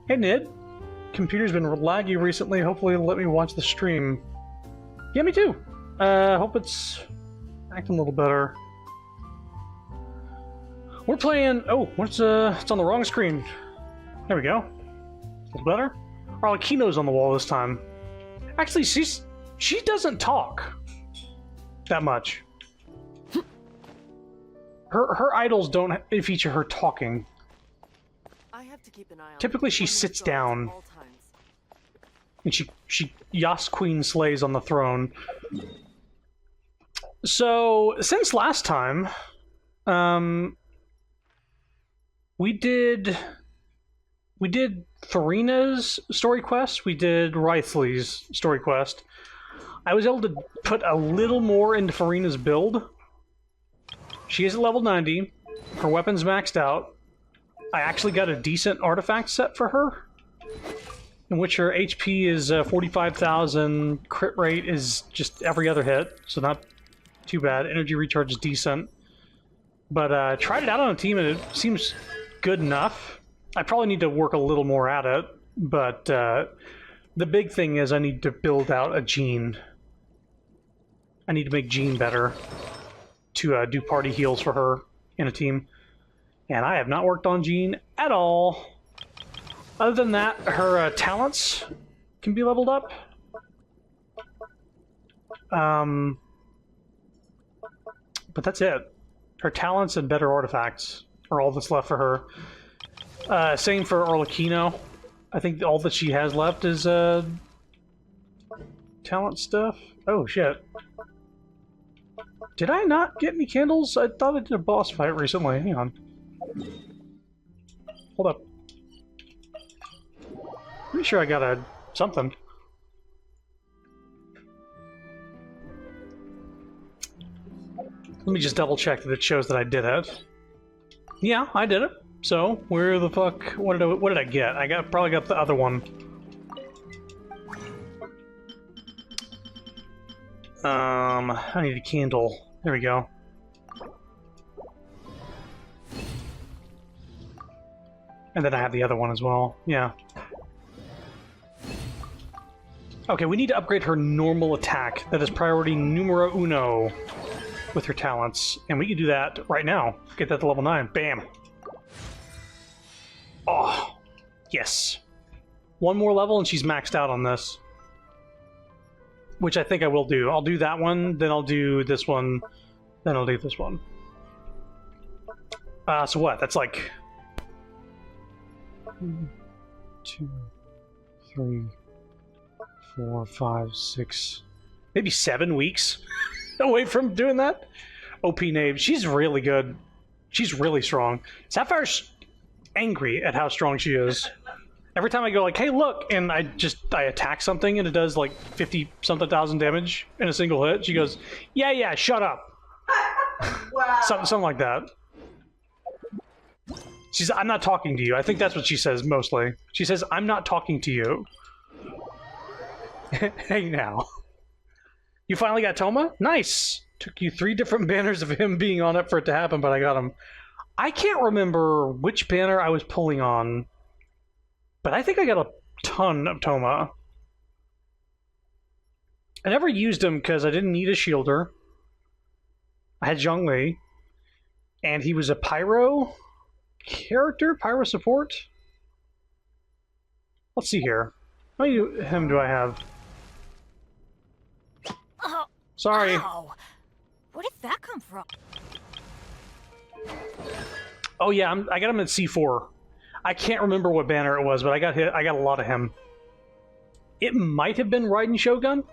Hey Nid, computer's been laggy recently. Hopefully it'll let me watch the stream. Yeah, me too. Hope it's acting a little better. We're playing. Oh, what's it's on the wrong screen. There we go. A little better. Arlecchino's on the wall this time. Actually, she doesn't talk that much. Her idols don't feature her talking. I have to keep an eye on Typically, she sits down, and she Yas Queen slays on the throne. So since last time, we did Farina's story quest. We did Rythley's story quest. I was able to put a little more into Farina's build. She is at level 90. Her weapon's maxed out. I actually got a decent artifact set for her, in which her HP is 45,000, crit rate is just every other hit, so not too bad. Energy recharge is decent. But tried it out on a team and it seems good enough. I probably need to work a little more at it, but the big thing is I need to build out a Jean. I need to make Jean better to do party heals for her in a team. And I have not worked on Jean at all. Other than that, her talents can be leveled up. But that's it. Her talents and better artifacts are all that's left for her. Same for Arlecchino. I think all that she has left is talent stuff. Oh shit. Did I not get any candles? I thought I did a boss fight recently. Hang on. Hold up. Pretty sure I got something. Let me just double check that it shows that I did it. Yeah, I did it. So, where the fuck... What did I get? Probably got the other one. I need a candle. There we go. And then I have the other one as well. Yeah. Okay, we need to upgrade her normal attack. That is priority numero uno with her talents. And we can do that right now. Get that to level 9. Bam! Oh, yes. One more level and she's maxed out on this. Which I think I will do. I'll do that one, then I'll do this one, then I'll do this one. So what? That's like... 1, 2, 3, 4, 5, 6... Maybe 7 weeks away from doing that? OP Nave. She's really good. She's really strong. Sapphire's angry at how strong she is. Every time I go like, hey look, and I attack something and it does like 50-something thousand damage in a single hit, she goes, yeah, shut up. Wow. Something like that. She's, I'm not talking to you. I think that's what she says mostly. She says, I'm not talking to you. Hey now. You finally got Toma? Nice! Took you 3 different banners of him being on it for it to happen, but I got him. I can't remember which banner I was pulling on, but I think I got a ton of Toma. I never used him because I didn't need a shielder. I had Zhongli, and he was a pyro character, pyro support. Let's see here. How many of him do I have? Oh, sorry. Ow. Where did that come from? Oh yeah, I got him at C4. I can't remember what banner it was, but I got a lot of him. It might have been Raiden Shogun.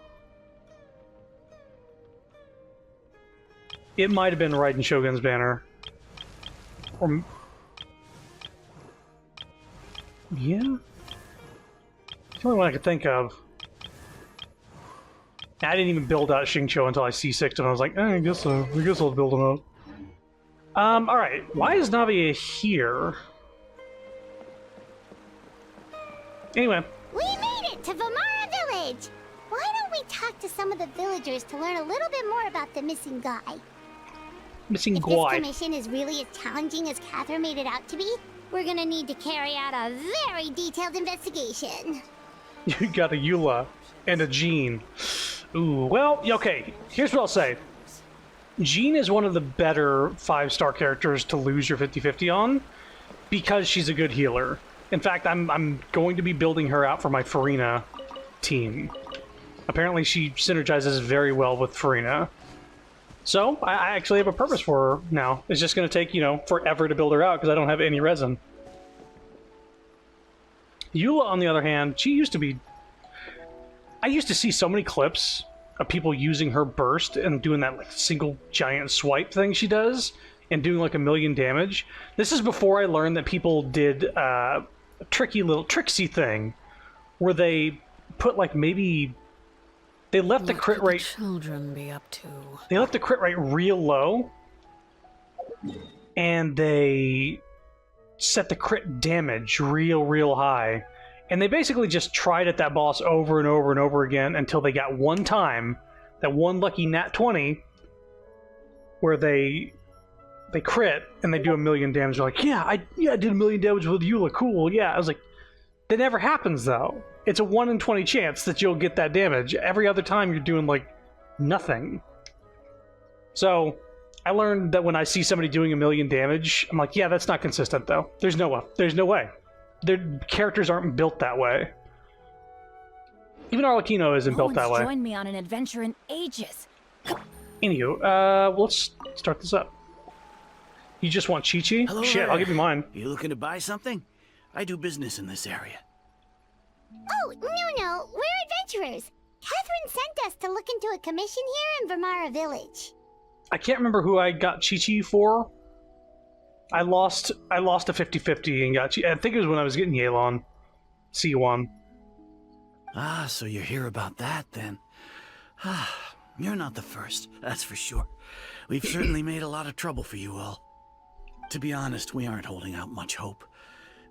It might have been Raiden Shogun's banner. Or... yeah? It's the only one I could think of. I didn't even build out Xingqiu until I C6'd and I was like, I guess I'll build him up. Alright. Why is Navia here? Anyway. We made it to Vamara Village! Why don't we talk to some of the villagers to learn a little bit more about the missing guy? Missing if guy. this mission is really as challenging as Catherine made it out to be, We're gonna need to carry out a very detailed investigation. You got a Eula and a Jean. Ooh, well, okay. Here's what I'll say. Jean is one of the better 5-star characters to lose your 50-50 on because she's a good healer. In fact, I'm going to be building her out for my Farina team. Apparently, she synergizes very well with Farina. So, I actually have a purpose for her now. It's just going to take, you know, forever to build her out because I don't have any resin. Eula, on the other hand, she used to be... I used to see so many clips of people using her burst and doing that like single giant swipe thing she does and doing like 1,000,000 damage. This is before I learned that people did a tricksy thing where they put like maybe... They left the crit rate... Children be up to. They left the crit rate real low and they set the crit damage real high. And they basically just tried at that boss over and over and over again until they got one time, that one lucky nat 20, where they crit and they do 1,000,000 damage. They're like, I did 1,000,000 damage with Eula, cool, yeah. I was like, that never happens though. It's a 1 in 20 chance that you'll get that damage. Every other time you're doing like nothing. So I learned that when I see somebody doing 1,000,000 damage, I'm like, yeah, that's not consistent though. There's no way. Their characters aren't built that way. Even Arlecchino isn't built that way. Joined me on an adventure in ages. Anywho, let's start this up. You just want Chi-Chi? Hello Shit, there. I'll give you mine. You looking to buy something? I do business in this area. Oh, no, we're adventurers. Catherine sent us to look into a commission here in Vermara Village. I can't remember who I got Chi-Chi for. I lost a 50-50 and got Chi. I think it was when I was getting Yelan. C1. Ah, so you're here about that then. Ah, you're not the first, that's for sure. We've certainly made a lot of trouble for you all. To be honest, we aren't holding out much hope.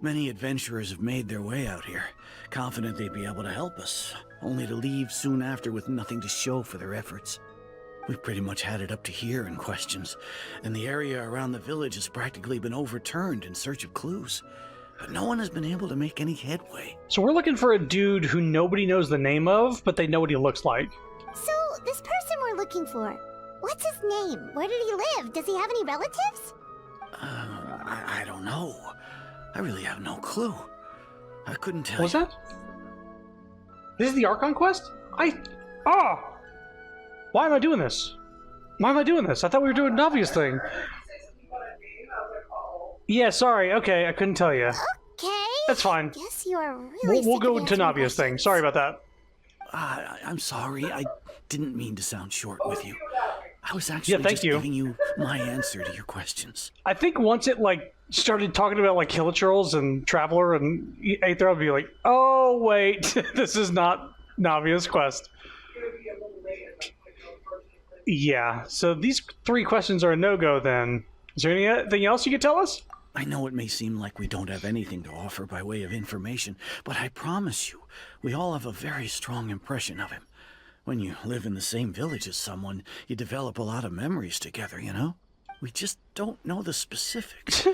Many adventurers have made their way out here, confident they'd be able to help us, only to leave soon after with nothing to show for their efforts. We've pretty much had it up to here in questions, and the area around the village has practically been overturned in search of clues. But no one has been able to make any headway. So we're looking for a dude who nobody knows the name of, but they know what he looks like. So, this person we're looking for, what's his name? Where did he live? Does he have any relatives? I don't know. I really have no clue. I couldn't tell What's you. that? This is the Archon quest? Why am I doing this? Why am I doing this? I thought we were doing Navia's thing. Yeah, sorry. Okay, I couldn't tell you. Okay. That's fine. Guess you are really We'll sick go of into answering Navia's thing. questions. Sorry about that. I'm sorry. I didn't mean to sound short with you. I was actually thank just you. giving you my answer to your questions. I think once it like started talking about like Hilichurls and Traveler and Aether, I'd be like, oh wait, this is not Navia's quest. Yeah, so these 3 questions are a no-go then. Is there anything else you could tell us? I know it may seem like we don't have anything to offer by way of information, but I promise you, we all have a very strong impression of him. When you live in the same village as someone, you develop a lot of memories together, you know? We just don't know the specifics.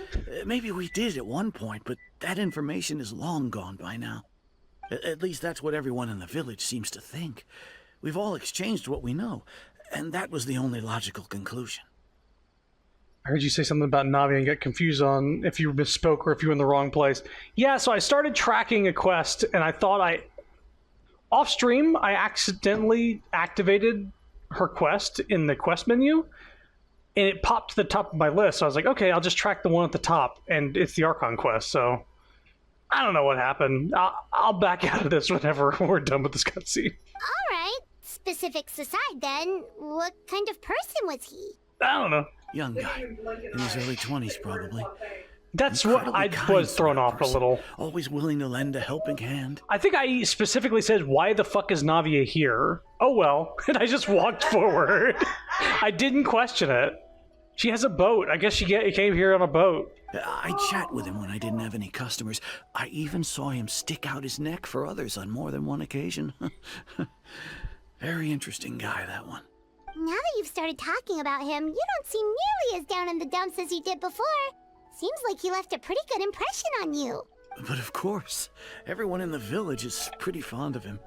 Maybe we did at one point, but that information is long gone by now. At least that's what everyone in the village seems to think. We've all exchanged what we know, and that was the only logical conclusion. I heard you say something about Navi and get confused on if you misspoke or if you were in the wrong place. Yeah, so I started tracking a quest, and I thought off stream, I accidentally activated her quest in the quest menu, and it popped to the top of my list. So I was like, okay, I'll just track the one at the top, and it's the Archon quest, so I don't know what happened. I'll back out of this whenever we're done with this cutscene. All right. Specifics aside, then, what kind of person was he? I don't know. Young guy, in his early 20s probably. That's what I Incredibly kind was thrown sort of off a person, little. Always willing to lend a helping hand. I think I specifically said, why the fuck is Navia here? Oh well, and I just walked forward. I didn't question it. She has a boat. I guess she came here on a boat. I chat with him when I didn't have any customers. I even saw him stick out his neck for others on more than one occasion. Very interesting guy, that one. Now that you've started talking about him, you don't seem nearly as down in the dumps as you did before. Seems like he left a pretty good impression on you. But of course, everyone in the village is pretty fond of him.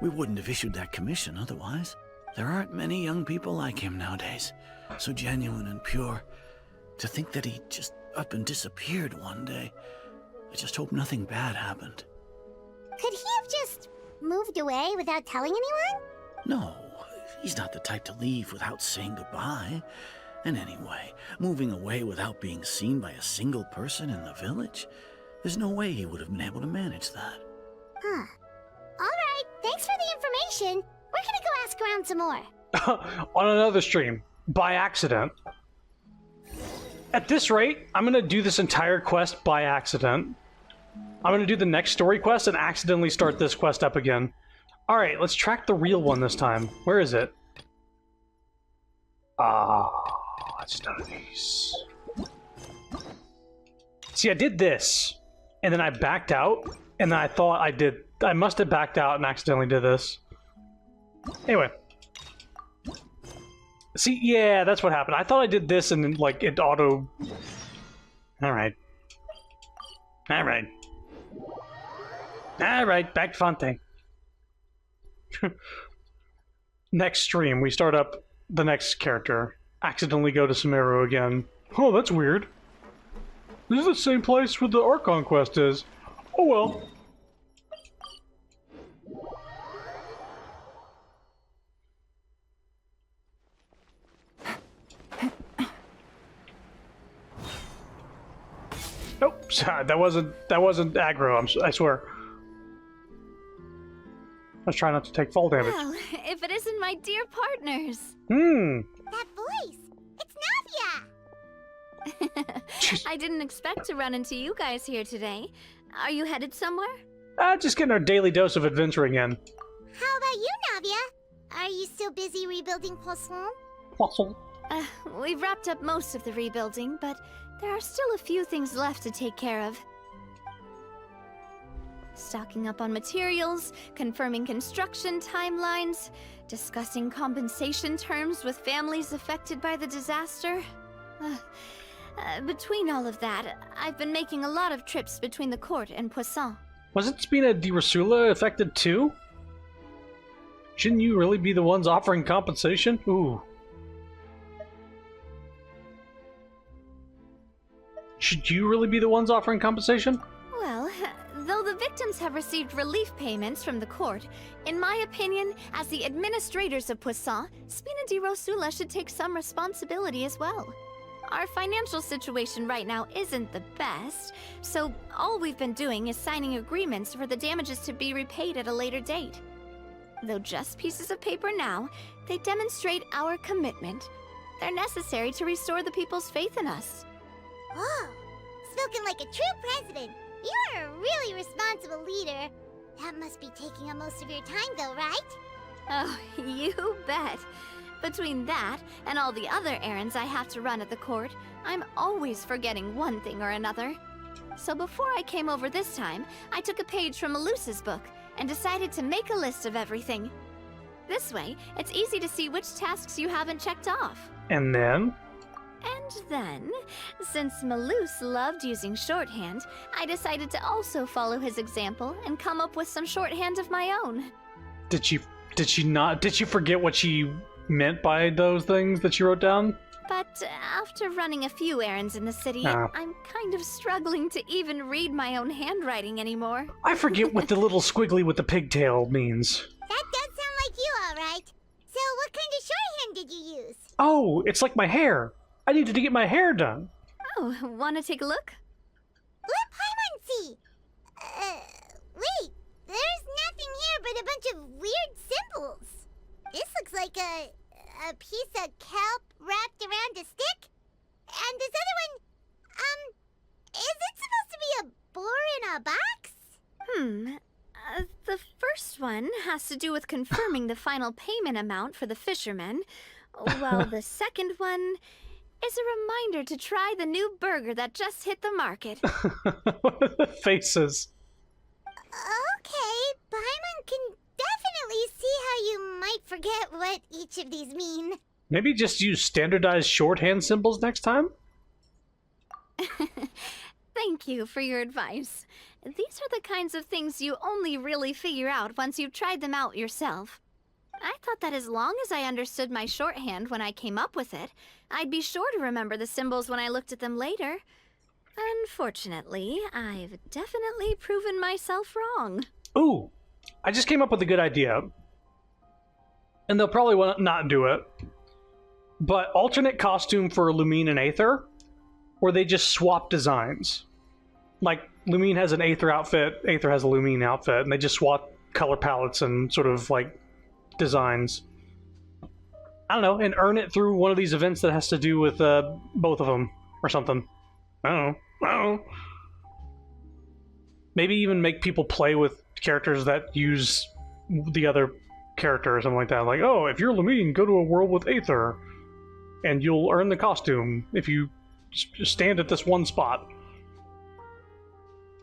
We wouldn't have issued that commission otherwise. There aren't many young people like him nowadays. So genuine and pure. To think that he just up and disappeared one day. I just hope nothing bad happened. Could he have just moved away without telling anyone? No, he's not the type to leave without saying goodbye. And anyway, moving away without being seen by a single person in the village? There's no way he would have been able to manage that. Huh. Alright, thanks for the information. We're gonna go ask around some more. On another stream, by accident. At this rate, I'm gonna do this entire quest by accident. I'm gonna do the next story quest and accidentally start this quest up again. Alright, let's track the real one this time. Where is it? It's none of these. See, I did this, and then I backed out, and then I thought I must have backed out and accidentally did this. Anyway. See, yeah, that's what happened. I thought I did this and then, like, it auto... Alright. Alright. Alright, back to Fonte. Next stream, we start up the next character. Accidentally go to Sumeru again. Oh, that's weird. This is the same place where the Archon quest is. Oh well. Nope, sorry, that wasn't aggro. I swear. Let's try not to take fall damage. Well, if it isn't my dear partners. That voice! It's Navia! I didn't expect to run into you guys here today. Are you headed somewhere? Just getting our daily dose of adventure again. How about you, Navia? Are you still busy rebuilding Poisson? We've wrapped up most of the rebuilding, but there are still a few things left to take care of. Stocking up on materials, confirming construction timelines, discussing compensation terms with families affected by the disaster. Between all of that, I've been making a lot of trips between the court and Poisson. Wasn't Spina di Rosula affected too? Shouldn't you really be the ones offering compensation? Ooh. Should you really be the ones offering compensation? Well, though the victims have received relief payments from the court, in my opinion, as the administrators of Poisson, Spina di Rosula should take some responsibility as well. Our financial situation right now isn't the best, so all we've been doing is signing agreements for the damages to be repaid at a later date. Though just pieces of paper now, they demonstrate our commitment. They're necessary to restore the people's faith in us. Oh, spoken like a true president. You're a really responsible leader. That must be taking up most of your time though, right? Oh, you bet. Between that and all the other errands I have to run at the court, I'm always forgetting one thing or another. So before I came over this time, I took a page from Melusa's book and decided to make a list of everything. This way, it's easy to see which tasks you haven't checked off. And then? And then, since Melus loved using shorthand, I decided to also follow his example and come up with some shorthand of my own. Did she forget what she meant by those things that she wrote down? But after running a few errands in the city, I'm kind of struggling to even read my own handwriting anymore. I forget what the little squiggly with the pigtail means. That does sound like you, alright. So what kind of shorthand did you use? Oh, it's like my hair. I needed to get my hair done. Oh, wanna take a look? Let Paimon see. Wait. There's nothing here but a bunch of weird symbols. This looks like a piece of kelp wrapped around a stick. And this other one, is it supposed to be a boar in a box? The first one has to do with confirming the final payment amount for the fishermen, while the second one is a reminder to try the new burger that just hit the market. Faces. Okay, Paimon can definitely see how you might forget what each of these mean. Maybe just use standardized shorthand symbols next time? Thank you for your advice. These are the kinds of things you only really figure out once you've tried them out yourself. I thought that as long as I understood my shorthand when I came up with it, I'd be sure to remember the symbols when I looked at them later. Unfortunately, I've definitely proven myself wrong. Ooh, I just came up with a good idea. And they'll probably not do it. But alternate costume for Lumine and Aether, where they just swap designs. Like, Lumine has an Aether outfit, Aether has a Lumine outfit, and they just swap color palettes and sort of, like, designs. I don't know, and earn it through one of these events that has to do with both of them, or something. I don't know. Maybe even make people play with characters that use the other character or something like that. Like, oh, if you're Lumine, go to a world with Aether, and you'll earn the costume if you stand at this one spot.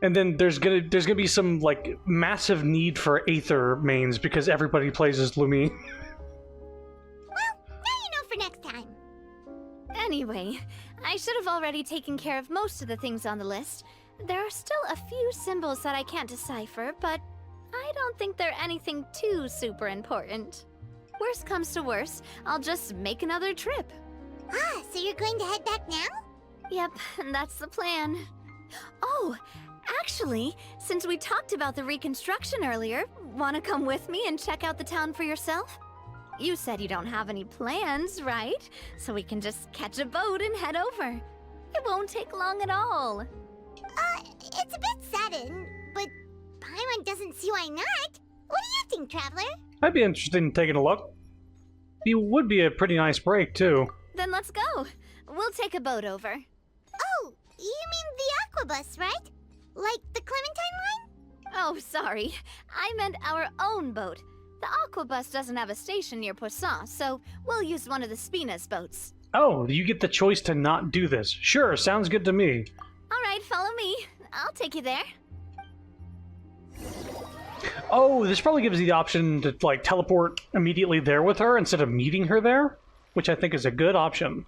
And then there's gonna be some like massive need for Aether mains because everybody plays as Lumine. Well, now you know for next time. Anyway, I should have already taken care of most of the things on the list. There are still a few symbols that I can't decipher, but I don't think they're anything too super important. Worst comes to worst, I'll just make another trip. Ah, so you're going to head back now? Yep, that's the plan. Oh, actually, since we talked about the reconstruction earlier, want to come with me and check out the town for yourself? You said you don't have any plans, right? So we can just catch a boat and head over. It won't take long at all. It's a bit sudden, but Paimon doesn't see why not. What do you think, Traveler? I'd be interested in taking a look. It would be a pretty nice break, too. Then let's go. We'll take a boat over. Oh, you mean the Aquabus, right? Like the Clementine line? Oh, sorry. I meant our own boat. The Aquabus doesn't have a station near Poisson, so we'll use one of the Spina's boats. Oh, you get the choice to not do this. Sure, sounds good to me. All right, follow me. I'll take you there. Oh, this probably gives you the option to, like, teleport immediately there with her instead of meeting her there, which I think is a good option.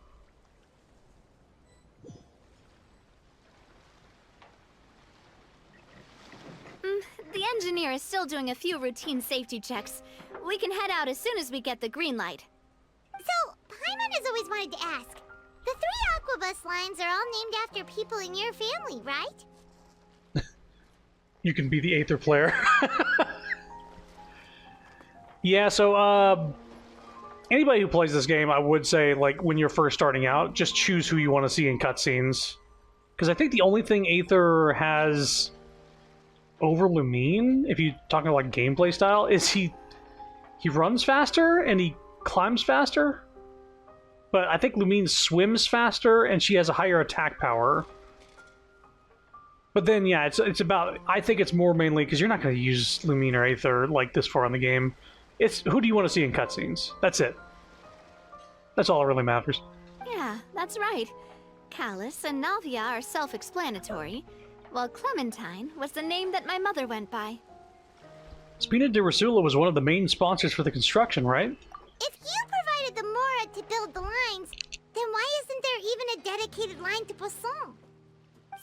The engineer is still doing a few routine safety checks. We can head out as soon as we get the green light. So, Paimon has always wanted to ask. The 3 Aquabus lines are all named after people in your family, right? You can be the Aether player. Yeah, so, anybody who plays this game, I would say, like, when you're first starting out, just choose who you want to see in cutscenes. Because I think the only thing Aether has over Lumine, if you're talking like gameplay style, is he runs faster and he climbs faster. But I think Lumine swims faster and she has a higher attack power. But then, yeah, it's about... I think it's more mainly because you're not going to use Lumine or Aether like this far in the game. It's who do you want to see in cutscenes? That's it. That's all that really matters. Yeah, that's right. Callus and Navia are self-explanatory, while Clementine was the name that my mother went by. Spina di Rosula was one of the main sponsors for the construction, right? If you provided the Mora to build the lines, then why isn't there even a dedicated line to Poisson?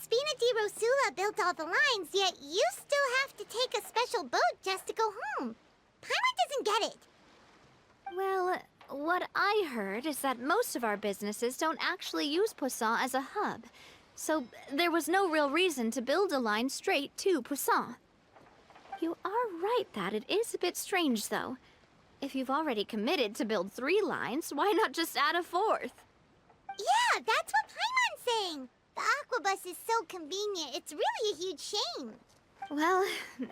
Spina di Rosula built all the lines, yet you still have to take a special boat just to go home. Paimon doesn't get it. Well, what I heard is that most of our businesses don't actually use Poisson as a hub, so there was no real reason to build a line straight to Poisson. You are right that it is a bit strange, though. If you've already committed to build 3 lines, why not just add a 4th? Yeah, that's what Paimon's saying. The Aquabus is so convenient, it's really a huge shame. Well,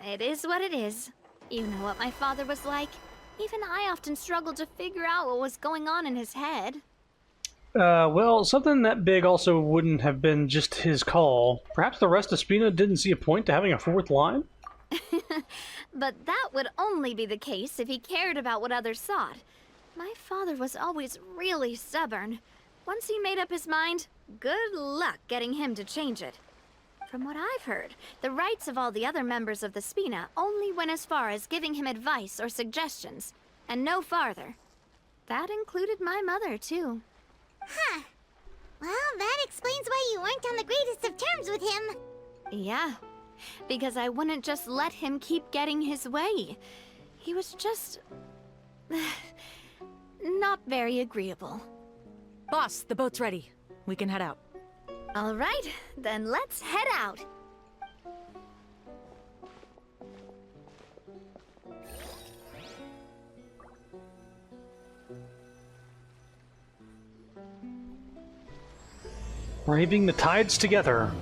it is what it is. You know what my father was like. Even I often struggled to figure out what was going on in his head. Well, something that big also wouldn't have been just his call. Perhaps the rest of Spina didn't see a point to having a 4th line? But that would only be the case if he cared about what others thought. My father was always really stubborn. Once he made up his mind, good luck getting him to change it. From what I've heard, the rights of all the other members of the Spina only went as far as giving him advice or suggestions, and no farther. That included my mother, too. Huh. Well, that explains why you weren't on the greatest of terms with him. Yeah, because I wouldn't just let him keep getting his way. He was just... not very agreeable. Boss, the boat's ready. We can head out. All right, then let's head out. Braving the tides together.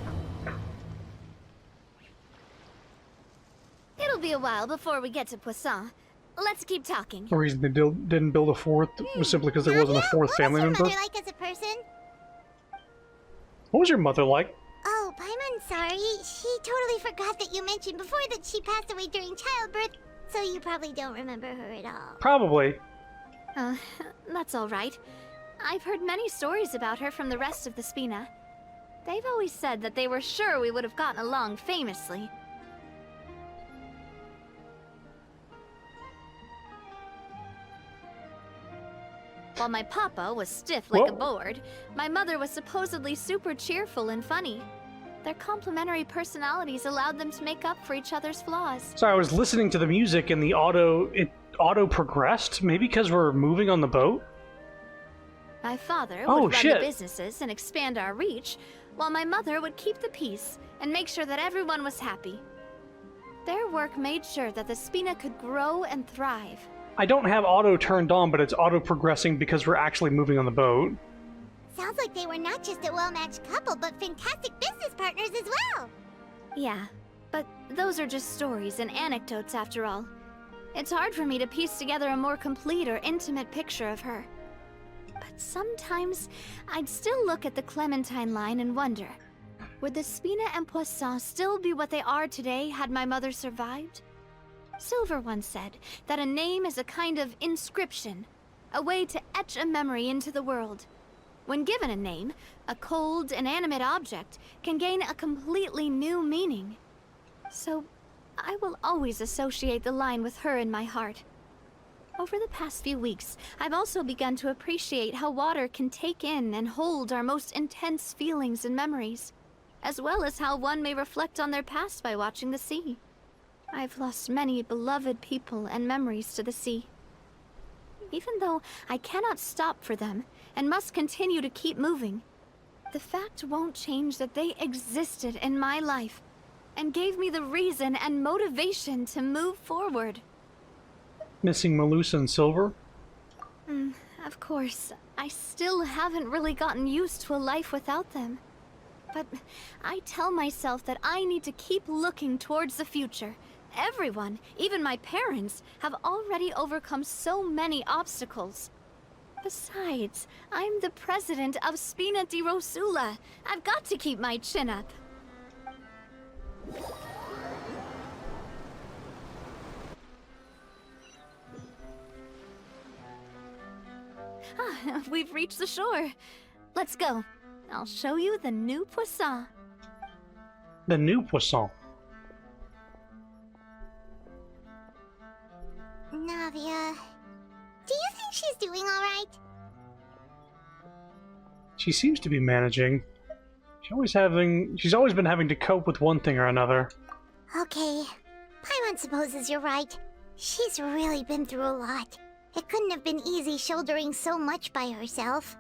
It'll be a while before we get to Poisson. Let's keep talking. The reason they didn't build a fourth was simply because there wasn't a fourth family member. What was your mother like as a person? What was your mother like? Oh, Paimon, sorry. She totally forgot that you mentioned before that she passed away during childbirth, so you probably don't remember her at all. Probably. That's all right. I've heard many stories about her from the rest of the Spina. They've always said that they were sure we would have gotten along famously. While my papa was stiff like a board, my mother was supposedly super cheerful and funny. Their complementary personalities allowed them to make up for each other's flaws. Sorry, I was listening to the music and it auto progressed. Maybe because we're moving on the boat. My father Oh, would run shit. the businesses and expand our reach, while my mother would keep the peace and make sure that everyone was happy. Their work made sure that the Spina could grow and thrive. I don't have auto turned on, but it's auto progressing because we're actually moving on the boat. Sounds like they were not just a well-matched couple, but fantastic business partners as well. Yeah, but those are just stories and anecdotes after all. It's hard for me to piece together a more complete or intimate picture of her. But sometimes, I'd still look at the Clementine line and wonder, would the Spina and Poisson still be what they are today had my mother survived? Silver once said that a name is a kind of inscription, a way to etch a memory into the world. When given a name, a cold, inanimate object can gain a completely new meaning. So, I will always associate the line with her in my heart. Over the past few weeks, I've also begun to appreciate how water can take in and hold our most intense feelings and memories, as well as how one may reflect on their past by watching the sea. I've lost many beloved people and memories to the sea. Even though I cannot stop for them and must continue to keep moving, the fact won't change that they existed in my life and gave me the reason and motivation to move forward. Missing Melusa and Silver? Of course, I still haven't really gotten used to a life without them. But I tell myself that I need to keep looking towards the future. Everyone, even my parents, have already overcome so many obstacles. Besides, I'm the president of Spina di Rosula. I've got to keep my chin up. We've reached the shore. Let's go. I'll show you the new Poisson. The new Poisson. Navia, do you think she's doing all right? She seems to be managing. She's always been having to cope with one thing or another. Okay, Paimon supposes you're right. She's really been through a lot. It couldn't have been easy shouldering so much by herself.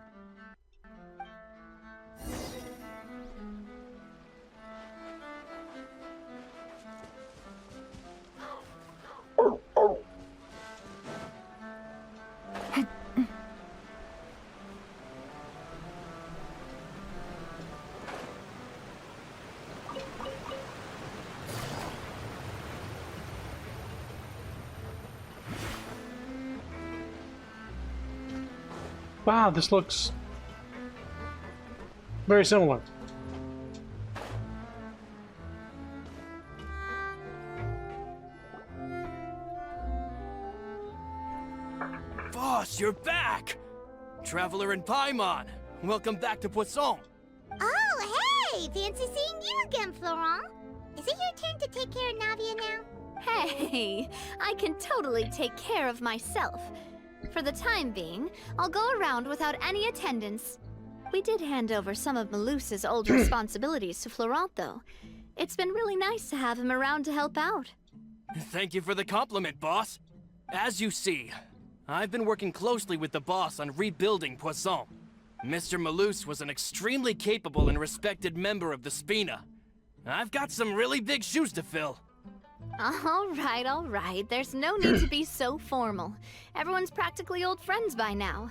Wow, this looks very similar. Boss, you're back! Traveler and Paimon, welcome back to Poisson. Oh, hey! Fancy seeing you again, Florent. Is it your turn to take care of Navia now? Hey, I can totally take care of myself. For the time being, I'll go around without any attendance. We did hand over some of Malus's old responsibilities to Florent, though. It's been really nice to have him around to help out. Thank you for the compliment, boss. As you see, I've been working closely with the boss on rebuilding Poisson. Mr. Malus was an extremely capable and respected member of the Spina. I've got some really big shoes to fill. All right. There's no need to be so formal. Everyone's practically old friends by now.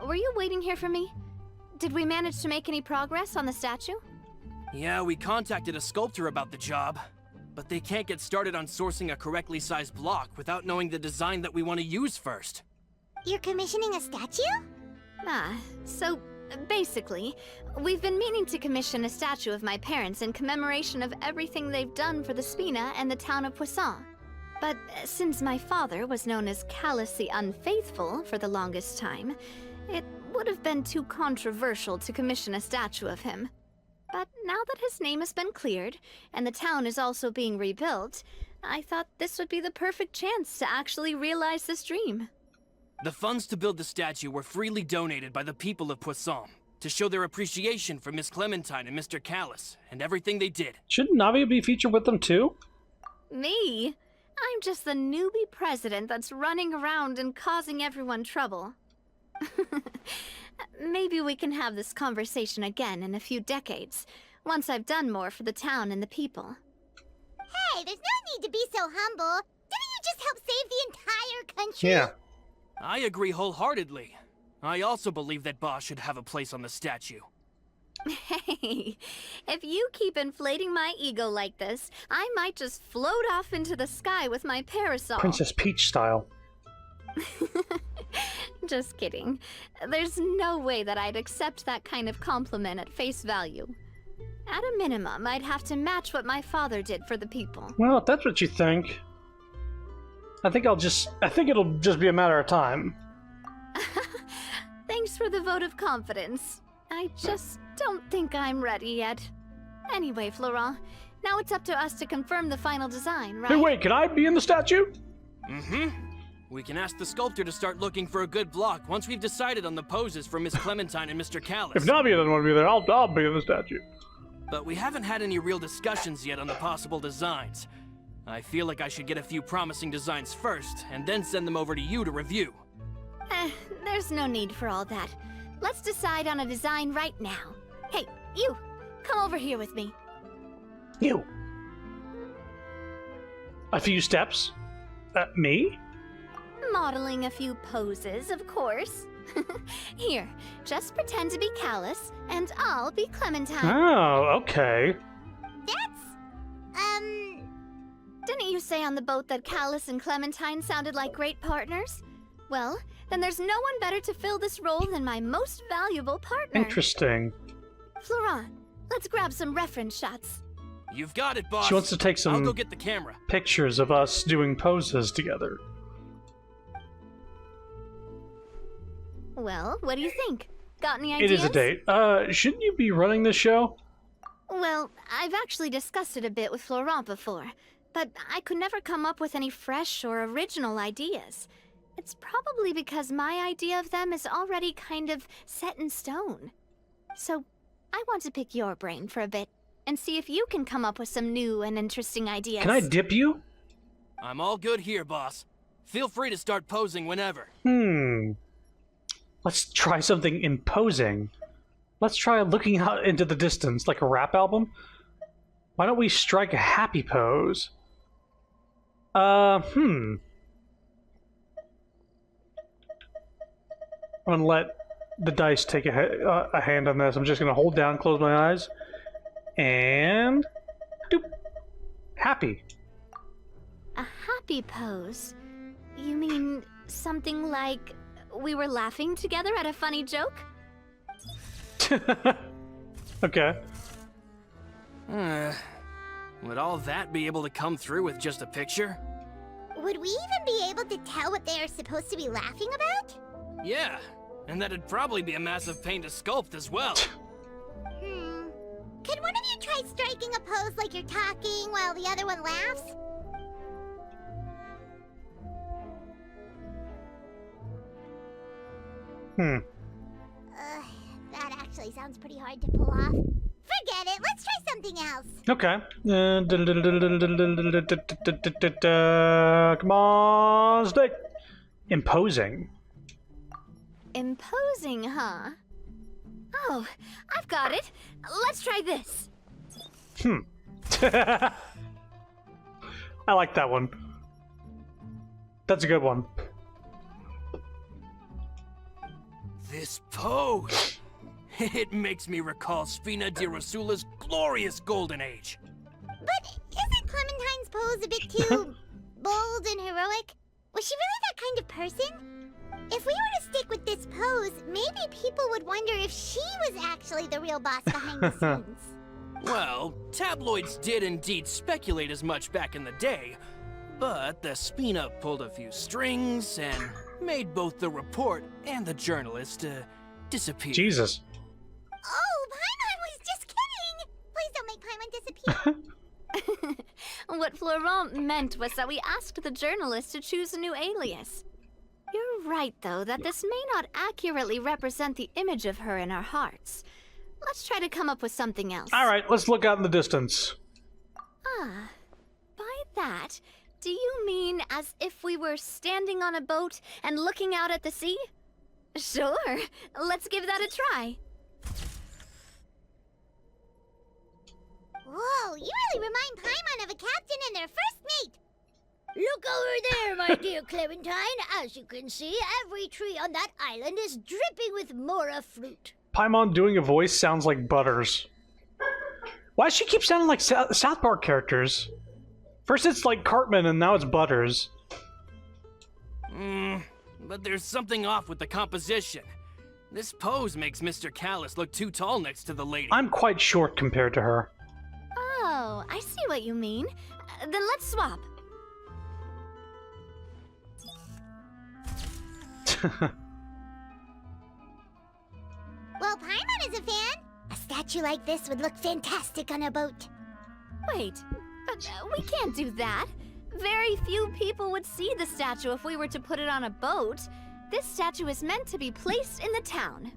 Were you waiting here for me? Did we manage to make any progress on the statue? Yeah, we contacted a sculptor about the job, but they can't get started on sourcing a correctly sized block without knowing the design that we want to use first. You're commissioning a statue? So basically, we've been meaning to commission a statue of my parents in commemoration of everything they've done for the Spina and the town of Poisson. But since my father was known as Callus the Unfaithful for the longest time, it would have been too controversial to commission a statue of him. But now that his name has been cleared, and the town is also being rebuilt, I thought this would be the perfect chance to actually realize this dream. The funds to build the statue were freely donated by the people of Poisson to show their appreciation for Miss Clementine and Mr. Callus and everything they did. Shouldn't Navi be featured with them too? Me? I'm just the newbie president that's running around and causing everyone trouble. Maybe we can have this conversation again in a few decades, once I've done more for the town and the people. Hey, there's no need to be so humble. Didn't you just help save the entire country? Yeah. I agree wholeheartedly. I also believe that Boss should have a place on the statue. Hey, if you keep inflating my ego like this, I might just float off into the sky with my parasol. Princess Peach style. Just kidding. There's no way that I'd accept that kind of compliment at face value. At a minimum, I'd have to match what my father did for the people. Well, if that's what you think, I think it'll just be a matter of time. Thanks for the vote of confidence. I just don't think I'm ready yet. Anyway, Florent, now it's up to us to confirm the final design, right? Hey, wait, can I be in the statue? Mm-hmm. We can ask the sculptor to start looking for a good block once we've decided on the poses for Miss Clementine and Mr. Callus. If Navi doesn't want to be there, I'll be in the statue. But we haven't had any real discussions yet on the possible designs. I feel like I should get a few promising designs first, and then send them over to you to review. There's no need for all that. Let's decide on a design right now. Hey, you! Come over here with me. You. A few steps? Me? Modeling a few poses, of course. Here, just pretend to be Callus, and I'll be Clementine. Oh, okay. Didn't you say on the boat that Callus and Clementine sounded like great partners? Well, then there's no one better to fill this role than my most valuable partner. Interesting. Florent, let's grab some reference shots. You've got it, boss. She wants to take some I'll go get the camera. pictures of us doing poses together. Well, what do you think? Got any It ideas? is a date. Shouldn't you be running this show? Well, I've actually discussed it a bit with Florent before, but I could never come up with any fresh or original ideas. It's probably because my idea of them is already kind of set in stone. So, I want to pick your brain for a bit, and see if you can come up with some new and interesting ideas. Can I dip you? I'm all good here, boss. Feel free to start posing whenever. Let's try something imposing. Let's try looking out into the distance, like a rap album. Why don't we strike a happy pose? I'm gonna let the dice take a hand on this. I'm just gonna hold down, close my eyes, and doop. Happy. A happy pose? You mean something like we were laughing together at a funny joke? Okay. Would all that be able to come through with just a picture? Would we even be able to tell what they are supposed to be laughing about? Yeah, and that'd probably be a massive pain to sculpt as well. Could one of you try striking a pose like you're talking while the other one laughs? That actually actually sounds pretty hard to pull off. Forget it, let's try something else. Okay. Come on, stick. Imposing. Imposing, huh? Oh, I've got it. Let's try this. I like that one. That's a good one. This pose! It makes me recall Spina di Rosula's glorious golden age. But isn't Clementine's pose a bit too bold and heroic? Was she really that kind of person? If we were to stick with this pose, maybe people would wonder if she was actually the real boss behind the scenes. Well, tabloids did indeed speculate as much back in the day, but the Spina pulled a few strings and made both the report and the journalist disappear. Jesus. Oh, Paimon was just kidding! Please don't make Paimon disappear. What Florent meant was that we asked the journalist to choose a new alias. You're right, though, that this may not accurately represent the image of her in our hearts. Let's try to come up with something else. All right, let's look out in the distance. Ah, by that, do you mean as if we were standing on a boat and looking out at the sea? Sure, let's give that a try. Whoa, you really remind Paimon of a captain and their first mate. Look over there, my dear Clementine. As you can see, every tree on that island is dripping with mora fruit. Paimon doing a voice sounds like Butters. Why does she keep sounding like South Park characters? First it's like Cartman and now it's Butters. But there's something off with the composition. This pose makes Mr. Callus look too tall next to the lady. I'm quite short compared to her. Oh, I see what you mean. Then let's swap. Well, Paimon is a fan. A statue like this would look fantastic on a boat. Wait, but we can't do that. Very few people would see the statue if we were to put it on a boat. This statue is meant to be placed in the town.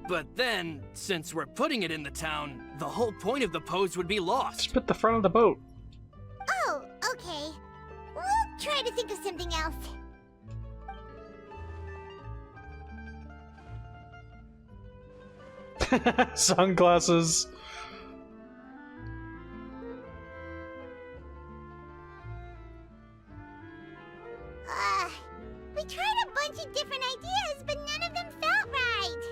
But then, since we're putting it in the town, the whole point of the pose would be lost. Just put the front of the boat. Oh, okay. We'll try to think of something else. Sunglasses. We tried a bunch of different ideas, but none of them felt right.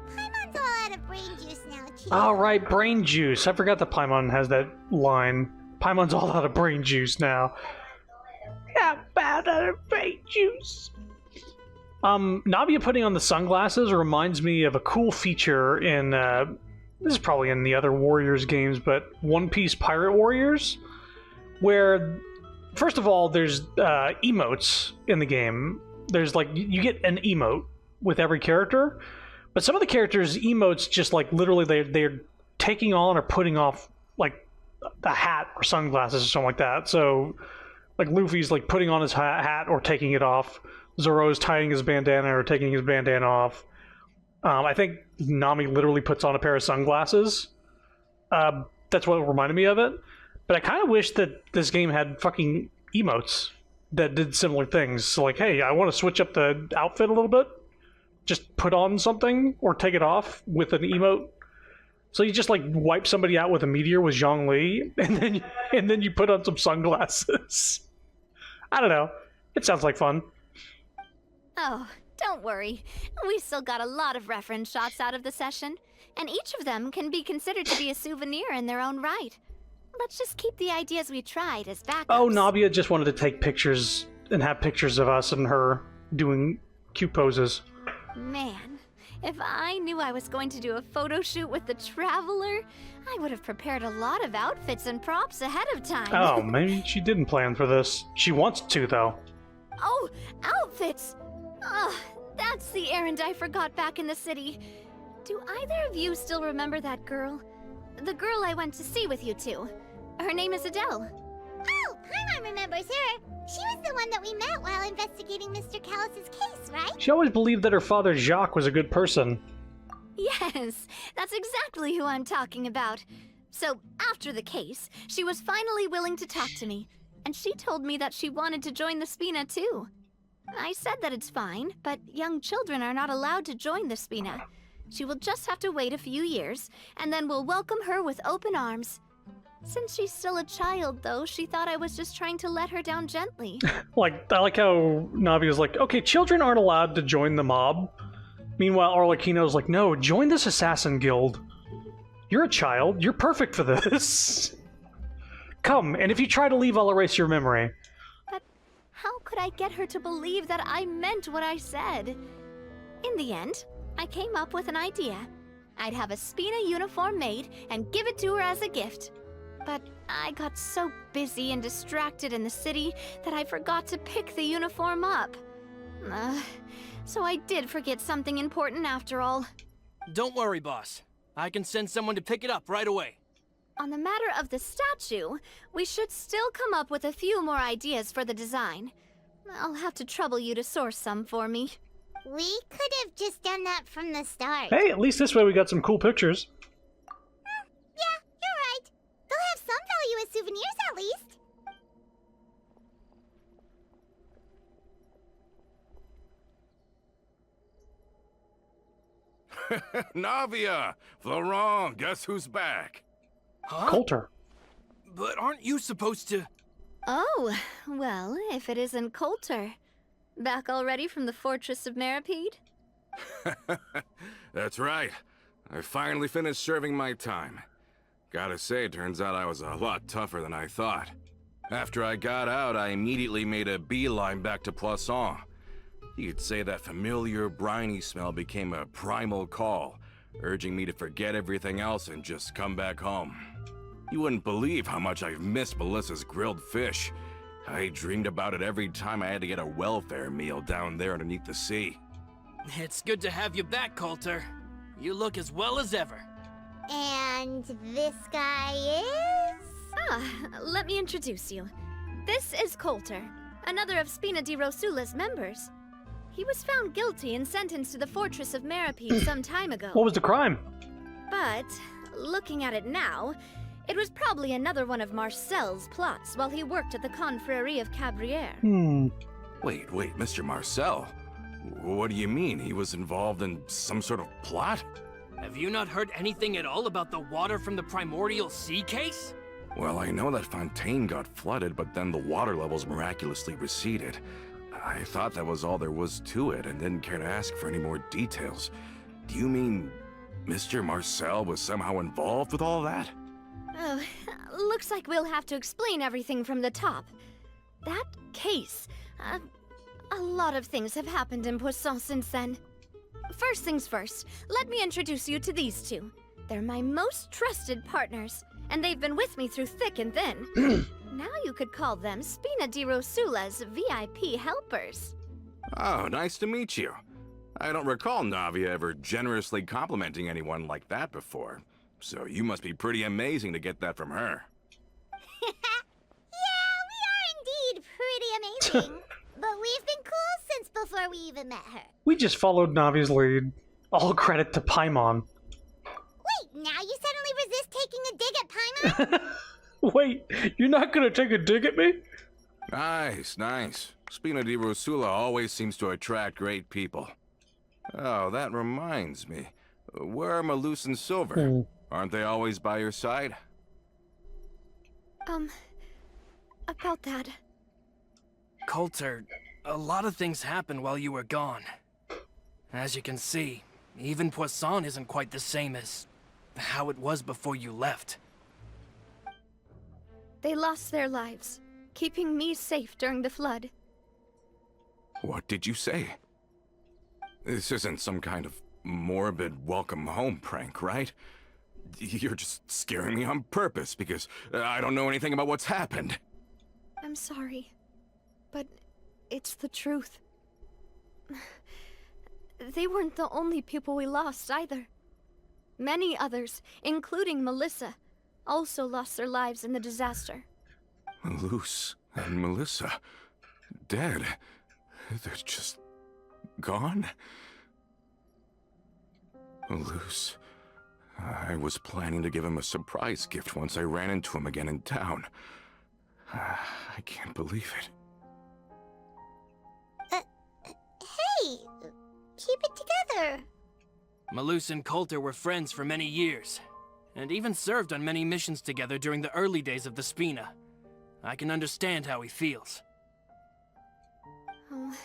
Paimon's all out of brain juice now, too. All right, brain juice. I forgot that Paimon has that line. Paimon's all out of brain juice now. Yeah, bad out of brain juice. Navia putting on the sunglasses reminds me of a cool feature in, this is probably in the other Warriors games, but One Piece Pirate Warriors, where, first of all, there's emotes in the game. There's like, you get an emote with every character, but some of the characters' emotes just like literally they're taking on or putting off like a hat or sunglasses or something like that. So like Luffy's like putting on his hat or taking it off. Zoro's tying his bandana or taking his bandana off. I think Nami literally puts on a pair of sunglasses. That's what reminded me of it. But I kind of wish that this game had fucking emotes that did similar things. So like, hey, I want to switch up the outfit a little bit. Just put on something or take it off with an emote. So you just like wipe somebody out with a meteor with Zhongli, and then you put on some sunglasses. I don't know. It sounds like fun. Oh, don't worry. We still got a lot of reference shots out of the session, and each of them can be considered to be a souvenir in their own right. Let's just keep the ideas we tried as backups. Oh, Navia just wanted to take pictures and have pictures of us and her doing cute poses. Man, if I knew I was going to do a photo shoot with the Traveler, I would have prepared a lot of outfits and props ahead of time. Oh, maybe she didn't plan for this. She wants to, though. Oh, outfits! Ugh, that's the errand I forgot back in the city. Do either of you still remember that girl? The girl I went to see with you two. Her name is Adele. Oh, Paimon remembers her. She was the one that we met while investigating Mr. Callus's case, right? She always believed that her father Jacques was a good person. Yes, that's exactly who I'm talking about. So, after the case, she was finally willing to talk to me, and she told me that she wanted to join the Spina too. I said that it's fine, but young children are not allowed to join the Spina. She will just have to wait a few years, and then we'll welcome her with open arms. Since she's still a child, though, she thought I was just trying to let her down gently. Like, I like how Navi was like, okay, children aren't allowed to join the mob. Meanwhile, Arlecchino's like, no, join this assassin guild. You're a child. You're perfect for this. Come, and if you try to leave, I'll erase your memory. But how could I get her to believe that I meant what I said? In the end, I came up with an idea. I'd have a Spina uniform made and give it to her as a gift. But I got so busy and distracted in the city that I forgot to pick the uniform up. So I did forget something important after all. Don't worry, boss. I can send someone to pick it up right away. On the matter of the statue, we should still come up with a few more ideas for the design. I'll have to trouble you to source some for me. We could have just done that from the start. Hey, at least this way we got some cool pictures. Yeah, you're right. They'll have some value as souvenirs at least. Navia! Florent, guess who's back? Huh? Coulter. But aren't you supposed to... Oh, well, if it isn't Coulter. Back already from the Fortress of Meripede? That's right. I finally finished serving my time. Gotta say, turns out I was a lot tougher than I thought. After I got out, I immediately made a beeline back to Poisson. You could say that familiar, briny smell became a primal call, urging me to forget everything else and just come back home. You wouldn't believe how much I've missed Melissa's grilled fish. I dreamed about it every time I had to get a welfare meal down there underneath the sea. It's good to have you back, Coulter. You look as well as ever. And this guy is? Ah, let me introduce you. This is Coulter, another of Spina di Rosula's members. He was found guilty and sentenced to the Fortress of Meripede some time ago. What was the crime? But, looking at it now, it was probably another one of Marcel's plots while he worked at the Confrérie of Cabrières. Wait, Mr. Marcel? What do you mean? He was involved in some sort of plot? Have you not heard anything at all about the water from the primordial sea case? Well, I know that Fontaine got flooded, but then the water levels miraculously receded. I thought that was all there was to it and didn't care to ask for any more details. Do you mean Mr. Marcel was somehow involved with all that? Oh, looks like we'll have to explain everything from the top. That case, a lot of things have happened in Poisson since then. First things first, let me introduce you to these two. They're my most trusted partners, and they've been with me through thick and thin. Now you could call them Spina di Rosula's VIP helpers. Oh, nice to meet you. I don't recall Navia ever generously complimenting anyone like that before. So you must be pretty amazing to get that from her. Yeah, we are indeed pretty amazing. But we've been cool since before we even met her. We just followed Navi's lead. All credit to Paimon. Wait, now you suddenly resist taking a dig at Paimon? Wait, you're not gonna take a dig at me? Nice, nice. Spina di Rosula always seems to attract great people. Oh, that reminds me. Where are Malus and Silver? Aren't they always by your side? About that. Coulter, a lot of things happened while you were gone. As you can see, even Poisson isn't quite the same as how it was before you left. They lost their lives, keeping me safe during the flood. What did you say? This isn't some kind of morbid welcome home prank, right? You're just scaring me on purpose because I don't know anything about what's happened. I'm sorry, but it's the truth. They weren't the only people we lost either. Many others, including Melissa, also lost their lives in the disaster. Malus and Melissa, dead. They're just gone? Malus. I was planning to give him a surprise gift once I ran into him again in town. I can't believe it. Hey, keep it together. Malus and Coulter were friends for many years, and even served on many missions together during the early days of the Spina. I can understand how he feels. Oh,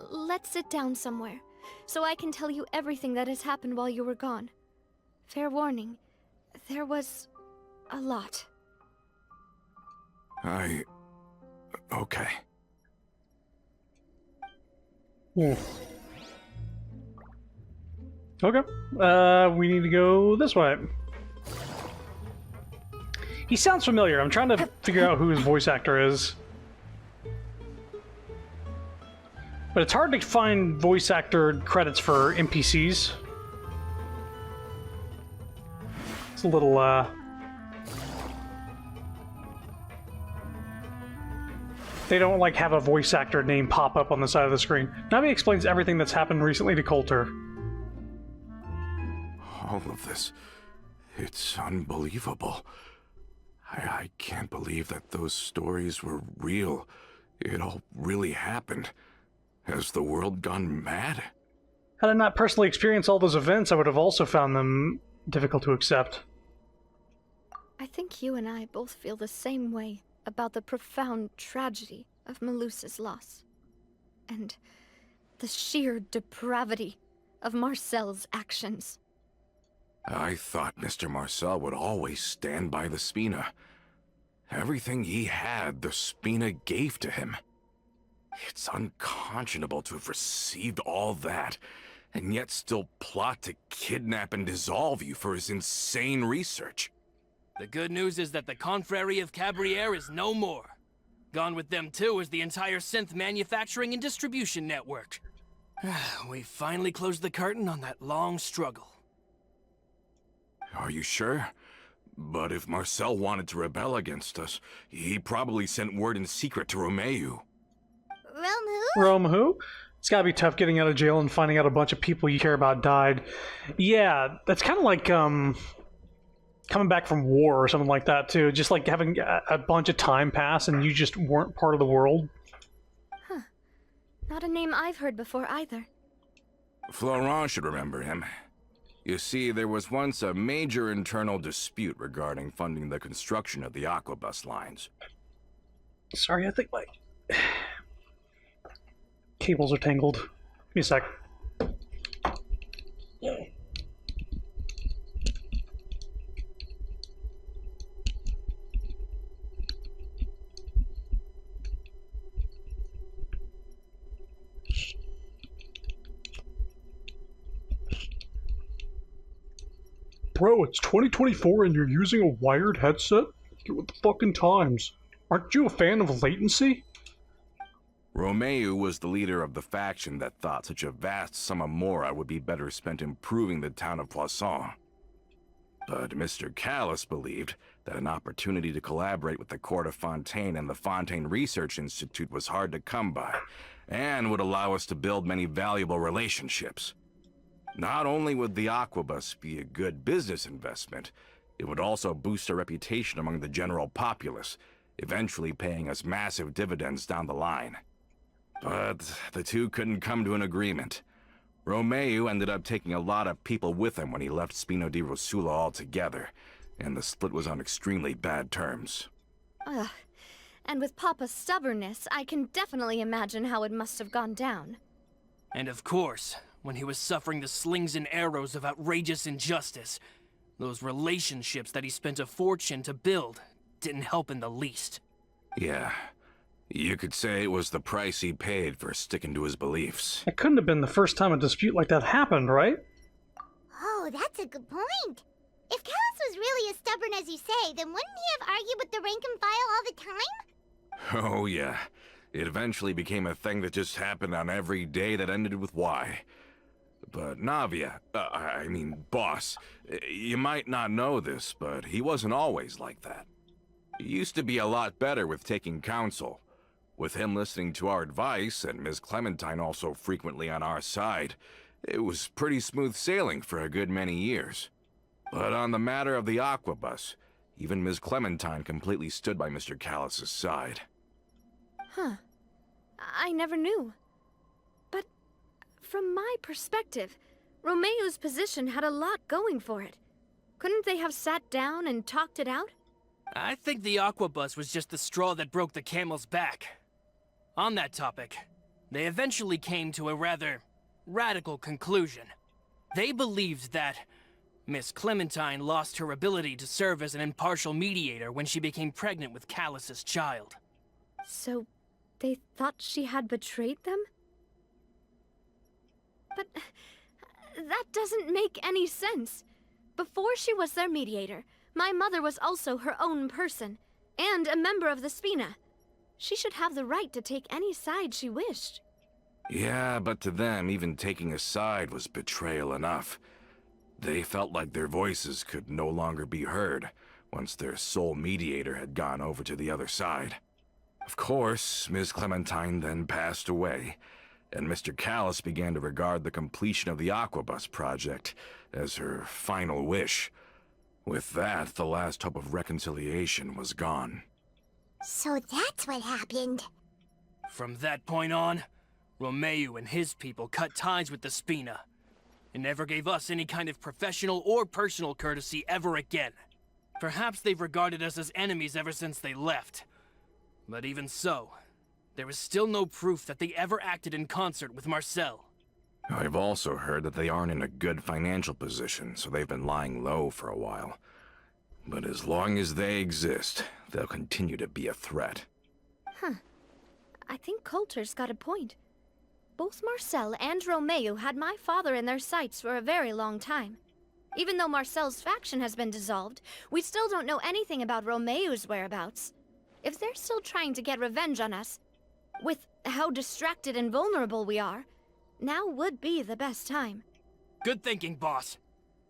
let's sit down somewhere, so I can tell you everything that has happened while you were gone. Fair warning, there was a lot. Okay. Okay. We need to go this way. He sounds familiar. I'm trying to figure out who his voice actor is. But it's hard to find voice actor credits for NPCs. It's a little, They don't, like, have a voice actor name pop up on the side of the screen. Navi explains everything that's happened recently to Coulter. All of this, it's unbelievable. I can't believe that those stories were real. It all really happened. Has the world gone mad? Had I not personally experienced all those events, I would have also found them difficult to accept. I think you and I both feel the same way about the profound tragedy of Malus's loss. And the sheer depravity of Marcel's actions. I thought Mr. Marcel would always stand by the Spina. Everything he had, the Spina gave to him. It's unconscionable to have received all that, and yet still plot to kidnap and dissolve you for his insane research. The good news is that the Confrérie of Cabriere is no more. Gone with them too is the entire synth manufacturing and distribution network. We finally closed the curtain on that long struggle. Are you sure? But if Marcel wanted to rebel against us, he probably sent word in secret to Romeu. Rome who? Rome who? It's gotta be tough getting out of jail and finding out a bunch of people you care about died. Yeah, that's kind of like, coming back from war or something like that, too. Just like having a bunch of time pass and you just weren't part of the world. Huh. Not a name I've heard before either. Florent should remember him. You see, there was once a major internal dispute regarding funding the construction of the aquabus lines. Sorry, I think my cables are tangled. Give me a sec. Bro, it's 2024 and you're using a wired headset? Get with the fucking times. Aren't you a fan of latency? Romeu was the leader of the faction that thought such a vast sum of mora would be better spent improving the town of Poisson. But Mr. Callis believed that an opportunity to collaborate with the Court of Fontaine and the Fontaine Research Institute was hard to come by, and would allow us to build many valuable relationships. Not only would the aquabus be a good business investment, it would also boost our reputation among the general populace, eventually paying us massive dividends down the line. But the two couldn't come to an agreement. Romeu ended up taking a lot of people with him when he left Spino di Rosula altogether, and the split was on extremely bad terms. Ugh. And with Papa's stubbornness, I can definitely imagine how it must have gone down. And of course, when he was suffering the slings and arrows of outrageous injustice, those relationships that he spent a fortune to build didn't help in the least. Yeah, you could say it was the price he paid for sticking to his beliefs. It couldn't have been the first time a dispute like that happened, right? Oh, that's a good point. If Callis was really as stubborn as you say, then wouldn't he have argued with the rank and file all the time? Oh yeah, it eventually became a thing that just happened on every day that ended with Y. But Navia, boss, you might not know this, but he wasn't always like that. He used to be a lot better with taking counsel. With him listening to our advice, and Ms. Clementine also frequently on our side, it was pretty smooth sailing for a good many years. But on the matter of the Aquabus, even Ms. Clementine completely stood by Mr. Callus's side. Huh. I never knew. But from my perspective, Romeo's position had a lot going for it. Couldn't they have sat down and talked it out? I think the Aquabus was just the straw that broke the camel's back. On that topic, they eventually came to a rather radical conclusion. They believed that Miss Clementine lost her ability to serve as an impartial mediator when she became pregnant with Callus's child. So, they thought she had betrayed them? But that doesn't make any sense. Before she was their mediator, my mother was also her own person, and a member of the Spina. She should have the right to take any side she wished. Yeah, but to them, even taking a side was betrayal enough. They felt like their voices could no longer be heard once their sole mediator had gone over to the other side. Of course, Ms. Clementine then passed away, and Mr. Callus began to regard the completion of the Aquabus project as her final wish. With that, the last hope of reconciliation was gone. So that's what happened. From that point on, Romeo and his people cut ties with the Spina, and never gave us any kind of professional or personal courtesy ever again. Perhaps they've regarded us as enemies ever since they left. But even so, there is still no proof that they ever acted in concert with Marcel. I've also heard that they aren't in a good financial position, so they've been lying low for a while. But as long as they exist, they'll continue to be a threat. Huh. I think Coulter's got a point. Both Marcel and Romeo had my father in their sights for a very long time. Even though Marcel's faction has been dissolved, we still don't know anything about Romeo's whereabouts. If they're still trying to get revenge on us, with how distracted and vulnerable we are, now would be the best time. Good thinking, boss.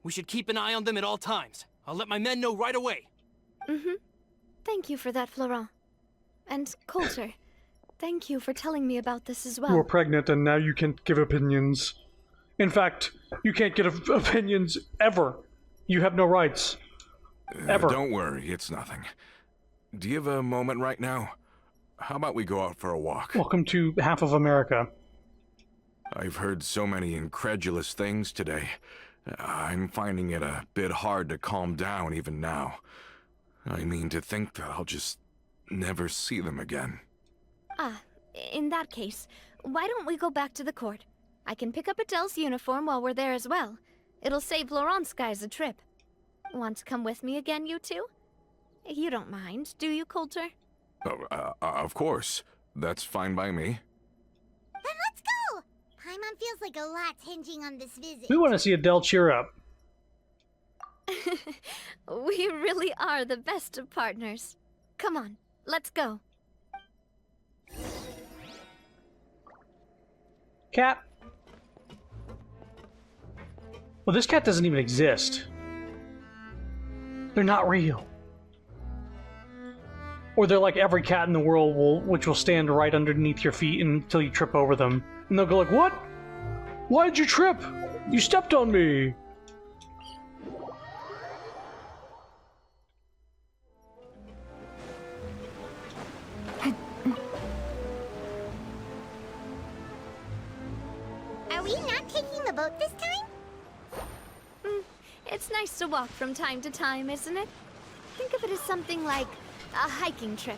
We should keep an eye on them at all times. I'll let my men know right away. Mm-hmm. Thank you for that, Florent. And Coulter, thank you for telling me about this as well. You were pregnant and now you can't give opinions. In fact, you can't give opinions ever. You have no rights. Ever. Don't worry, it's nothing. Do you have a moment right now? How about we go out for a walk? Welcome to half of America. I've heard so many incredulous things today. I'm finding it a bit hard to calm down even now. I mean, to think that I'll just never see them again. Ah, in that case, why don't we go back to the court? I can pick up Adele's uniform while we're there as well. It'll save Laurent's guys a trip. Want to come with me again, you two? You don't mind, do you, Coulter? Oh, of course. That's fine by me. Then let's go! Paimon feels like a lot's hinging on this visit. We want to see Adele cheer up. We really are the best of partners. Come on, let's go. Cat. Well, this cat doesn't even exist. They're not real. Or they're like every cat in the world, which will stand right underneath your feet until you trip over them. And they'll go like, what? Why'd you trip? You stepped on me! Are we not taking the boat this time? It's nice to walk from time to time, isn't it? Think of it as something like a hiking trip.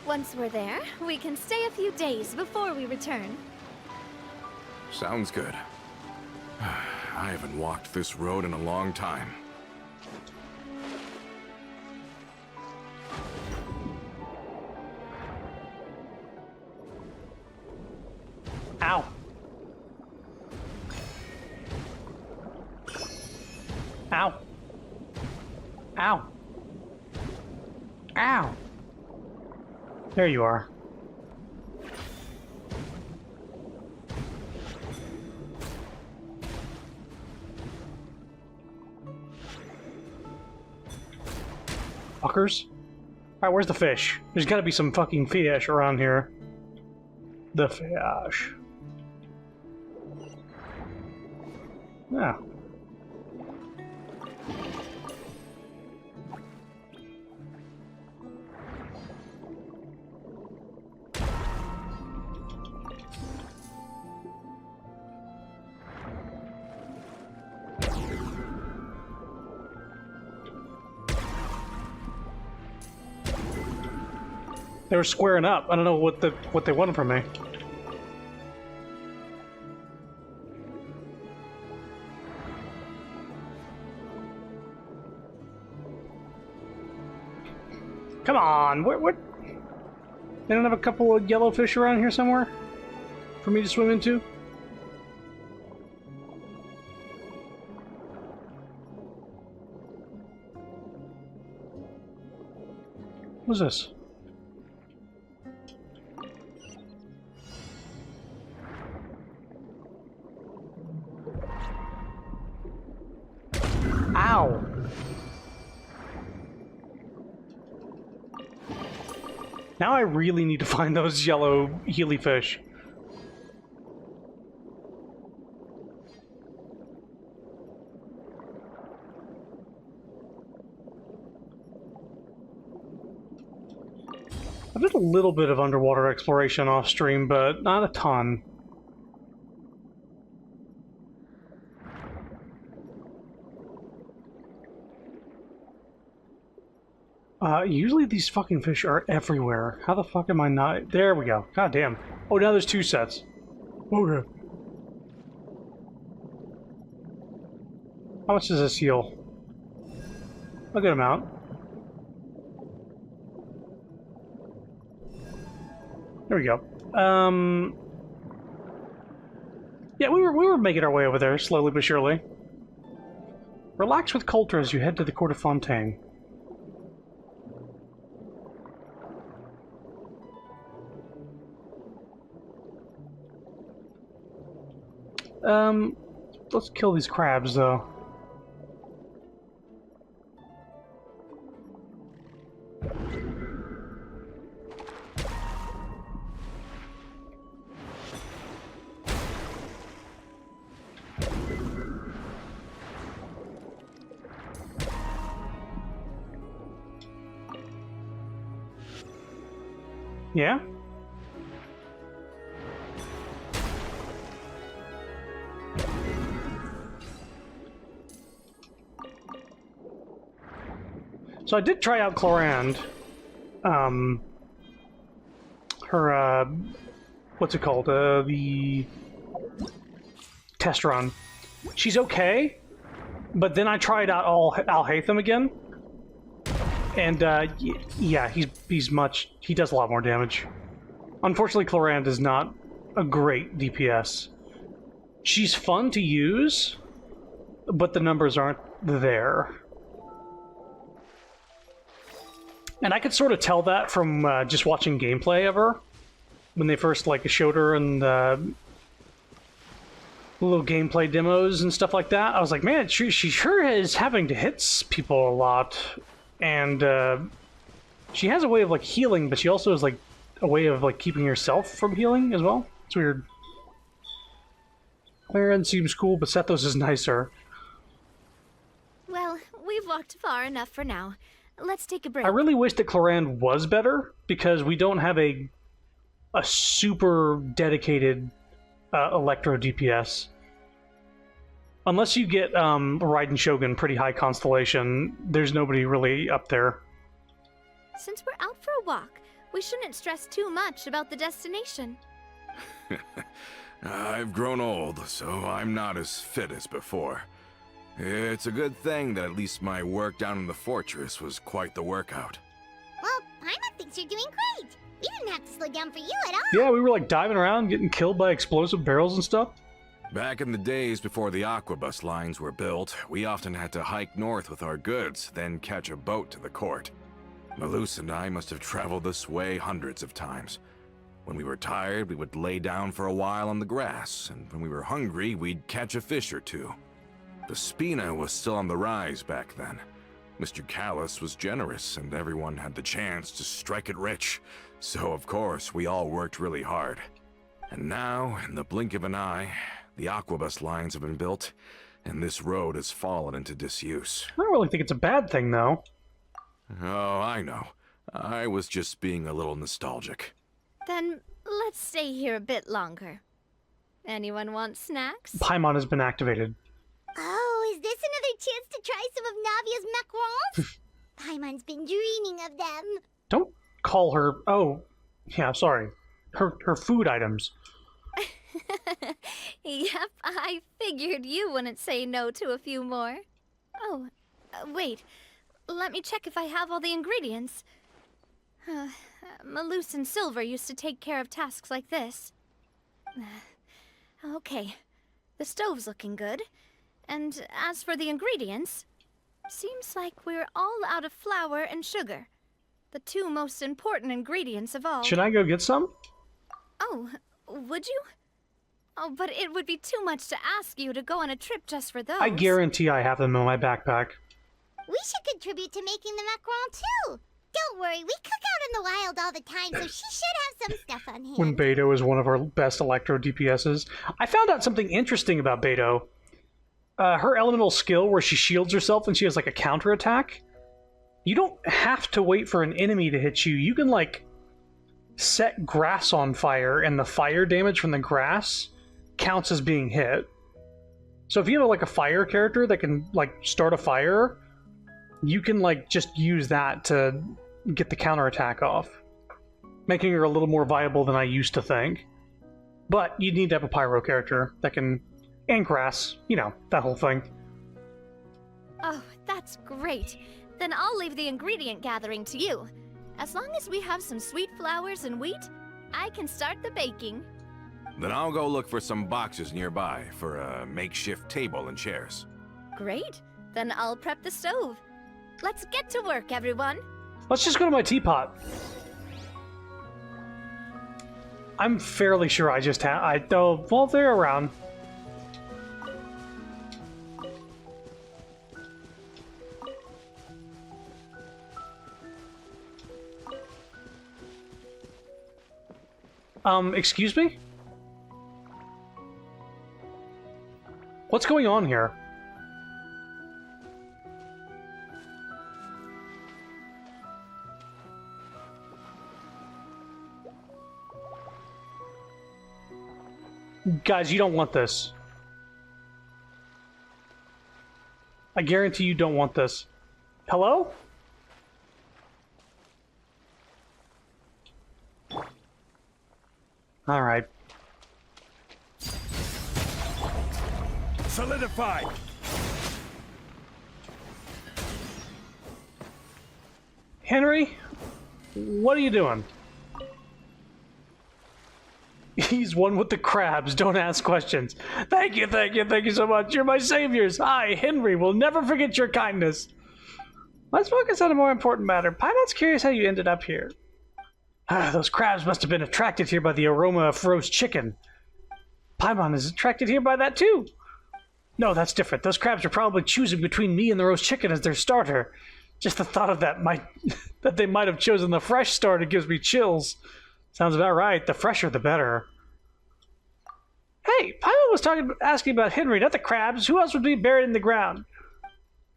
Once we're there, we can stay a few days before we return. Sounds good. I haven't walked this road in a long time. Ow. Ow. Ow. Ow. There you are. Fuckers. Alright, where's the fish? There's gotta be some fucking fish around here. The fish. Yeah. They were squaring up. I don't know what they wanted from me. Come on, what? They don't have a couple of yellow fish around here somewhere for me to swim into? What's this? Ow! Now I really need to find those yellow healy fish. I did a little bit of underwater exploration off stream, but not a ton. Usually these fucking fish are everywhere. How the fuck am I not? There we go. God damn. Oh, now there's 2 sets. Okay. How much does this heal? A good amount. There we go. Yeah, we were making our way over there, slowly but surely. Relax with Coulter as you head to the Court of Fontaine. Let's kill these crabs, though. Yeah? So I did try out Clorand. Her, what's it called? The test run. She's okay, but then I tried out Al-Haytham again. And, yeah, he does a lot more damage. Unfortunately, Clorand is not a great DPS. She's fun to use, but the numbers aren't there. And I could sort of tell that from just watching gameplay of her. When they first, like, showed her in the little gameplay demos and stuff like that. I was like, man, she sure is having to hit people a lot. And she has a way of, like, healing, but she also has, like, a way of, like, keeping herself from healing as well. It's weird. Clarence seems cool, but Sethos is nicer. Well, we've walked far enough for now. Let's take a break. I really wish that Clorand was better, because we don't have a super dedicated Electro DPS. Unless you get Raiden Shogun pretty high constellation, there's nobody really up there. Since we're out for a walk, we shouldn't stress too much about the destination. I've grown old, so I'm not as fit as before. It's a good thing that at least my work down in the fortress was quite the workout. Well, Paimon thinks you're doing great. We didn't have to slow down for you at all. Yeah, we were like diving around, getting killed by explosive barrels and stuff. Back in the days before the aquabus lines were built, we often had to hike north with our goods, then catch a boat to the court. Malus and I must have traveled this way hundreds of times. When we were tired, we would lay down for a while on the grass, and when we were hungry, we'd catch a fish or two. The Spina was still on the rise back then. Mr. Callus was generous, and everyone had the chance to strike it rich. So, of course, we all worked really hard. And now, in the blink of an eye, the aquabus lines have been built, and this road has fallen into disuse. I don't really think it's a bad thing, though. Oh, I know. I was just being a little nostalgic. Then let's stay here a bit longer. Anyone want snacks? Paimon has been activated. Oh, is this another chance to try some of Navia's macarons? Paimon's been dreaming of them. Don't call her... Oh, yeah, sorry. Her food items. Yep, I figured you wouldn't say no to a few more. Oh, wait. Let me check if I have all the ingredients. Malus and Silver used to take care of tasks like this. Okay, the stove's looking good. And as for the ingredients, seems like we're all out of flour and sugar. The two most important ingredients of all. Should I go get some? Oh, would you? Oh, but it would be too much to ask you to go on a trip just for those. I guarantee I have them in my backpack. We should contribute to making the macaron too. Don't worry, we cook out in the wild all the time, so she should have some stuff on hand. When Beto is one of our best electro DPSs. I found out something interesting about Beto. Her elemental skill where she shields herself and she has like a counterattack. You don't have to wait for an enemy to hit you. You can like set grass on fire and the fire damage from the grass counts as being hit. So if you have like a fire character that can like start a fire, you can like just use that to get the counterattack off, making her a little more viable than I used to think. But you need to have a pyro character that can, and grass, you know, that whole thing. Oh, that's great. Then I'll leave the ingredient gathering to you. As long as we have some sweet flowers and wheat, I can start the baking. Then I'll go look for some boxes nearby for a makeshift table and chairs. Great. Then I'll prep the stove. Let's get to work, everyone. Let's just go to my teapot. I'm fairly sure I just have... well, they're around. Excuse me? What's going on here? Guys, you don't want this. I guarantee you don't want this. Hello? All right. Solidified! Henry, what are you doing? He's one with the crabs. Don't ask questions. Thank you so much. You're my saviors. I, Henry, will never forget your kindness. Let's focus on a more important matter. Paimon's curious how you ended up here. Those crabs must have been attracted here by the aroma of roast chicken. Paimon is attracted here by that too. No, that's different. Those crabs are probably choosing between me and the roast chicken as their starter. Just the thought of that that they might have chosen the fresh starter gives me chills. Sounds about right. The fresher, the better. Hey, Paimon was asking about Henry, not the crabs. Who else would be buried in the ground?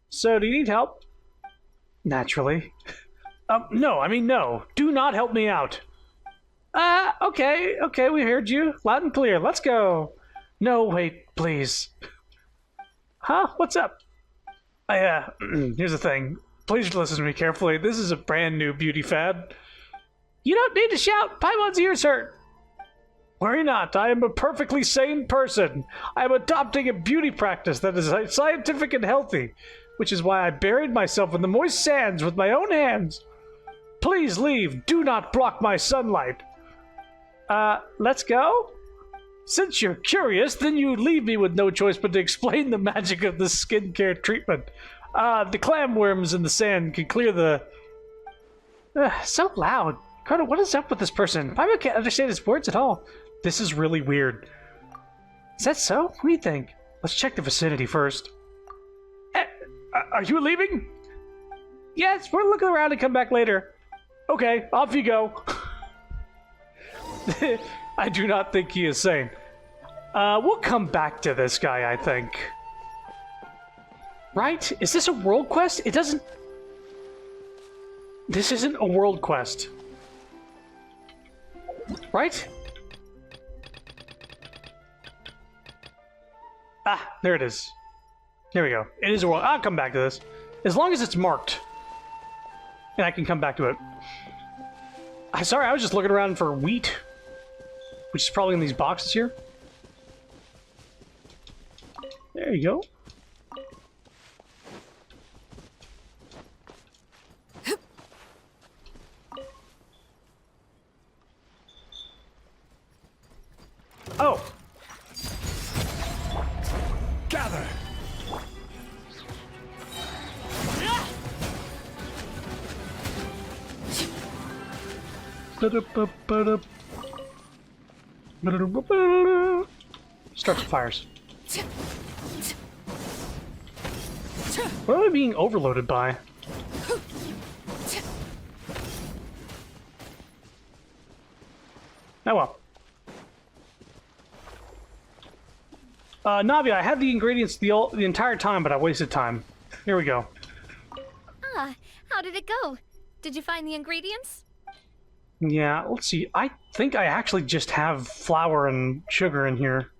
So, do you need help? Naturally. No. Do not help me out. Okay, we heard you. Loud and clear. Let's go. No, wait, please. Huh? What's up? Here's the thing. Please listen to me carefully. This is a brand new beauty fad. You don't need to shout. Paimon's ears hurt. Worry not. I am a perfectly sane person. I am adopting a beauty practice that is scientific and healthy, which is why I buried myself in the moist sands with my own hands. Please leave. Do not block my sunlight. Let's go? Since you're curious, then you leave me with no choice but to explain the magic of the skincare treatment. The clam worms in the sand can clear the... so loud. Carter, what is up with this person? Paimon can't understand his words at all. This is really weird. Is that so? What do you think? Let's check the vicinity first. Are you leaving? Yes, we're looking around and come back later. Okay, off you go. I do not think he is sane. We'll come back to this guy, I think. Right? Is this a world quest? It doesn't... This isn't a world quest. Right? Ah, there it is. There we go. It is a world. I'll come back to this. As long as it's marked. And I can come back to it. Sorry, I was just looking around for wheat. Which is probably in these boxes here. There you go. Oh! Gather! Start the fires. What am I being overloaded by? Oh well. Navi, I had the ingredients the entire time, but I wasted time. Here we go. Ah, how did it go? Did you find the ingredients? Yeah, let's see. I think I actually just have flour and sugar in here.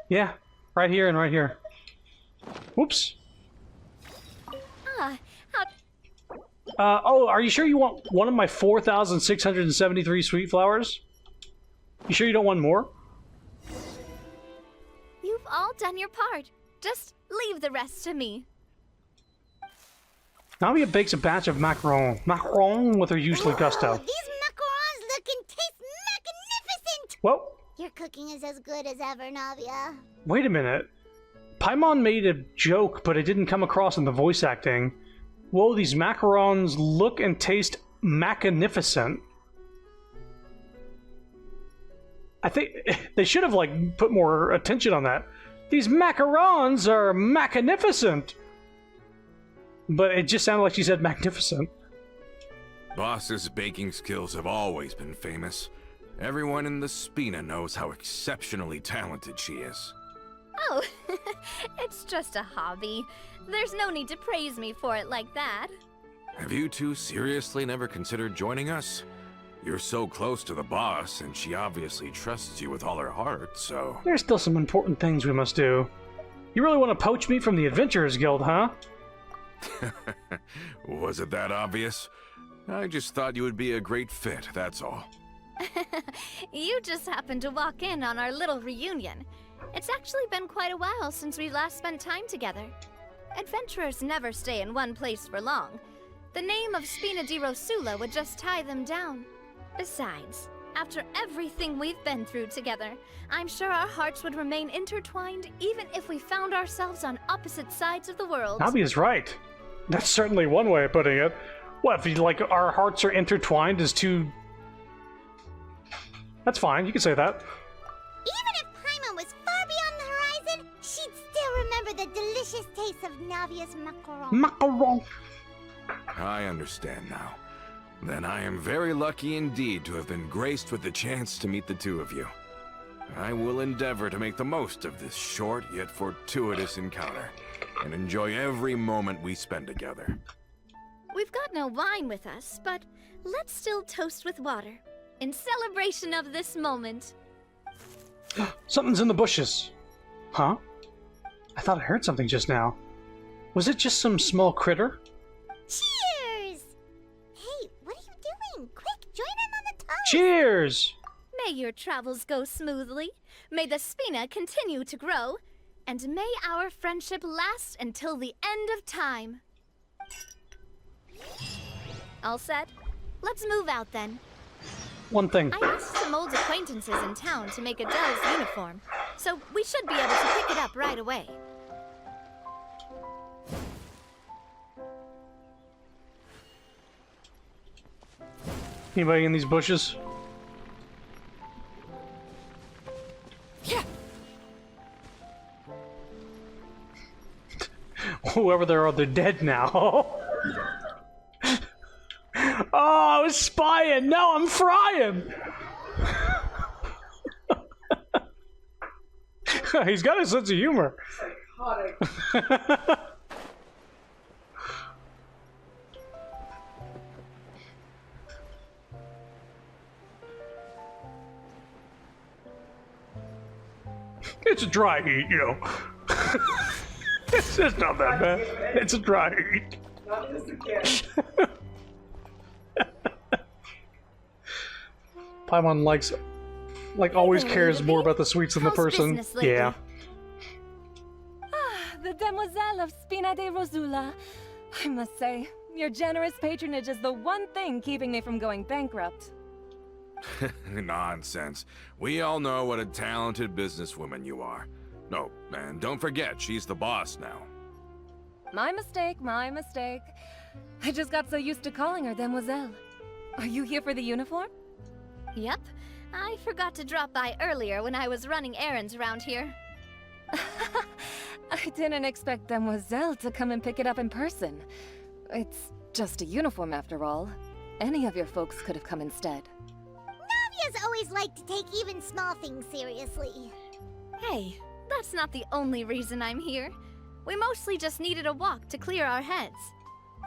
Yeah, right here and right here. Whoops. Ah, how... Oh, are you sure you want one of my 4,673 sweet flowers? You sure you don't want more? You've all done your part. Just leave the rest to me. Navia bakes a batch of macaron with her usual gusto. These macarons look and taste magnificent! Well, Your cooking is as good as ever, Navia. wait a minute. Paimon made a joke, but it didn't come across in the voice acting. Whoa, these macarons look and taste magnificent. I think they should have, like, put more attention on that. These macarons are magnificent. But it just sounded like she said magnificent. Boss's baking skills have always been famous. Everyone in the Spina knows how exceptionally talented she is. Oh, it's just a hobby. There's no need to praise me for it like that. Have you two seriously never considered joining us? You're so close to the boss, and she obviously trusts you with all her heart, so... There's still some important things we must do. You really want to poach me from the Adventurers Guild, huh? Was it that obvious? I just thought you would be a great fit, that's all. You just happened to walk in on our little reunion. It's actually been quite a while since we last spent time together. Adventurers never stay in one place for long. The name of Spina di Rosula would just tie them down. Besides, after everything we've been through together, I'm sure our hearts would remain intertwined even if we found ourselves on opposite sides of the world. Navi is right. That's certainly one way of putting it. What, if you, like, our hearts are intertwined as two... That's fine, you can say that. Even if Paimon was far beyond the horizon, she'd still remember the delicious taste of Navia's macaron. Macaron. I understand now. Then I am very lucky indeed to have been graced with the chance to meet the two of you. I will endeavor to make the most of this short yet fortuitous encounter, and enjoy every moment we spend together. We've got no wine with us, but let's still toast with water, in celebration of this moment. Something's in the bushes. Huh? I thought I heard something just now. Was it just some small critter? Cheers! Hey, what are you doing? Quick, join in on the toast! Cheers! May your travels go smoothly, may the Spina continue to grow, and may our friendship last until the end of time. All set? Let's move out then. One thing. I asked some old acquaintances in town to make Adele's uniform, so we should be able to pick it up right away. Anybody in these bushes? Whoever they are, they're dead now. Oh, I was spying. Now I'm frying. He's got a sense of humor. Psychotic. It's a dry heat, you know. it's not that bad. It's a dry heat. Not just a kid. Paimon always cares more about the sweets than the How's person. business lately? Yeah. The Demoiselle of Spina de Rosula. I must say, your generous patronage is the one thing keeping me from going bankrupt. Nonsense. We all know what a talented businesswoman you are. No, and don't forget, she's the boss now. My mistake, my mistake. I just got so used to calling her Demoiselle. Are you here for the uniform? Yep. I forgot to drop by earlier when I was running errands around here. I didn't expect Demoiselle to come and pick it up in person. It's just a uniform after all. Any of your folks could have come instead. Navia's always liked to take even small things seriously. Hey, that's not the only reason I'm here. We mostly just needed a walk to clear our heads.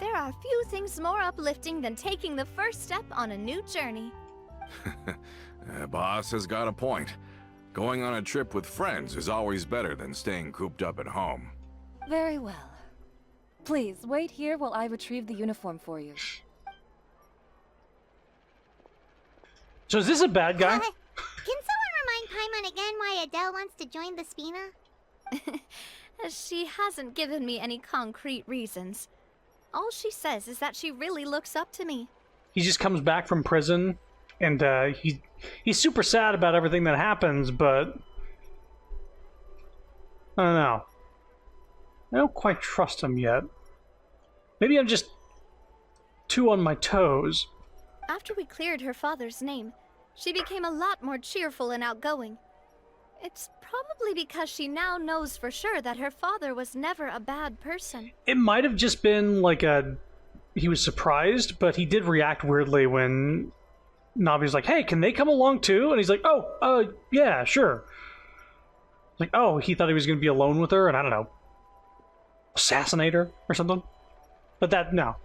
There are few things more uplifting than taking the first step on a new journey. Boss has got a point. Going on a trip with friends is always better than staying cooped up at home. Very well. Please, wait here while I retrieve the uniform for you. So is this a bad guy? Can someone remind Paimon again why Adele wants to join the Spina? She hasn't given me any concrete reasons. All she says is that she really looks up to me. He just comes back from prison, and he's super sad about everything that happens, but I don't know. I don't quite trust him yet. Maybe I'm just too on my toes. After we cleared her father's name, she became a lot more cheerful and outgoing. It's probably because she now knows for sure that her father was never a bad person. It might have just been like he was surprised, but he did react weirdly when Navi's like, hey, can they come along too? And he's like, oh, yeah, sure. Like, oh, he thought he was going to be alone with her, and I don't know, assassinate her or something. But no.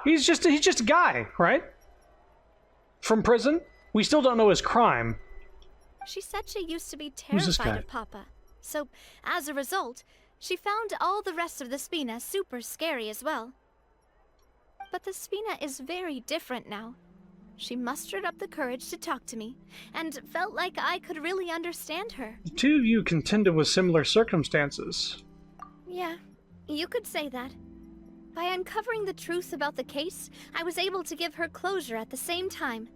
He's just a guy, right? From prison. We still don't know his crime. She said she used to be Who's this terrified guy? of Papa. So, as a result, she found all the rest of the Spina super scary as well. But the Spina is very different now. She mustered up the courage to talk to me, and felt like I could really understand her. The two of you contended with similar circumstances. Yeah, you could say that. By uncovering the truth about the case, I was able to give her closure at the same time.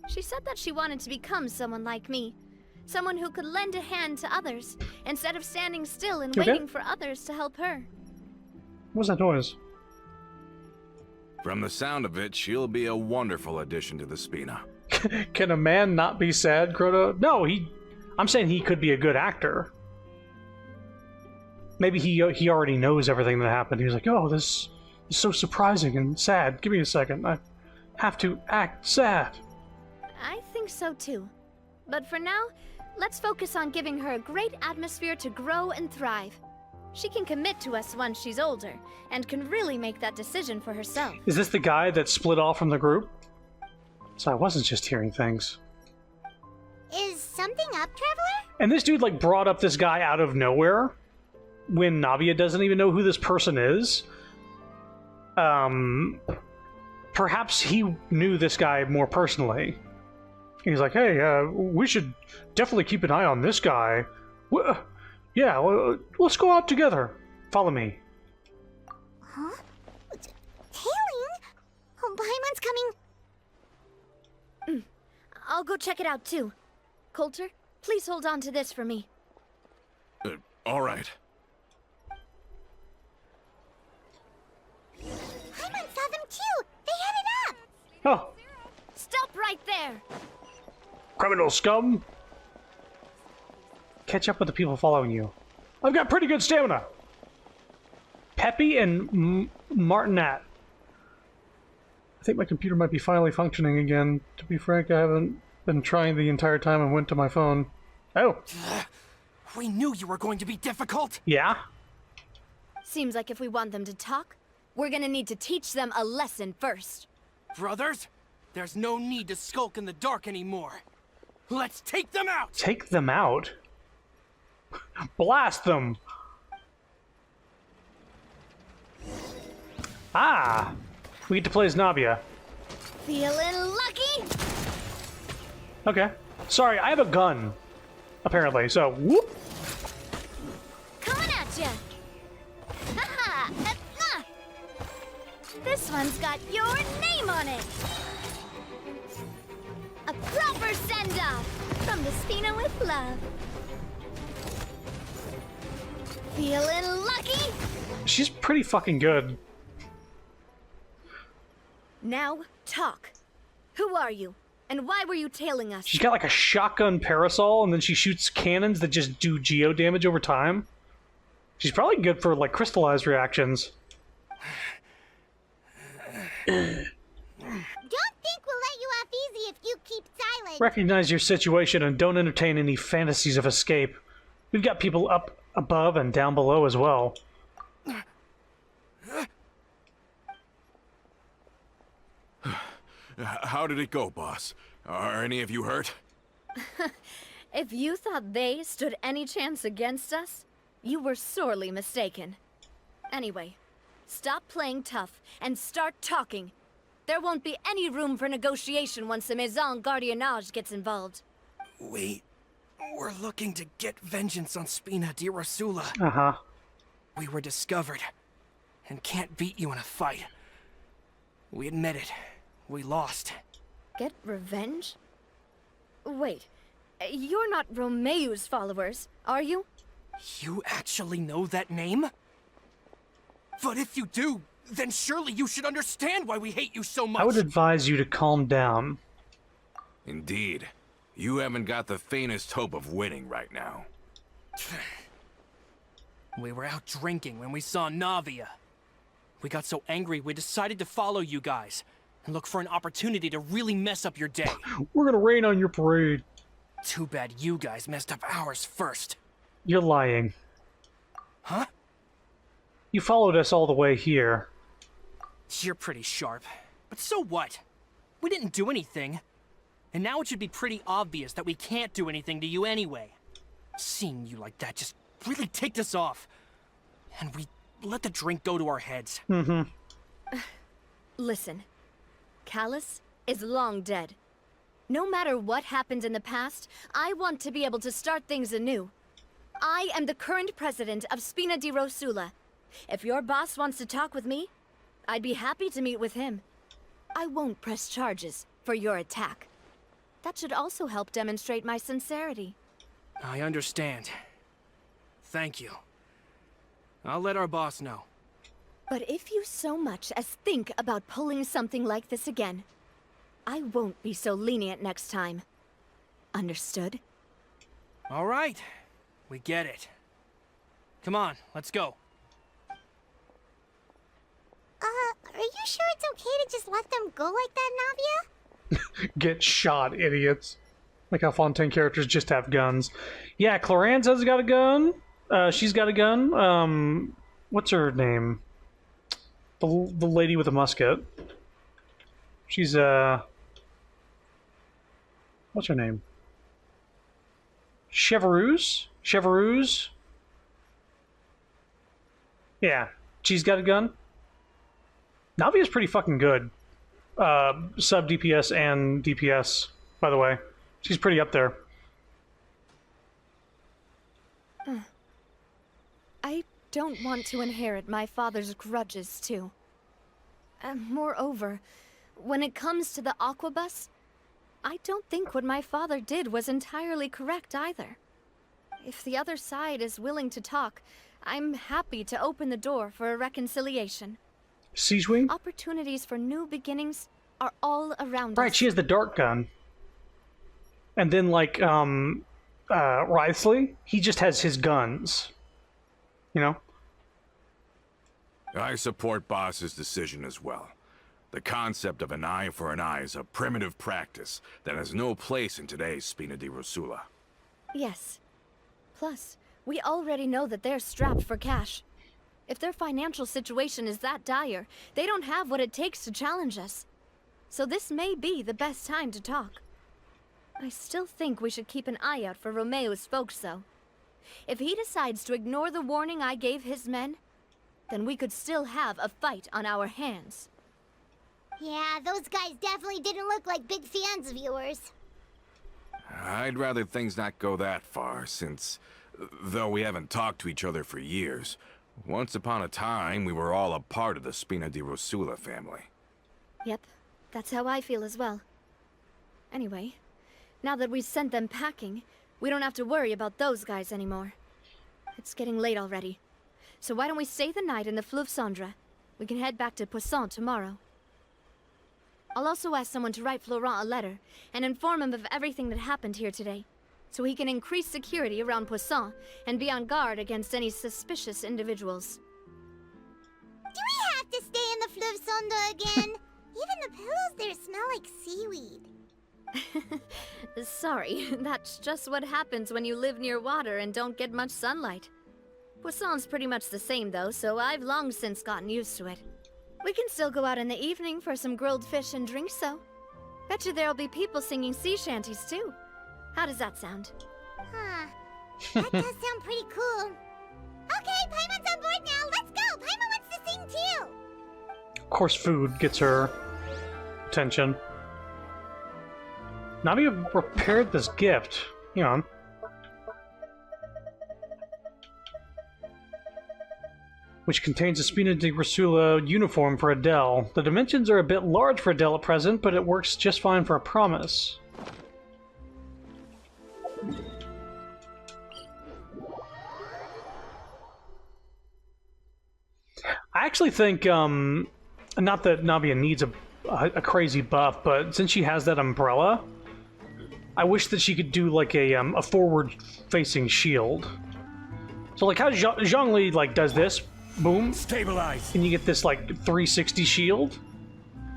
She said that she wanted to become someone like me. Someone who could lend a hand to others, instead of standing still and You okay? waiting for others to help her. What was that noise? From the sound of it, she'll be a wonderful addition to the Spina. Can a man not be sad, Crota? No, I'm saying he could be a good actor. Maybe he already knows everything that happened. He was like, oh, this is so surprising and sad. Give me a second. I have to act sad. I think so too. But for now, let's focus on giving her a great atmosphere to grow and thrive. She can commit to us once she's older, and can really make that decision for herself. Is this the guy that split off from the group? So I wasn't just hearing things. Is something up, Traveler? And this dude brought up this guy out of nowhere when Navia doesn't even know who this person is. Perhaps he knew this guy more personally. He's like, hey, we should definitely keep an eye on this guy. Yeah, let's go out together. Follow me. Huh? Tailing? Oh, Paimon's coming. I'll go check it out too. Coulter, please hold on to this for me. All right. Paimon saw them too. They headed up. Oh, Stop right there! criminal scum! Catch up with the people following you. I've got pretty good stamina. Peppy and Martinat. I think my computer might be finally functioning again. To be frank, I haven't been trying the entire time and went to my phone. Oh. We knew you were going to be difficult. Yeah? Seems like if we want them to talk, we're gonna need to teach them a lesson first. Brothers, there's no need to skulk in the dark anymore. Let's take them out! Take them out? Blast them! Ah! We get to play as Navia. Feeling lucky? Okay. Sorry, I have a gun. Apparently, so whoop! Coming at ya! Haha! This one's got your name on it! A proper send-off from the Spina with love. Feeling lucky? She's pretty fucking good. Now, talk. Who are you? And why were you tailing us? She's got like a shotgun parasol, and then she shoots cannons that just do geo damage over time. She's probably good for like crystallized reactions. Don't think we'll let you off easy if you keep silent. Recognize your situation and don't entertain any fantasies of escape. We've got people up above and down below as well. How did it go, boss? Are any of you hurt? If you thought they stood any chance against us, you were sorely mistaken. Anyway, stop playing tough and start talking. There won't be any room for negotiation once the Maison Gardiennage gets involved. We're looking to get vengeance on Spina di Rosula. Uh-huh. We were discovered and can't beat you in a fight. We admit it. We lost. Get revenge? Wait, you're not Romeu's followers, are you? You actually know that name? But if you do, then surely you should understand why we hate you so much. I would advise you to calm down. Indeed. You haven't got the faintest hope of winning right now. We were out drinking when we saw Navia. We got so angry we decided to follow you guys and look for an opportunity to really mess up your day. We're gonna rain on your parade. Too bad you guys messed up ours first. You're lying. Huh? You followed us all the way here. You're pretty sharp. But so what? We didn't do anything. And now it should be pretty obvious that we can't do anything to you anyway. Seeing you like that just really ticked us off. And we let the drink go to our heads. Mm-hmm. Listen, Callus is long dead. No matter what happened in the past, I want to be able to start things anew. I am the current president of Spina di Rosula. If your boss wants to talk with me, I'd be happy to meet with him. I won't press charges for your attack. That should also help demonstrate my sincerity. I understand. Thank you. I'll let our boss know. But if you so much as think about pulling something like this again, I won't be so lenient next time. Understood? All right. We get it. Come on, let's go. Are you sure it's okay to just let them go like that, Navia? Get shot, idiots. Like how Fontaine characters just have guns. Yeah, Cloran's has got a gun. She's got a gun. What's her name? The lady with a musket. She's, what's her name? Chevreuse? Chevreuse? Yeah, she's got a gun. Navia's pretty fucking good. Sub DPS and DPS, by the way. She's pretty up there. I don't want to inherit my father's grudges, too. Moreover, when it comes to the Aquabus, I don't think what my father did was entirely correct either. If the other side is willing to talk, I'm happy to open the door for a reconciliation. Siege Wing? Opportunities for new beginnings are all around us. Right, she has the dark gun. And then, like, Wriothesley, he just has his guns. You know? I support Boss's decision as well. The concept of an eye for an eye is a primitive practice that has no place in today's Spina di Rosula. Yes. Plus, We already know that they're strapped for cash. If their financial situation is that dire, they don't have what it takes to challenge us. So this may be the best time to talk. I still think we should keep an eye out for Romeo's folks, though. If he decides to ignore the warning I gave his men, then we could still have a fight on our hands. Yeah, those guys definitely didn't look like big fans of yours. I'd rather things not go that far, since, though we haven't talked to each other for years, once upon a time we were all a part of the Spina di Rosula family. Yep, that's how I feel as well. Anyway, now that we've sent them packing, we don't have to worry about those guys anymore. It's getting late already. So why don't we stay the night in the Fleuve Cendre? We can head back to Poisson tomorrow. I'll also ask someone to write Florent a letter and inform him of everything that happened here today, so he can increase security around Poisson and be on guard against any suspicious individuals. Do we have to stay in the Fleuve Cendre again? Even the pillows there smell like seaweed. Sorry, that's just what happens when you live near water and don't get much sunlight. Poisson's pretty much the same though, so I've long since gotten used to it. We can still go out in the evening for some grilled fish and drinks though. Betcha there'll be people singing sea shanties too. How does that sound? Huh. That does sound pretty cool. Okay, Paimon's on board now. Let's go. Paimon wants to sing too. Of course, food gets her attention. Navia prepared this gift. Hang on. Which contains a Spina di Rosula uniform for Adele. The dimensions are a bit large for Adele at present, but it works just fine for a promise. I actually think, not that Navia needs a crazy buff, but since she has that umbrella, I wish that she could do like a forward-facing shield. So like how Zhongli like does this, boom, Stabilize. and you get this like 360 shield.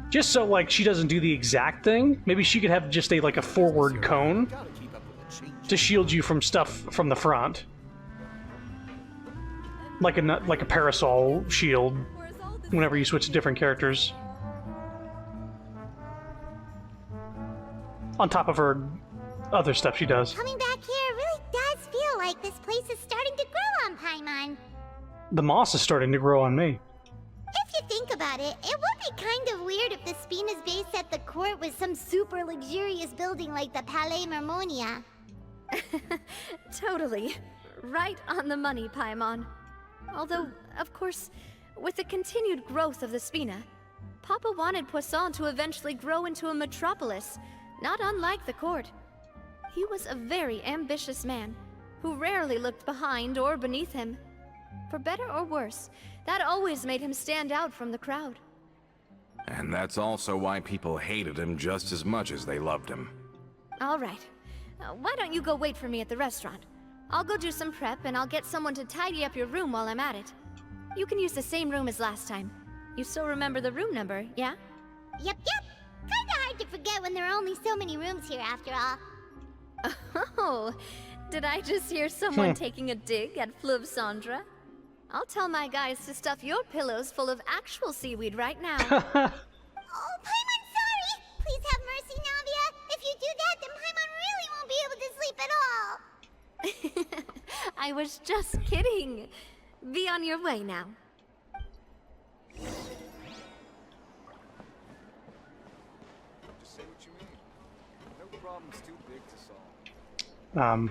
Just so like she doesn't do the exact thing, maybe she could have just a forward cone to shield you from stuff from the front, like a parasol shield. Whenever you switch to different characters, on top of her other stuff she does. Coming back here really does feel like this place is starting to grow on Paimon. The moss is starting to grow on me. If you think about it, it would be kind of weird if the Spina's base at the court was some super luxurious building like the Palais Mermonia. Totally. Right on the money, Paimon. Although, of course, with the continued growth of the Spina, Papa wanted Poisson to eventually grow into a metropolis, not unlike the court. He was a very ambitious man, who rarely looked behind or beneath him. For better or worse, that always made him stand out from the crowd. And that's also why people hated him just as much as they loved him. All right. Why don't you go wait for me at the restaurant? I'll go do some prep and I'll get someone to tidy up your room while I'm at it. You can use the same room as last time. You still remember the room number, yeah? Yep. Kinda hard to forget when there are only so many rooms here after all. Oh, did I just hear someone taking a dig at Fleuve Cendre? I'll tell my guys to stuff your pillows full of actual seaweed right now. Oh, Paimon, sorry! Please have mercy, Navia. If you do that, then Paimon really won't be able to sleep at all. I was just kidding. Be on your way now. Just say what you mean. No problem's too big to solve.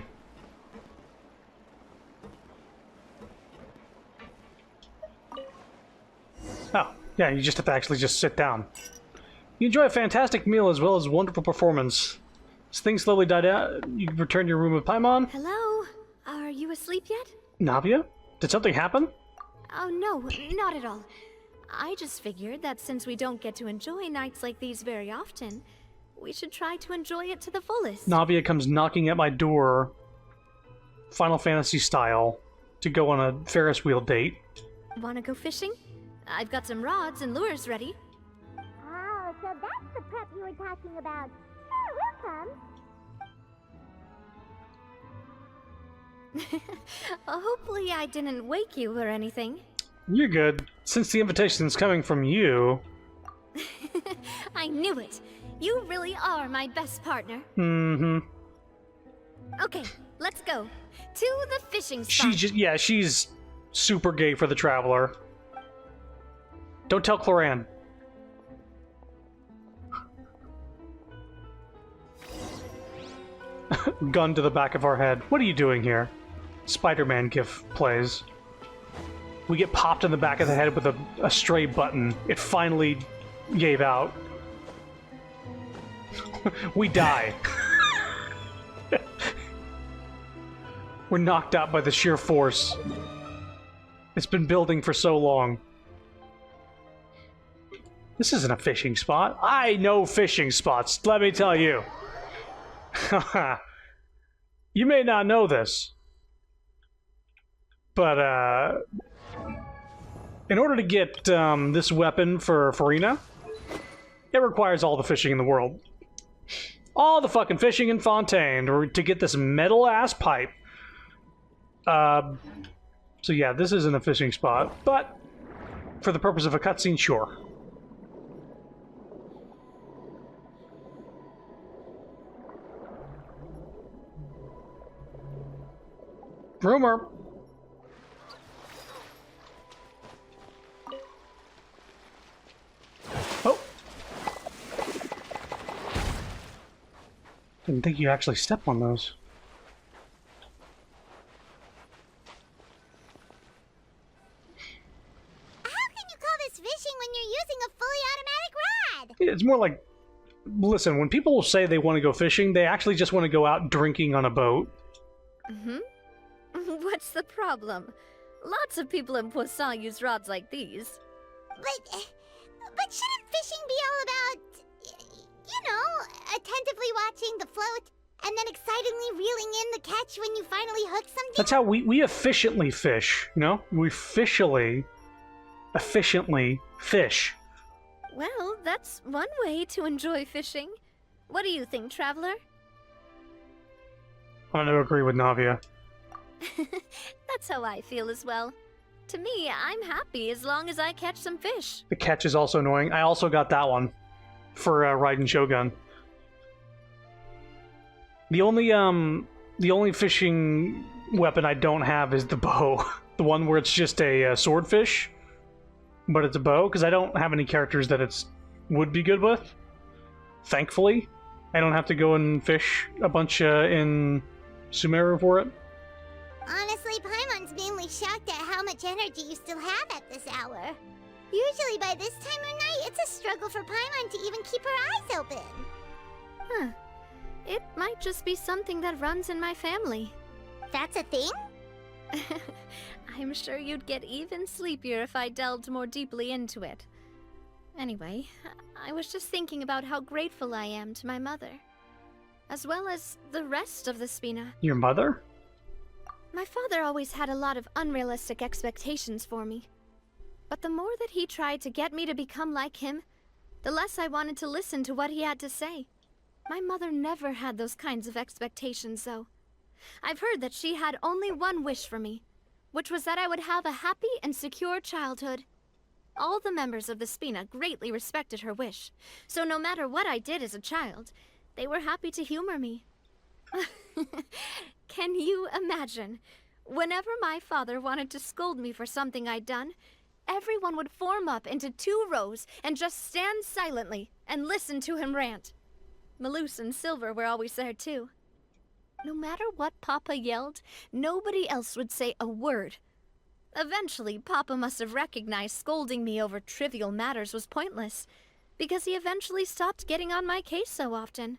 Oh, yeah, you just have to actually just sit down. You enjoy a fantastic meal as well as a wonderful performance. As things slowly die down, you return to your room with Paimon. Hello? Are you asleep yet? Navia? Did something happen? Oh, no, not at all. I just figured that since we don't get to enjoy nights like these very often, we should try to enjoy it to the fullest. Navia comes knocking at my door, Final Fantasy style, to go on a Ferris wheel date. Wanna go fishing? I've got some rods and lures ready. Oh, so that's the prep you were talking about. Sure, we'll come. Hopefully I didn't wake you or anything. You're good. Since the invitation's coming from you... I knew it. You really are my best partner. Mm-hmm. Okay, let's go. To the fishing spot. She's super gay for the Traveler. Don't tell Cloran. Gun to the back of our head. What are you doing here? Spider-Man gif plays. We get popped in the back of the head with a stray button. It finally gave out. We die. We're knocked out by the sheer force. It's been building for so long. This isn't a fishing spot. I know fishing spots, let me tell you. You may not know this, but in order to get this weapon for Farina, it requires all the fishing in the world. All the fucking fishing in Fontaine to get this metal-ass pipe. So yeah, this isn't a fishing spot, but for the purpose of a cutscene, sure. Rumor. Oh. Didn't think you actually stepped on those. How can you call this fishing when you're using a fully automatic rod? It's more like, listen, when people say they want to go fishing, they actually just want to go out drinking on a boat. Mm-hmm. What's the problem? Lots of people in Poisson use rods like these. But shouldn't fishing be all about, you know, attentively watching the float and then excitedly reeling in the catch when you finally hook something? That's how we efficiently fish, you know? We efficiently fish. Well, that's one way to enjoy fishing. What do you think, Traveler? I'm gonna agree with Navia. That's how I feel as well. To me, I'm happy as long as I catch some fish. The catch is also annoying. I also got that one for Raiden Shogun. The only fishing weapon I don't have is the bow. The one where it's just a swordfish, but it's a bow, because I don't have any characters that it would be good with. Thankfully, I don't have to go and fish a bunch in Sumeru for it. Honestly, Paimon's mainly shocked at how much energy you still have at this hour. Usually by this time of night, it's a struggle for Paimon to even keep her eyes open. Huh. It might just be something that runs in my family. That's a thing? I'm sure you'd get even sleepier if I delved more deeply into it. Anyway, I was just thinking about how grateful I am to my mother, as well as the rest of the Spina. Your mother? My father always had a lot of unrealistic expectations for me. But the more that he tried to get me to become like him, the less I wanted to listen to what he had to say. My mother never had those kinds of expectations, though. I've heard that she had only one wish for me, which was that I would have a happy and secure childhood. All the members of the Spina greatly respected her wish, so no matter what I did as a child, they were happy to humor me. Can you imagine? Whenever my father wanted to scold me for something I'd done, everyone would form up into 2 rows and just stand silently and listen to him rant. Malus and Silver were always there too. No matter what Papa yelled, nobody else would say a word. Eventually, Papa must have recognized scolding me over trivial matters was pointless, because he eventually stopped getting on my case so often.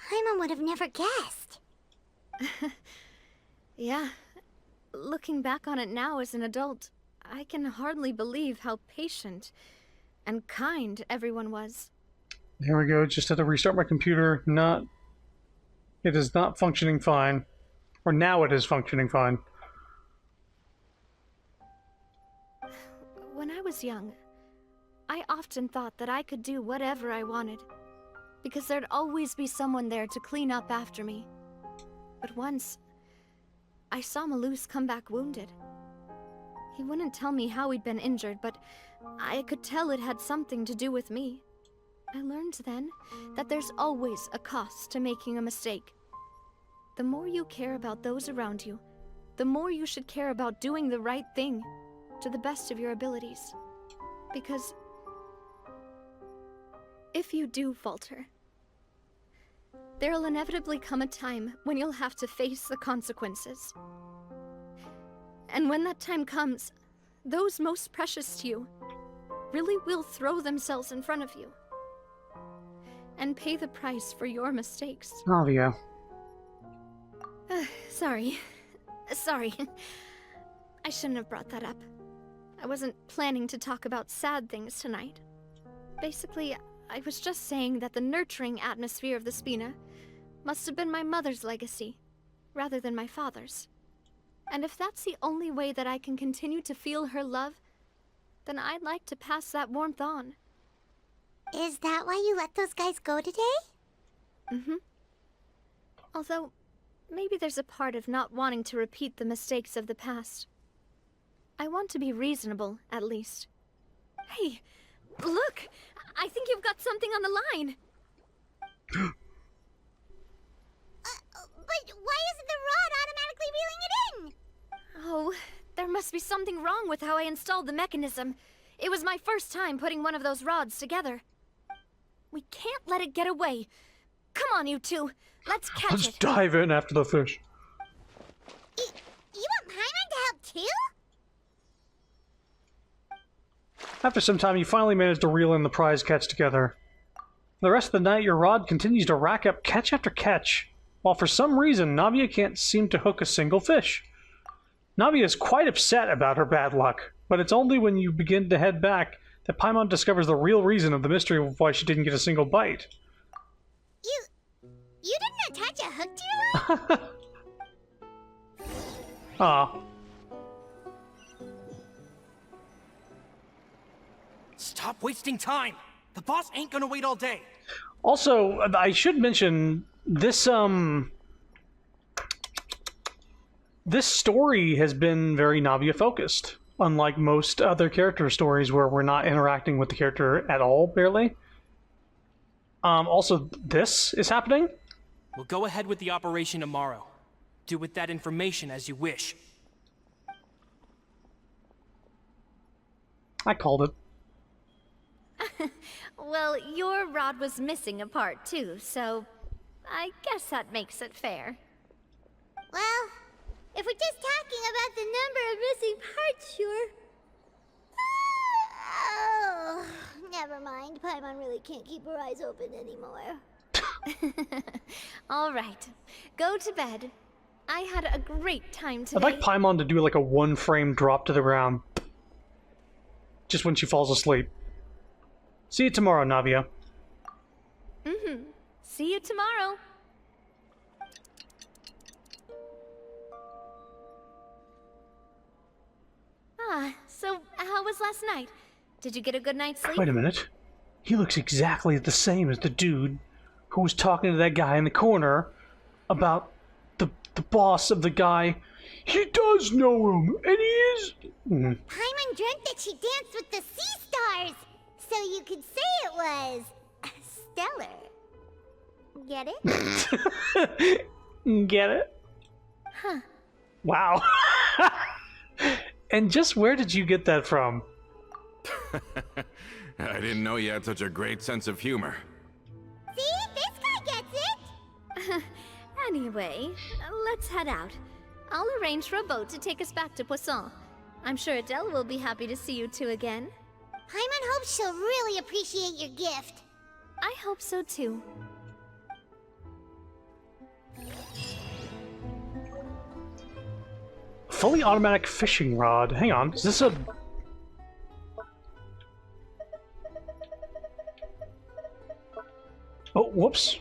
Paimon would have never guessed. Yeah. Looking back on it now as an adult, I can hardly believe how patient and kind everyone was. There we go. Just had to restart my computer. It is not functioning fine. Or now it is functioning fine. When I was young, I often thought that I could do whatever I wanted, because there'd always be someone there to clean up after me. But once, I saw Malus come back wounded. He wouldn't tell me how he'd been injured, but I could tell it had something to do with me. I learned then that there's always a cost to making a mistake. The more you care about those around you, the more you should care about doing the right thing to the best of your abilities. Because if you do falter, there'll inevitably come a time when you'll have to face the consequences. And when that time comes, those most precious to you really will throw themselves in front of you and pay the price for your mistakes. Navia. Sorry. I shouldn't have brought that up. I wasn't planning to talk about sad things tonight. Basically, I was just saying that the nurturing atmosphere of the Spina must have been my mother's legacy, rather than my father's. And if that's the only way that I can continue to feel her love, then I'd like to pass that warmth on. Is that why you let those guys go today? Mm-hmm. Although, maybe there's a part of not wanting to repeat the mistakes of the past. I want to be reasonable, at least. Hey, look! I think you've got something on the line! But why isn't the rod automatically reeling it in? Oh, there must be something wrong with how I installed the mechanism. It was my first time putting one of those rods together. We can't let it get away. Come on, you two. Let's catch it. Let's dive in after the fish. You want Paimon to help too? After some time, you finally manage to reel in the prize catch together. For the rest of the night, your rod continues to rack up catch after catch, while for some reason, Navia can't seem to hook a single fish. Navia is quite upset about her bad luck, but it's only when you begin to head back that Paimon discovers the real reason of the mystery of why she didn't get a single bite. You didn't attach a hook to your rod? Ah. Stop wasting time! The boss ain't gonna wait all day! Also, I should mention, this story has been very Navia-focused, unlike most other character stories where we're not interacting with the character at all, barely. Also, this is happening? We'll go ahead with the operation tomorrow. Do with that information as you wish. I called it. Well, your rod was missing a part too, so I guess that makes it fair. Well, if we're just talking about the number of missing parts, sure. Oh, never mind. Paimon really can't keep her eyes open anymore. All right, go to bed. I had a great time today. I'd like Paimon to do like a one-frame drop to the ground. Just when she falls asleep. See you tomorrow, Navia. Mm-hmm. See you tomorrow. So how was last night? Did you get a good night's sleep? Wait a minute. He looks exactly the same as the dude who was talking to that guy in the corner about the boss of the guy. He does know him, and he is... Paimon dreamt that she danced with the sea stars, so you could say it was stellar. Get it? Get it? Huh. Wow. And just where did you get that from? I didn't know you had such a great sense of humor. See? This guy gets it! Anyway, let's head out. I'll arrange for a boat to take us back to Poisson. I'm sure Adele will be happy to see you two again. Paimon hopes she'll really appreciate your gift. I hope so too. Fully automatic fishing rod. Hang on, is this a... Oh, whoops.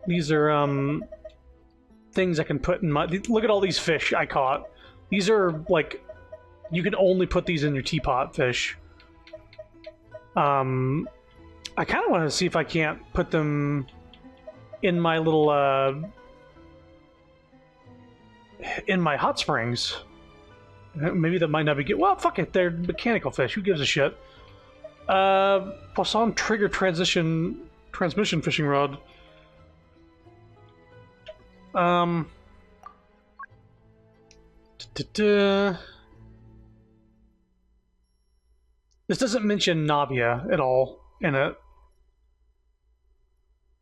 These are, things I can put in my... Look at all these fish I caught. These are, like... You can only put these in your teapot fish. I kind of want to see if I can't put them in my little, in my hot springs. Maybe that might not be good. Well, fuck it, they're mechanical fish. Who gives a shit? Poisson trigger transmission fishing rod. This doesn't mention Navia at all in it.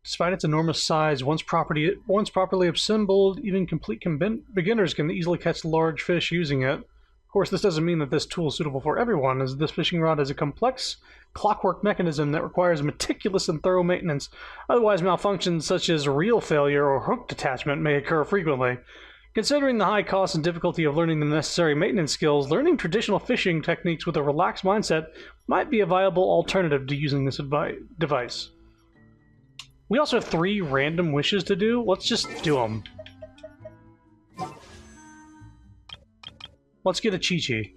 Despite its enormous size, once properly assembled, even complete beginners can easily catch large fish using it. Of course, this doesn't mean that this tool is suitable for everyone, as this fishing rod is a complex clockwork mechanism that requires meticulous and thorough maintenance. Otherwise, malfunctions such as reel failure or hook detachment may occur frequently. Considering the high cost and difficulty of learning the necessary maintenance skills, learning traditional fishing techniques with a relaxed mindset might be a viable alternative to using this device. We also have 3 random wishes to do. Let's just do them. Let's get a Chi-Chi.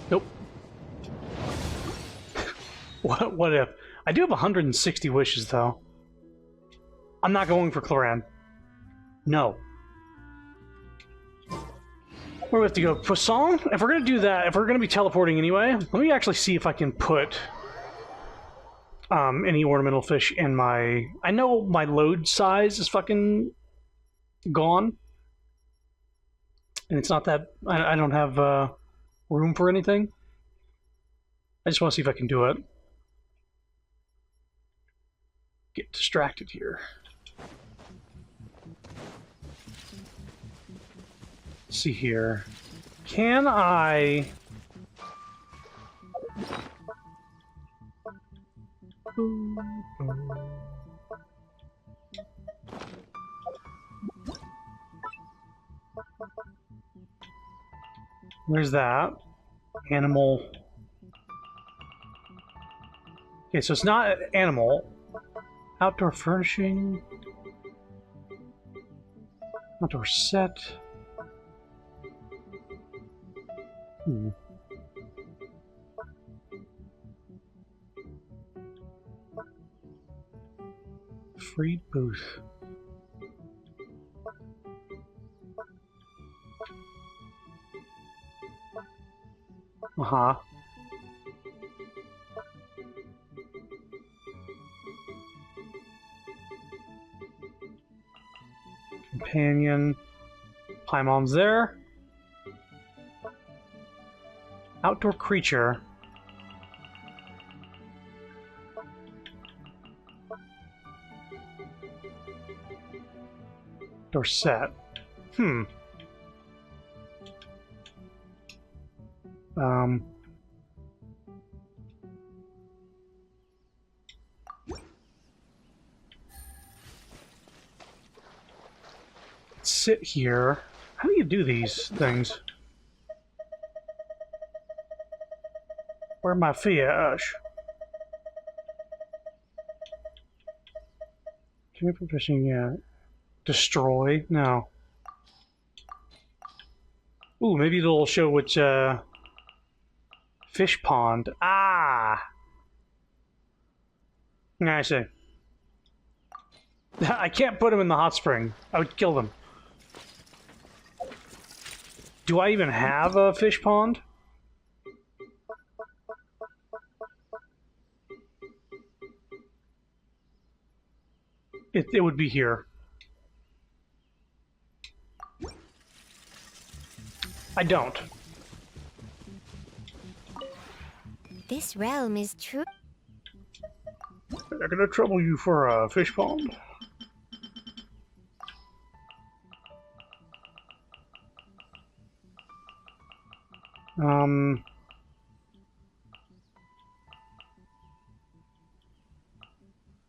Nope. What if? I do have 160 wishes, though. I'm not going for Cloran. No. Where do we have to go? Poisson? If we're going to do that, if we're going to be teleporting anyway, let me actually see if I can put any ornamental fish in my... I know my load size is fucking gone. And it's not that... I don't have room for anything. I just want to see if I can do it. Get distracted here. Let's see here. Can I... Where's that? Animal. Okay, so it's not animal. Outdoor furnishing. Outdoor set. Free booth. Uh-huh. Companion. Paimon's there. Outdoor creature. Outdoor set. Sit here. How do you do these things? Where my fish? Can we put fishing? Yeah. Destroy? No. Ooh, maybe it'll show which fish pond. Ah! I see. I can't put them in the hot spring. I would kill them. Do I even have a fish pond? It would be here. I don't. This realm is true. Not gonna trouble you for a fish pond.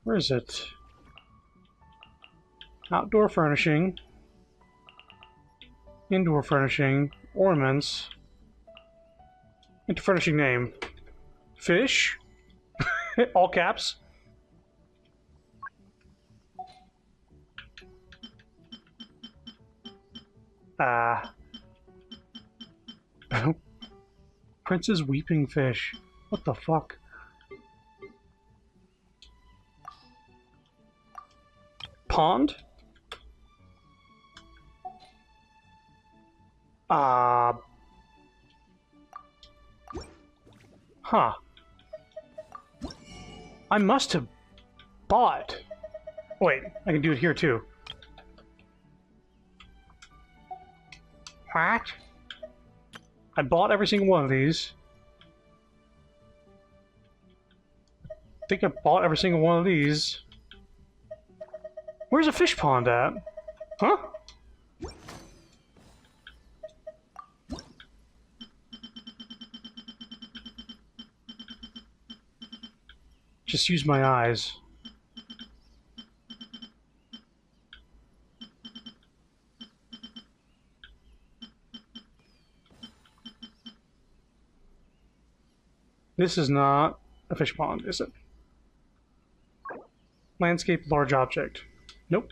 Where is it? Outdoor furnishing. Indoor furnishing. Ornaments. Into furnishing name. Fish. All caps. Prince's weeping fish. What the fuck? Pond? Huh. I must have bought. Wait, I can do it here too. What? I bought every single one of these. I think I bought every single one of these. Where's a fish pond at? Huh? Just use my eyes. This is not a fish pond, is it? Landscape, large object. Nope.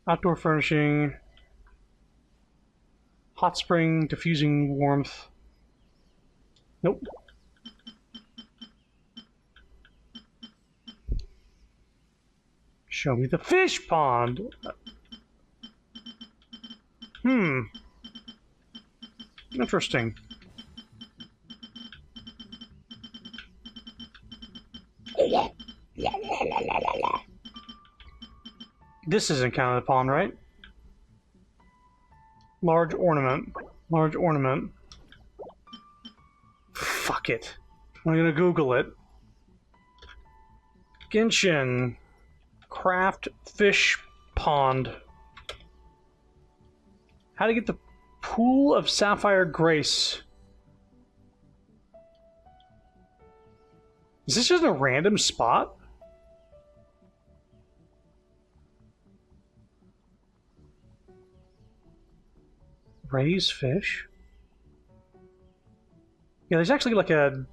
Outdoor furnishing. Hot spring, diffusing warmth. Nope. Show me the fish pond. Interesting. This isn't counted a pond, right? Large ornament. Large ornament. Fuck it. I'm gonna Google it. Genshin. Craft fish pond. How to get the Pool of Sapphire Grace. Is this just a random spot? Raise fish? Yeah, there's actually like a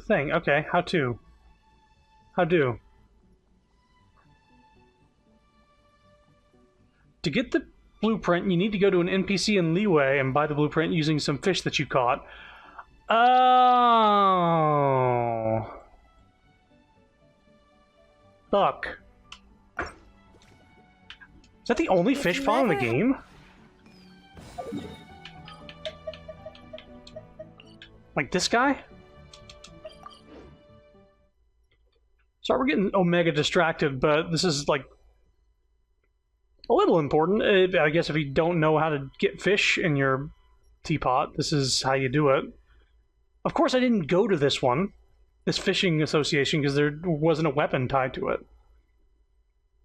thing. Okay, how to? How do? To get the blueprint, you need to go to an NPC in Leeway and buy the blueprint using some fish that you caught. Oh. Fuck. Is that the only fish pond in the game? Like this guy? Sorry, we're getting Omega distracted, but this is like a little important. I guess if you don't know how to get fish in your teapot, this is how you do it. Of course, I didn't go to this one, this fishing association, because there wasn't a weapon tied to it.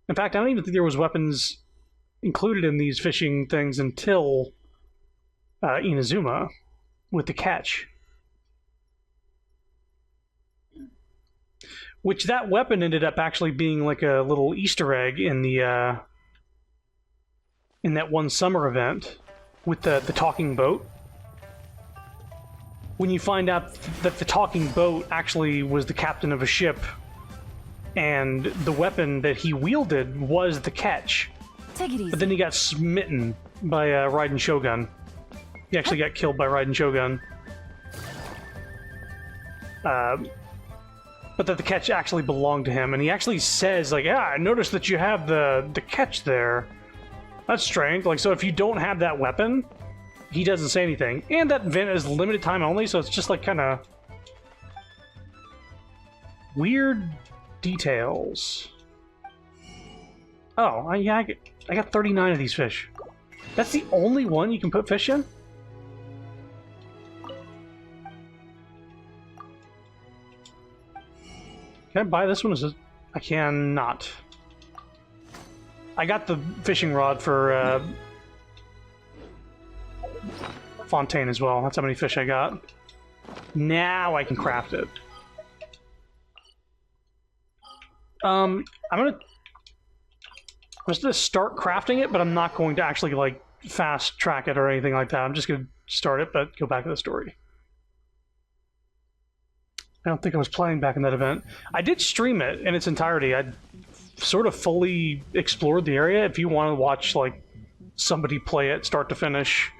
In fact, I don't even think there was weapons included in these fishing things until Inazuma with the catch. Which that weapon ended up actually being like a little Easter egg in the in that one summer event with the talking boat. When you find out that the talking boat actually was the captain of a ship and the weapon that he wielded was the catch. Take it easy. But then he got smitten by Raiden Shogun. He actually got killed by Raiden Shogun. But that the catch actually belonged to him, and he actually says, like, yeah, I noticed that you have the catch there. That's strange. Like, so if you don't have that weapon, he doesn't say anything. And that event is limited time only, so it's just like kind of weird details. Oh, yeah, I got 39 of these fish. That's the only one you can put fish in? Can I buy this one? I cannot. I got the fishing rod for Fontaine as well. That's how many fish I got. Now I can craft it. I'm just gonna start crafting it, but I'm not going to actually like fast track it or anything like that. I'm just gonna start it, but go back to the story. I don't think I was playing back in that event. I did stream it in its entirety. I sort of fully explored the area. If you want to watch like somebody play it start to finish.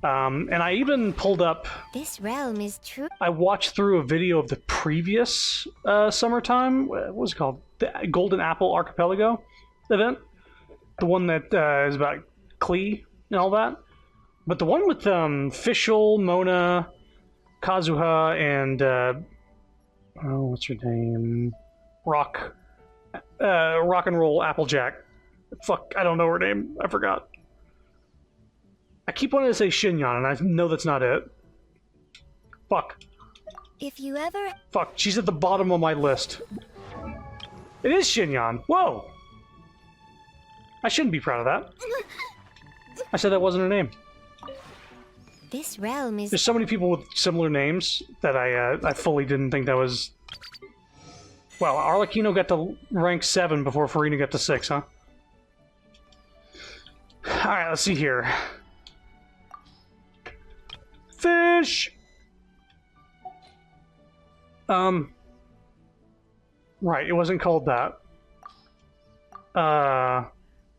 And I even pulled up... This realm is true. I watched through a video of the previous summertime, what was it called? The Golden Apple Archipelago event. The one that is about Klee and all that. But the one with Fischl, Mona, Kazuha, and... what's her name? Rock and Roll Applejack. Fuck, I don't know her name. I forgot. I keep wanting to say Shinyan, and I know that's not it. Fuck. If you ever... Fuck, she's at the bottom of my list. It is Shinyan. Whoa! I shouldn't be proud of that. I said that wasn't her name. This realm is... There's so many people with similar names that I fully didn't think that was... Well, Arlecchino got to rank 7 before Furina got to 6, huh? Alright, let's see here. Fish! Right, it wasn't called that.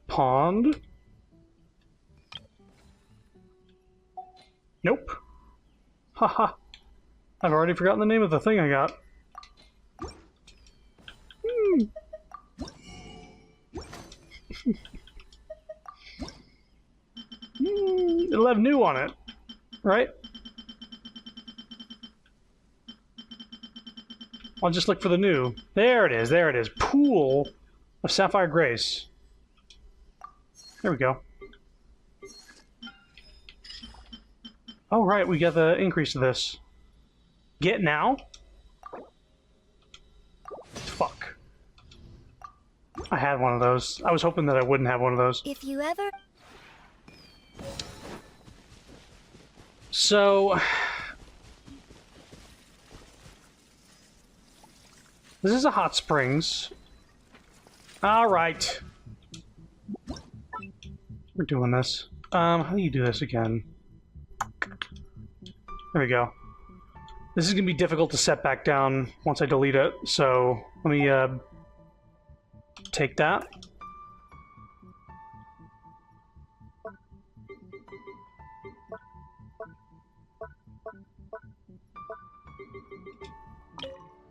Pond? Nope. Haha. I've already forgotten the name of the thing I got. It'll have new on it, right? I'll just look for the new. There it is, there it is. Pool of Sapphire Grace. There we go. Oh, right, we got the increase to this. Get now? Fuck. I had one of those. I was hoping that I wouldn't have one of those. If you ever... So... This is a hot springs. Alright. We're doing this. How do you do this again? There we go. This is going to be difficult to set back down once I delete it, so let me take that.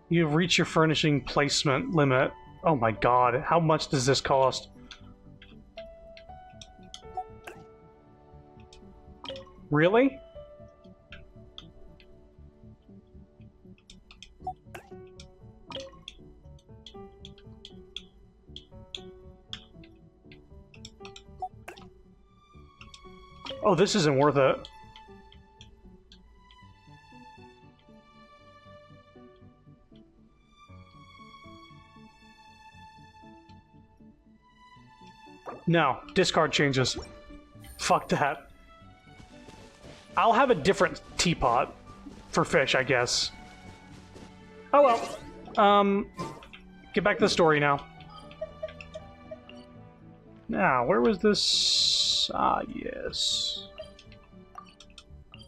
You've reached your furnishing placement limit. Oh my god, how much does this cost? Really? Oh, this isn't worth it. No, discard changes. Fuck that. I'll have a different teapot for fish, I guess. Oh well. Get back to the story now. Now, where was this? Ah, yes.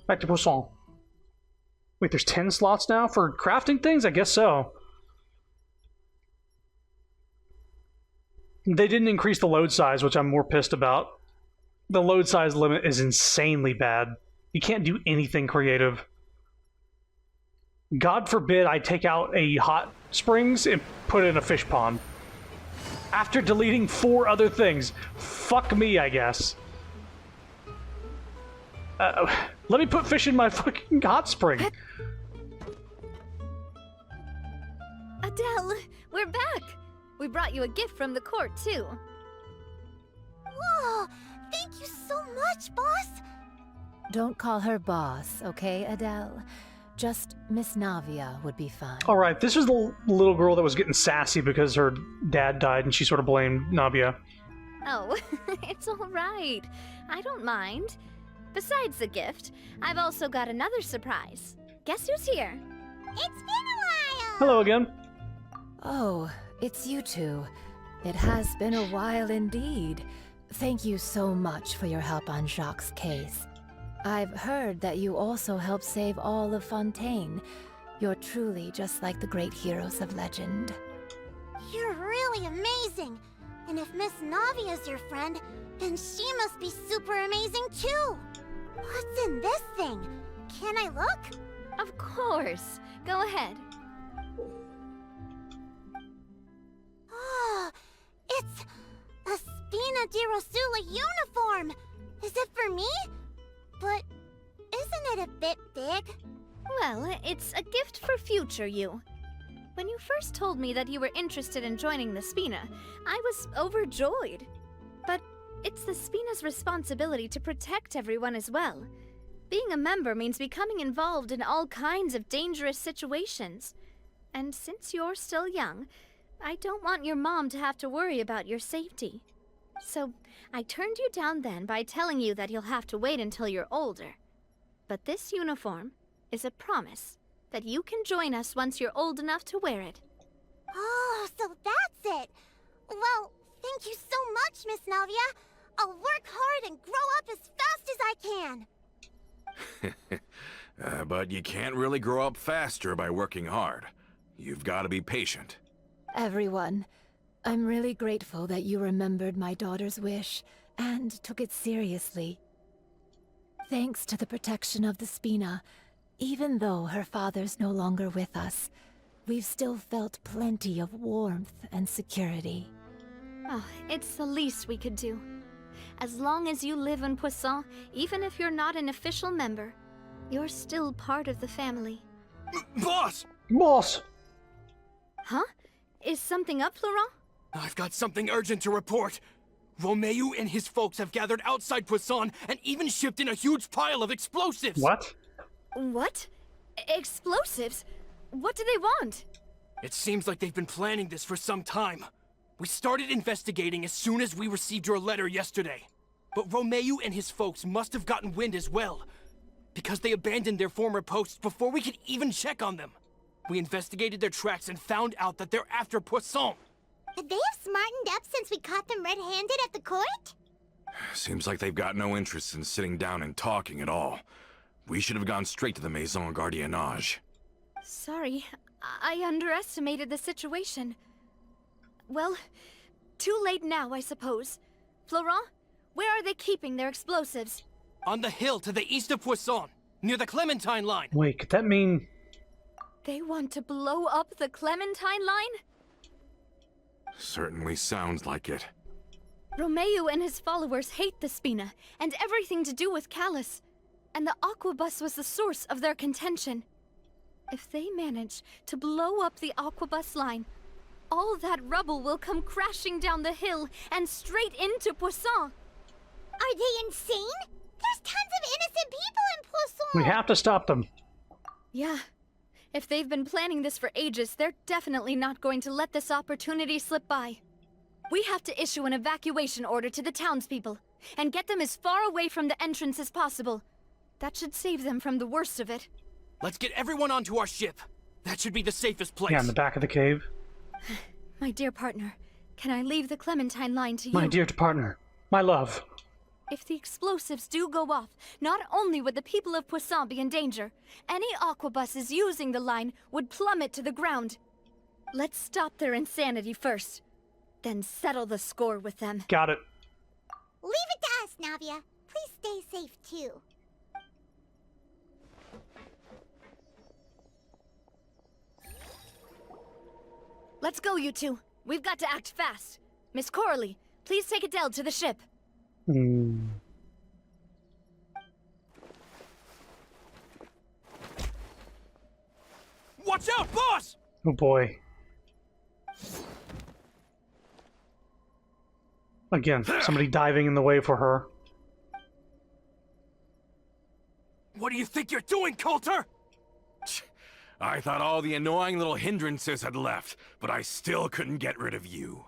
Back to Poisson. Wait, there's 10 slots now for crafting things? I guess so. They didn't increase the load size, which I'm more pissed about. The load size limit is insanely bad. You can't do anything creative. God forbid I take out a hot springs and put in a fish pond. After deleting 4 other things. Fuck me, I guess. Let me put fish in my fucking hot spring. Adele, we're back! We brought you a gift from the court, too. Whoa! Thank you so much, boss! Don't call her boss, okay, Adele? Just Miss Navia would be fine. Alright, this was the little girl that was getting sassy because her dad died and she sort of blamed Navia. Oh, it's alright. I don't mind. Besides the gift, I've also got another surprise. Guess who's here? It's been a while! Hello again. Oh, it's you two. It has been a while indeed. Thank you so much for your help on Jacques' case. I've heard that you also helped save all of Fontaine. You're truly just like the great heroes of legend. You're really amazing! And if Miss Navia's your friend, then she must be super amazing too! What's in this thing? Can I look? Of course. Go ahead. Oh, it's a Spina di Rosula uniform! Is it for me? But isn't it a bit big? Well, it's a gift for future you. When you first told me that you were interested in joining the Spina, I was overjoyed. But it's the Spina's responsibility to protect everyone as well. Being a member means becoming involved in all kinds of dangerous situations. And since you're still young, I don't want your mom to have to worry about your safety. So I turned you down then by telling you that you'll have to wait until you're older. But this uniform is a promise that you can join us once you're old enough to wear it. Oh, so that's it! Well, thank you so much, Miss Navia. I'll work hard and grow up as fast as I can. But you can't really grow up faster by working hard. You've got to be patient. Everyone, I'm really grateful that you remembered my daughter's wish and took it seriously. Thanks to the protection of the Spina, even though her father's no longer with us, we've still felt plenty of warmth and security. Oh, it's the least we could do. As long as you live in Poisson, even if you're not an official member, you're still part of the family. Boss! Boss! Huh? Is something up, Florent? I've got something urgent to report. Romeu and his folks have gathered outside Poisson and even shipped in a huge pile of explosives. What? What? Explosives? What do they want? It seems like they've been planning this for some time. We started investigating as soon as we received your letter yesterday. But Romeu and his folks must have gotten wind as well, because they abandoned their former posts before we could even check on them. We investigated their tracks and found out that they're after Poisson. Could they have smartened up since we caught them red-handed at the court? Seems like they've got no interest in sitting down and talking at all. We should have gone straight to the Maison Gardiennage. Sorry, I underestimated the situation. Well, too late now, I suppose. Florent, where are they keeping their explosives? On the hill to the east of Poisson, near the Clementine line. Wait, could that mean... They want to blow up the Clementine line? Certainly sounds like it. Romeu and his followers hate the Spina and everything to do with Callus. And the Aquabus was the source of their contention. If they manage to blow up the Aquabus line, all that rubble will come crashing down the hill and straight into Poisson. Are they insane? There's tons of innocent people in Poisson! We have to stop them. Yeah. If they've been planning this for ages, they're definitely not going to let this opportunity slip by. We have to issue an evacuation order to the townspeople and get them as far away from the entrance as possible. That should save them from the worst of it. Let's get everyone onto our ship. That should be the safest place. Yeah, in the back of the cave. My dear partner, can I leave the Clementine line to you? My dear partner, my love. If the explosives do go off, not only would the people of Poisson be in danger, any aquabuses using the line would plummet to the ground. Let's stop their insanity first, then settle the score with them. Got it. Leave it to us, Navia. Please stay safe, too. Let's go, you two. We've got to act fast. Miss Coralie, please take Adele to the ship. Watch out, boss! Oh boy. Again, somebody diving in the way for her. What do you think you're doing, Coulter? I thought all the annoying little hindrances had left, but I still couldn't get rid of you.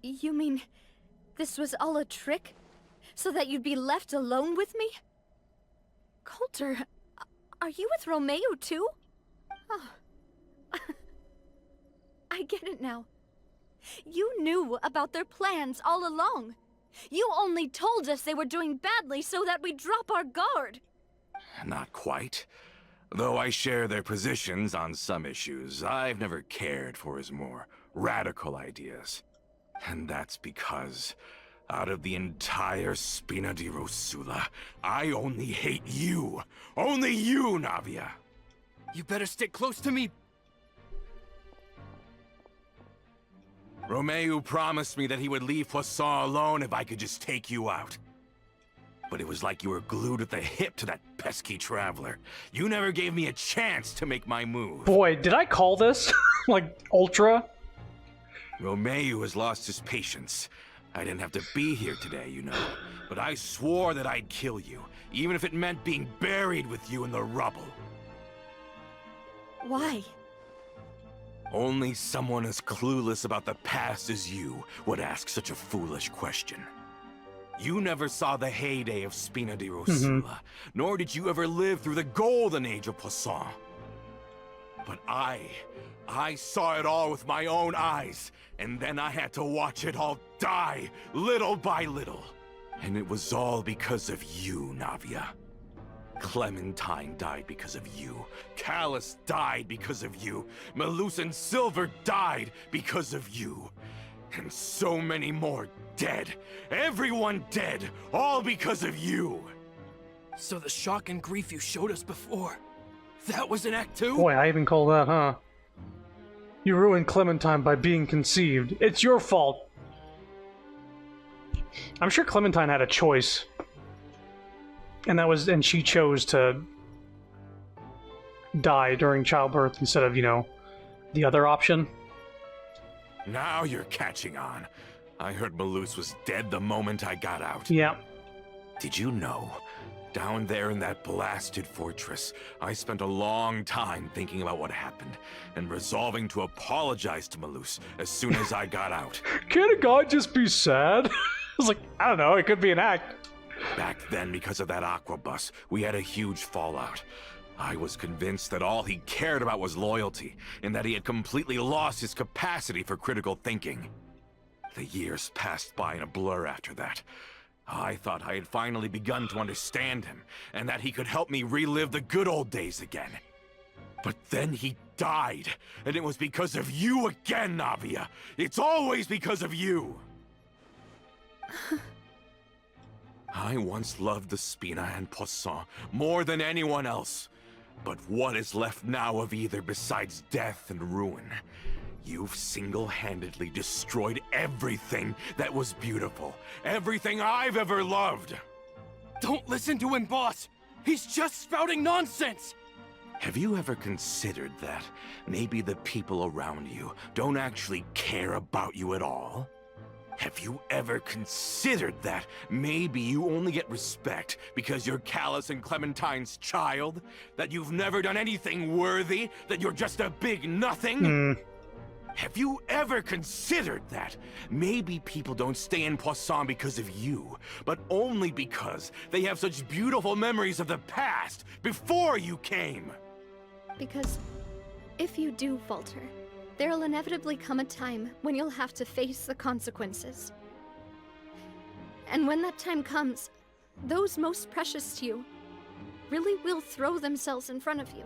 You mean this was all a trick? So that you'd be left alone with me? Coulter, are you with Romeu too? Oh. I get it now. You knew about their plans all along. You only told us they were doing badly so that we'd drop our guard. Not quite. Though I share their positions on some issues, I've never cared for his more radical ideas. And that's because, out of the entire Spina di Rosula, I only hate you. Only you, Navia. You better stick close to me. Romeu promised me that he would leave Poisson alone if I could just take you out. But it was like you were glued at the hip to that pesky traveler. You never gave me a chance to make my move. Boy, did I call this? Like, ultra? Romeu has lost his patience. I didn't have to be here today, you know. But I swore that I'd kill you, even if it meant being buried with you in the rubble. Why? Only someone as clueless about the past as you would ask such a foolish question. You never saw the heyday of Spina di Rosula, nor did you ever live through the golden age of Poisson. But I saw it all with my own eyes, and then I had to watch it all die, little by little. And it was all because of you, Navia. Clementine died because of you. Callus died because of you. Malus and Silver died because of you. And so many more dead. Everyone dead, all because of you. So the shock and grief you showed us before, that was in Act 2? Boy, I even call that, huh? You ruined Clementine by being conceived. It's your fault. I'm sure Clementine had a choice. And she chose to die during childbirth instead of, you know, the other option. Now you're catching on. I heard Malus was dead the moment I got out. Yeah. Did you know? Down there in that blasted fortress, I spent a long time thinking about what happened, and resolving to apologize to Malus as soon as I got out. Can't a guy just be sad? I was like, I don't know, it could be an act. Back then, because of that aqua bus, we had a huge fallout. I was convinced that all he cared about was loyalty, and that he had completely lost his capacity for critical thinking. The years passed by in a blur after that. I thought I had finally begun to understand him, and that he could help me relive the good old days again. But then he died, and it was because of you again, Navia. It's always because of you. I once loved the Spina and Poisson more than anyone else. But what is left now of either besides death and ruin? You've single-handedly destroyed everything that was beautiful. Everything I've ever loved. Don't listen to him, boss! He's just spouting nonsense! Have you ever considered that maybe the people around you don't actually care about you at all? Have you ever considered that maybe you only get respect because you're Callus and Clementine's child? That you've never done anything worthy? That you're just a big nothing? Have you ever considered that maybe people don't stay in Poisson because of you, but only because they have such beautiful memories of the past before you came? Because if you do falter, there'll inevitably come a time when you'll have to face the consequences. And when that time comes, those most precious to you really will throw themselves in front of you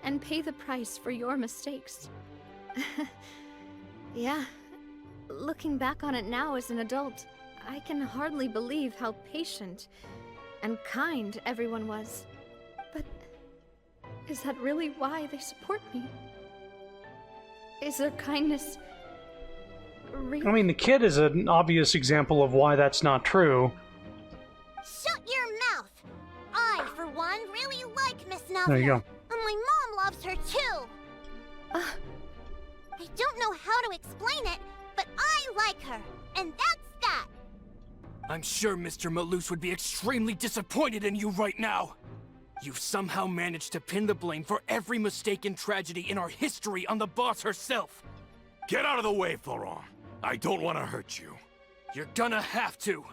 and pay the price for your mistakes. Yeah, looking back on it now as an adult, I can hardly believe how patient and kind everyone was. But is that really why they support me? Is their kindness real? I mean, the kid is an obvious example of why that's not true. Shut your mouth! I, for one, really like Miss Navia. There you go. And my mom loves her too. I don't know how to explain it, but I like her, and that's that. I'm sure Mr. Malus would be extremely disappointed in you right now. You've somehow managed to pin the blame for every mistake and tragedy in our history on the boss herself. Get out of the way, Florent. I don't want to hurt you. You're gonna have to.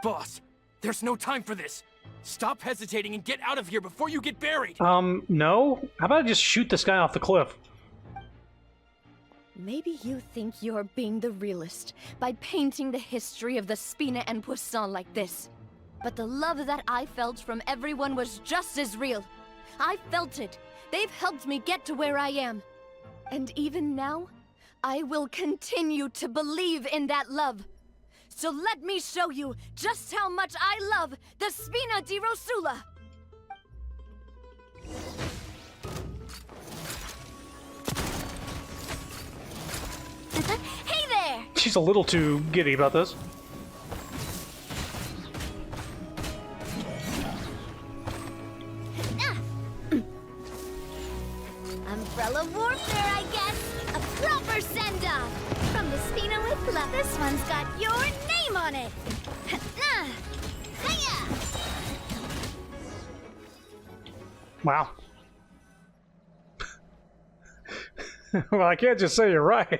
Boss, there's no time for this. Stop hesitating and get out of here before you get buried. No? How about I just shoot this guy off the cliff? Maybe you think you're being the realist by painting the history of the Spina and Poisson like this. But the love that I felt from everyone was just as real. I felt it. They've helped me get to where I am. And even now, I will continue to believe in that love. So let me show you just how much I love the Spina di Rosula! Hey there! She's a little too giddy about this. Umbrella warfare, I guess! A proper send-off! From the Spina with love. This one's got your name on it! Hiya! Wow. Well, I can't just say you're right.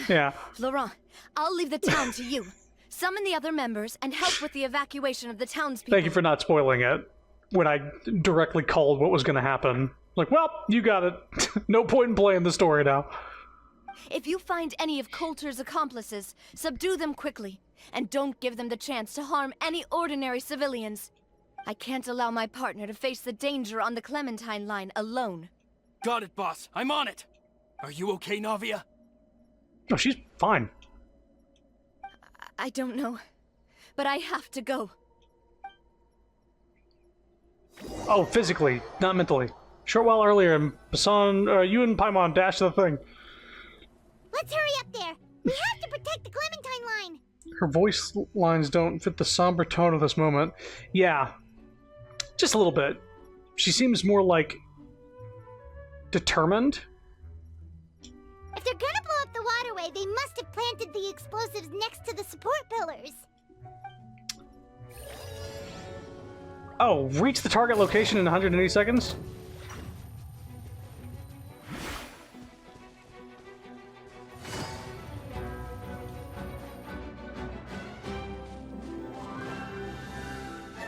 Yeah. Laurent, I'll leave the town to you. Summon the other members and help with the evacuation of the townspeople. Thank you for not spoiling it when I directly called what was going to happen. Like, well, you got it. No point in playing the story now. If you find any of Coulter's accomplices, subdue them quickly, and don't give them the chance to harm any ordinary civilians. I can't allow my partner to face the danger on the Clementine line alone. Got it, boss. I'm on it. Are you okay, Navia? Oh, she's fine. I don't know, but I have to go. Oh, physically, not mentally. Short while earlier, Bassan, you and Paimon dashed to the thing. Let's hurry up there. We have to protect the Clementine line. Her voice lines don't fit the somber tone of this moment. Yeah, just a little bit. She seems more like determined. If they're gonna blow up the waterway, they must have planted the explosives next to the support pillars. Oh, reach the target location in 180 seconds?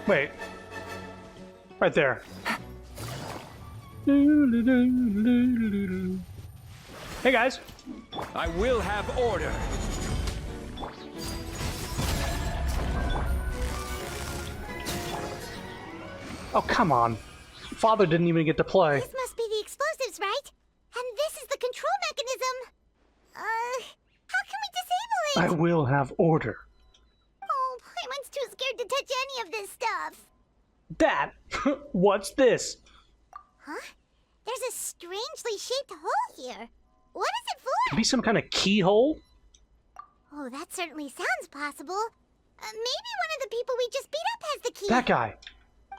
Wait. Right there. Hey guys. I will have order. Oh, come on. Father didn't even get to play. This must be the explosives, right? And this is the control mechanism. How can we disable it? I will have order. Oh, Paimon's too scared to touch any of this stuff. Dad, what's this? Huh? There's a strangely shaped hole here. What is it for? Could be some kind of keyhole? Oh, that certainly sounds possible. Maybe one of the people we just beat up has the key. That guy.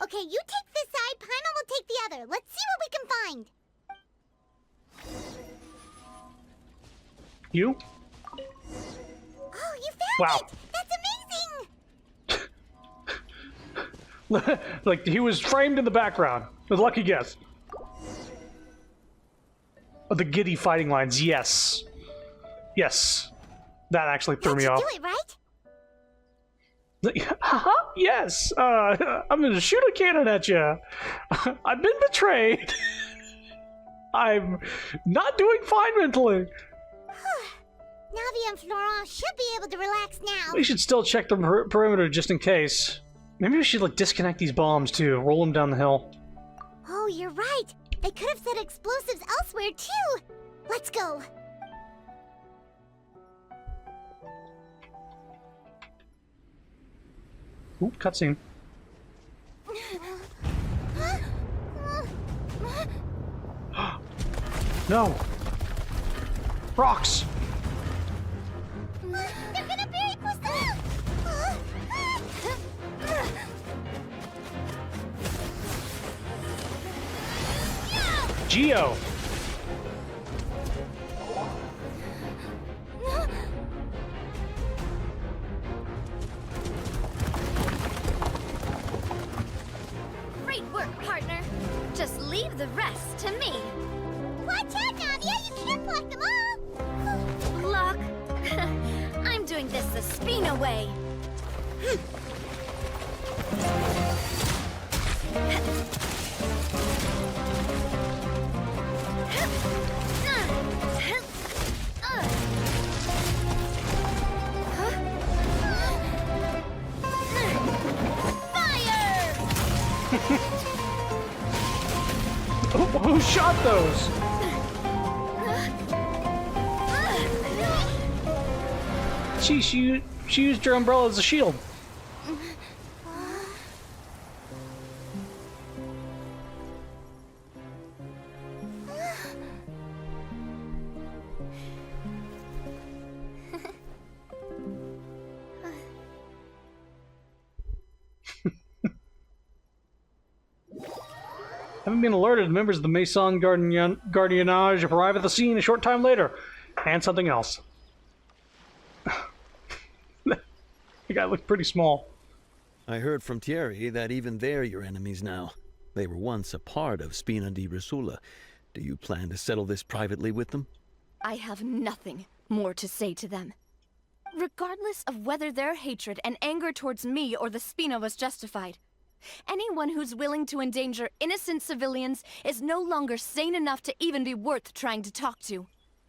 Okay, you take this side, Paimon will take the other. Let's see what we can find. You? Oh, you found Wow. it! That's amazing! Like, he was framed in the background. A lucky guess. Oh, the giddy fighting lines, yes. Yes. That actually threw me off. Do it, right? Haha, yes. I'm gonna shoot a cannon at you. I've been betrayed. I'm not doing fine mentally. Navi and Florent should be able to relax now. We should still check the perimeter just in case. Maybe we should like disconnect these bombs too. Roll them down the hill. Oh, you're right. They could have set explosives elsewhere too. Let's go. Ooh, cutscene. No! Rocks! They're gonna bury Poisson! Geo! Great work, partner. Just leave the rest to me. Watch out, Navia! You can't block them all! Block? I'm doing this the Spina way. Who shot those? She used your umbrella as a shield. Having been alerted, members of the Maison Gardiennage arrive at the scene a short time later. And something else. The guy looked pretty small. I heard from Thierry that even they're your enemies now. They were once a part of Spina di Rosula. Do you plan to settle this privately with them? I have nothing more to say to them. Regardless of whether their hatred and anger towards me or the Spina was justified, anyone who's willing to endanger innocent civilians is no longer sane enough to even be worth trying to talk to.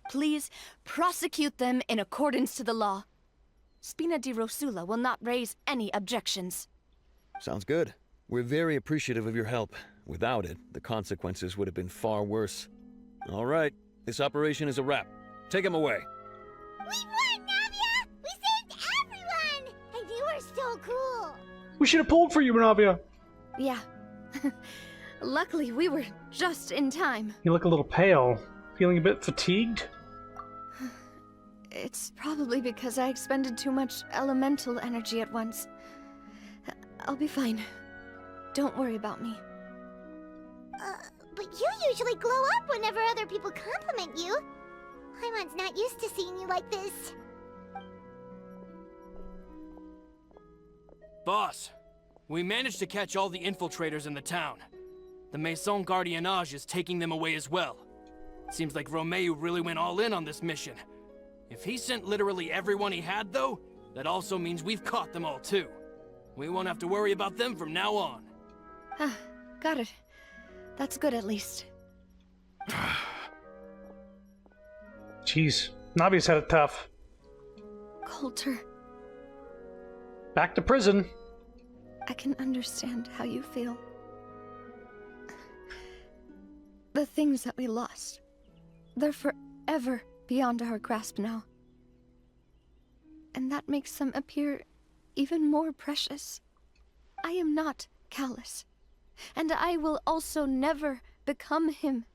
Please prosecute them in accordance to the law. Spina di Rosula will not raise any objections. Sounds good. We're very appreciative of your help. Without it, the consequences would have been far worse. All right, this operation is a wrap. Take him away. We won, Navia! We saved everyone! And you were so cool! We should have pulled for you, Navia. Yeah. Luckily, we were just in time. You look a little pale. Feeling a bit fatigued? It's probably because I expended too much elemental energy at once. I'll be fine. Don't worry about me. But you usually glow up whenever other people compliment you. Paimon's not used to seeing you like this. Boss, we managed to catch all the infiltrators in the town. The Maison Gardiennage is taking them away as well. Seems like Romeu really went all in on this mission. If he sent literally everyone he had, though, that also means we've caught them all, too. We won't have to worry about them from now on. Got it. That's good, at least. Jeez, Navi's had it tough. Coulter. Back to prison. I can understand how you feel. The things that we lost, they're forever beyond our grasp now. And that makes them appear even more precious. I am not callous, and I will also never become him.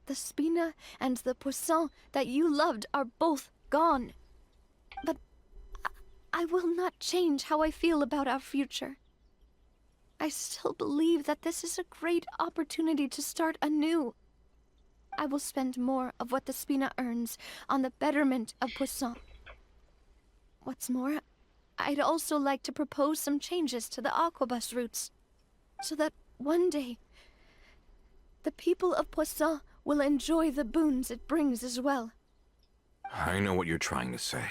The Spina and the Poisson that you loved are both gone. But I will not change how I feel about our future. I still believe that this is a great opportunity to start anew. I will spend more of what the Spina earns on the betterment of Poisson. What's more, I'd also like to propose some changes to the Aquabus routes, so that one day, the people of Poisson will enjoy the boons it brings as well. I know what you're trying to say.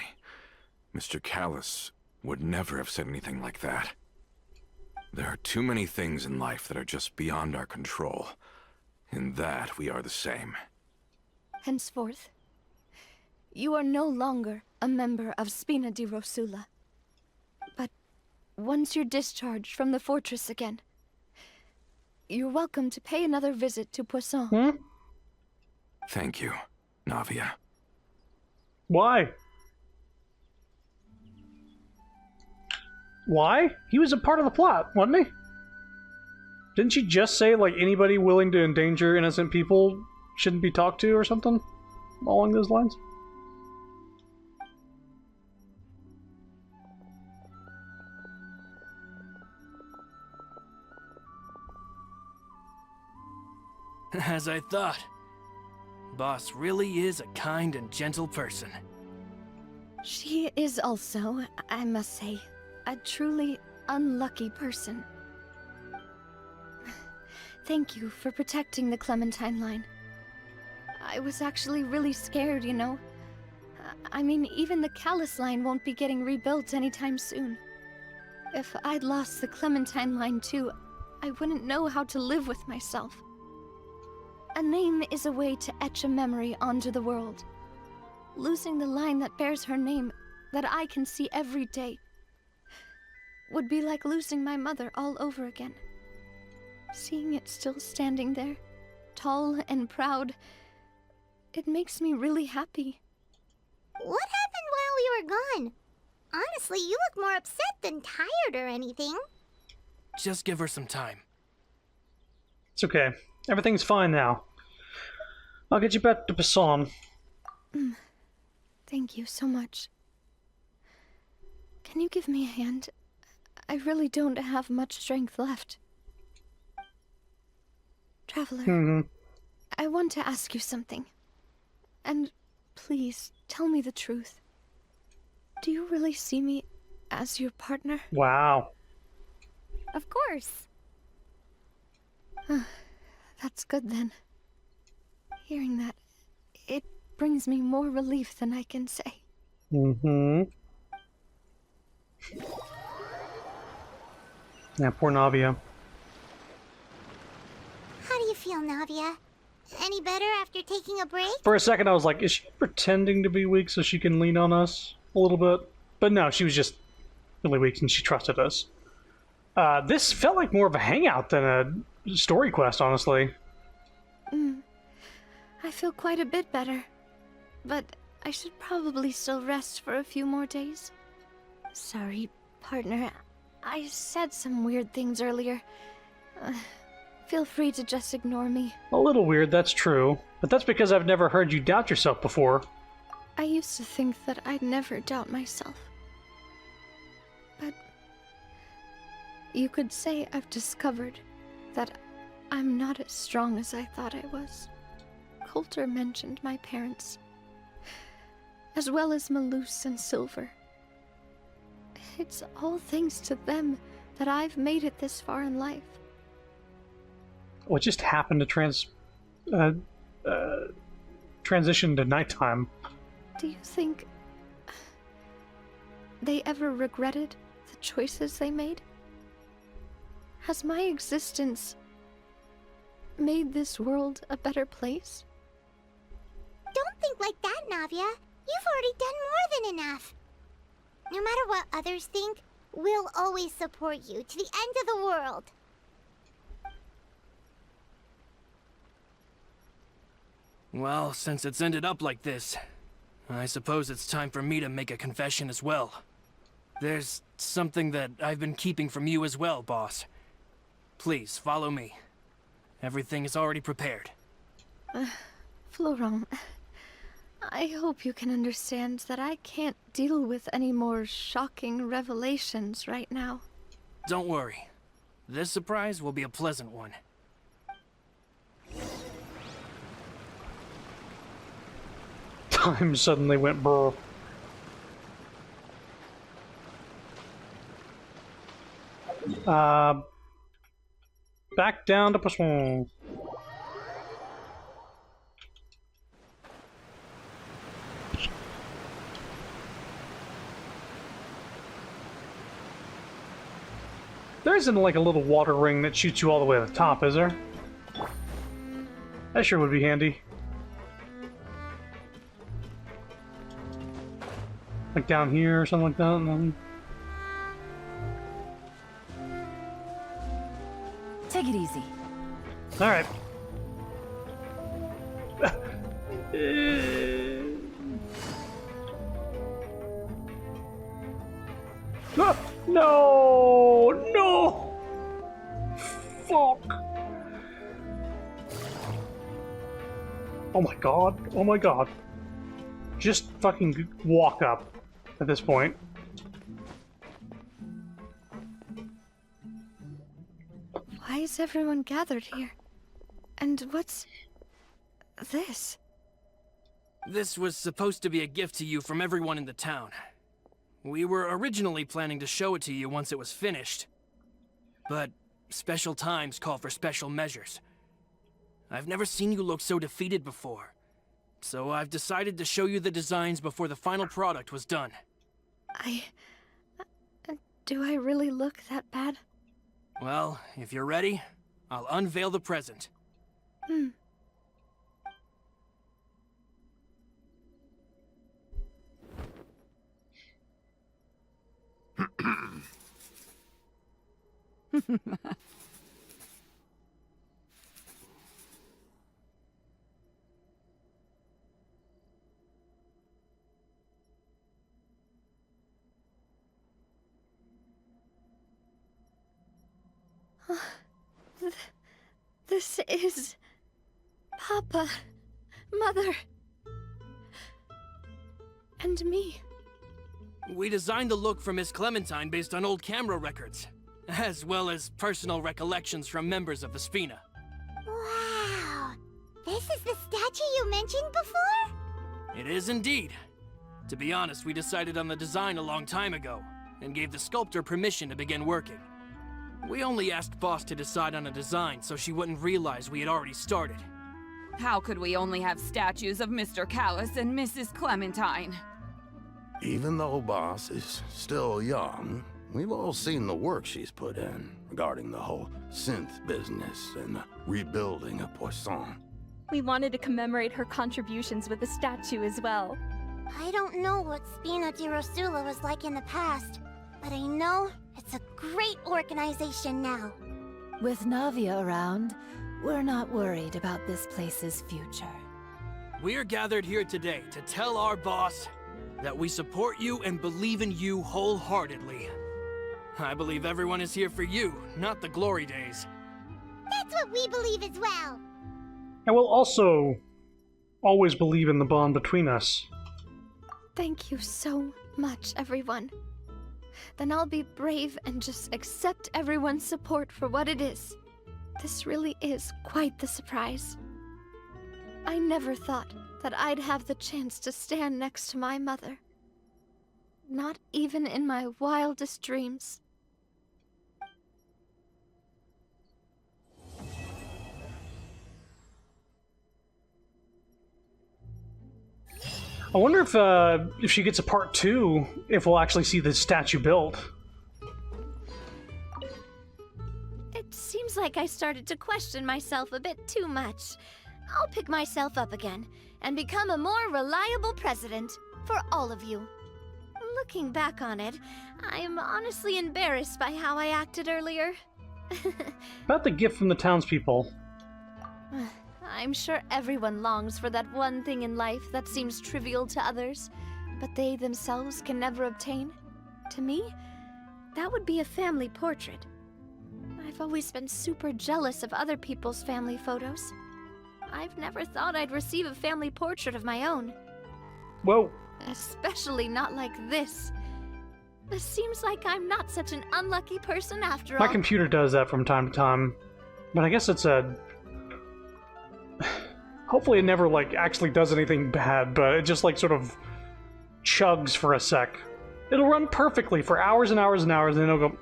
Mr. Callus would never have said anything like that. There are too many things in life that are just beyond our control. In that, we are the same. Henceforth, you are no longer a member of Spina di Rosula. But once you're discharged from the fortress again, you're welcome to pay another visit to Poisson. Thank you, Navia. Why? Why? He was a part of the plot, wasn't he? Didn't she just say, like, anybody willing to endanger innocent people shouldn't be talked to or something along those lines? As I thought. Boss really is a kind and gentle person. She is also, I must say, a truly unlucky person. Thank you for protecting the Clementine line. I was actually really scared, you know. I mean, even the Callus line won't be getting rebuilt anytime soon. If I'd lost the Clementine line too, I wouldn't know how to live with myself. A name is a way to etch a memory onto the world. Losing the line that bears her name, that I can see every day, would be like losing my mother all over again. Seeing it still standing there, tall and proud, it makes me really happy. What happened while we were gone? Honestly, you look more upset than tired or anything. Just give her some time. It's okay. Everything's fine now. I'll get you back to Poisson. Thank you so much. Can you give me a hand? I really don't have much strength left. Traveler, I want to ask you something. And please, tell me the truth. Do you really see me as your partner? Wow. Of course. That's good then. Hearing that, it brings me more relief than I can say. Yeah, poor Navia. How do you feel, Navia? Any better after taking a break? For a second, I was like, is she pretending to be weak so she can lean on us a little bit? But no, she was just really weak and she trusted us. This felt like more of a hangout than a story quest, honestly. I feel quite a bit better. But I should probably still rest for a few more days. Sorry, partner. I said some weird things earlier. Feel free to just ignore me. A little weird, that's true. But that's because I've never heard you doubt yourself before. I used to think that I'd never doubt myself. But you could say I've discovered that I'm not as strong as I thought I was. Coulter mentioned my parents, as well as Malus and Silver. It's all thanks to them that I've made it this far in life. What just happened to transition to nighttime? Do you think they ever regretted the choices they made? Has my existence made this world a better place? Don't think like that, Navia. You've already done more than enough. No matter what others think, we'll always support you to the end of the world. Well, since it's ended up like this, I suppose it's time for me to make a confession as well. There's something that I've been keeping from you as well, boss. Please, follow me. Everything is already prepared. Florent, I hope you can understand that I can't deal with any more shocking revelations right now. Don't worry. This surprise will be a pleasant one. Time suddenly went brr. Back down to Poisson. There isn't like a little water ring that shoots you all the way to the top, is there? That sure would be handy. Like down here or something like that. No. Take it easy. All right. No! No! Fuck! Oh my god! Oh my god! Just fucking walk up at this point. Why is everyone gathered here? And what's this? This was supposed to be a gift to you from everyone in the town. We were originally planning to show it to you once it was finished. But special times call for special measures. I've never seen you look so defeated before. So I've decided to show you the designs before the final product was done. Do I really look that bad? Well, if you're ready, I'll unveil the present. This is... Papa, Mother, and me. We designed the look for Miss Clementine based on old camera records, as well as personal recollections from members of the Spina. Wow! This is the statue you mentioned before? It is indeed. To be honest, we decided on the design a long time ago, and gave the sculptor permission to begin working. We only asked Boss to decide on a design so she wouldn't realize we had already started. How could we only have statues of Mr. Callus and Mrs. Clementine? Even though Boss is still young, we've all seen the work she's put in regarding the whole synth business and the rebuilding of Poisson. We wanted to commemorate her contributions with a statue as well. I don't know what Spina di Rosula was like in the past, but I know it's a great organization now. With Navia around, we're not worried about this place's future. We are gathered here today to tell our boss that we support you and believe in you wholeheartedly. I believe everyone is here for you, not the glory days. That's what we believe as well. And we'll also always believe in the bond between us. Thank you so much, everyone. Then I'll be brave and just accept everyone's support for what it is. This really is quite the surprise. I never thought that I'd have the chance to stand next to my mother. Not even in my wildest dreams. I wonder if she gets a part 2, if we'll actually see the statue built. It seems like I started to question myself a bit too much. I'll pick myself up again and become a more reliable president for all of you. Looking back on it, I'm honestly embarrassed by how I acted earlier. About the gift from the townspeople. I'm sure everyone longs for that one thing in life that seems trivial to others, but they themselves can never obtain. To me, that would be a family portrait. I've always been super jealous of other people's family photos. I've never thought I'd receive a family portrait of my own. Whoa. Especially not like this. It seems like I'm not such an unlucky person after all. My computer does that from time to time, but I guess it's a... Hopefully it never, like, actually does anything bad, but it just, like, sort of chugs for a sec. It'll run perfectly for hours and hours and hours, and then it'll go...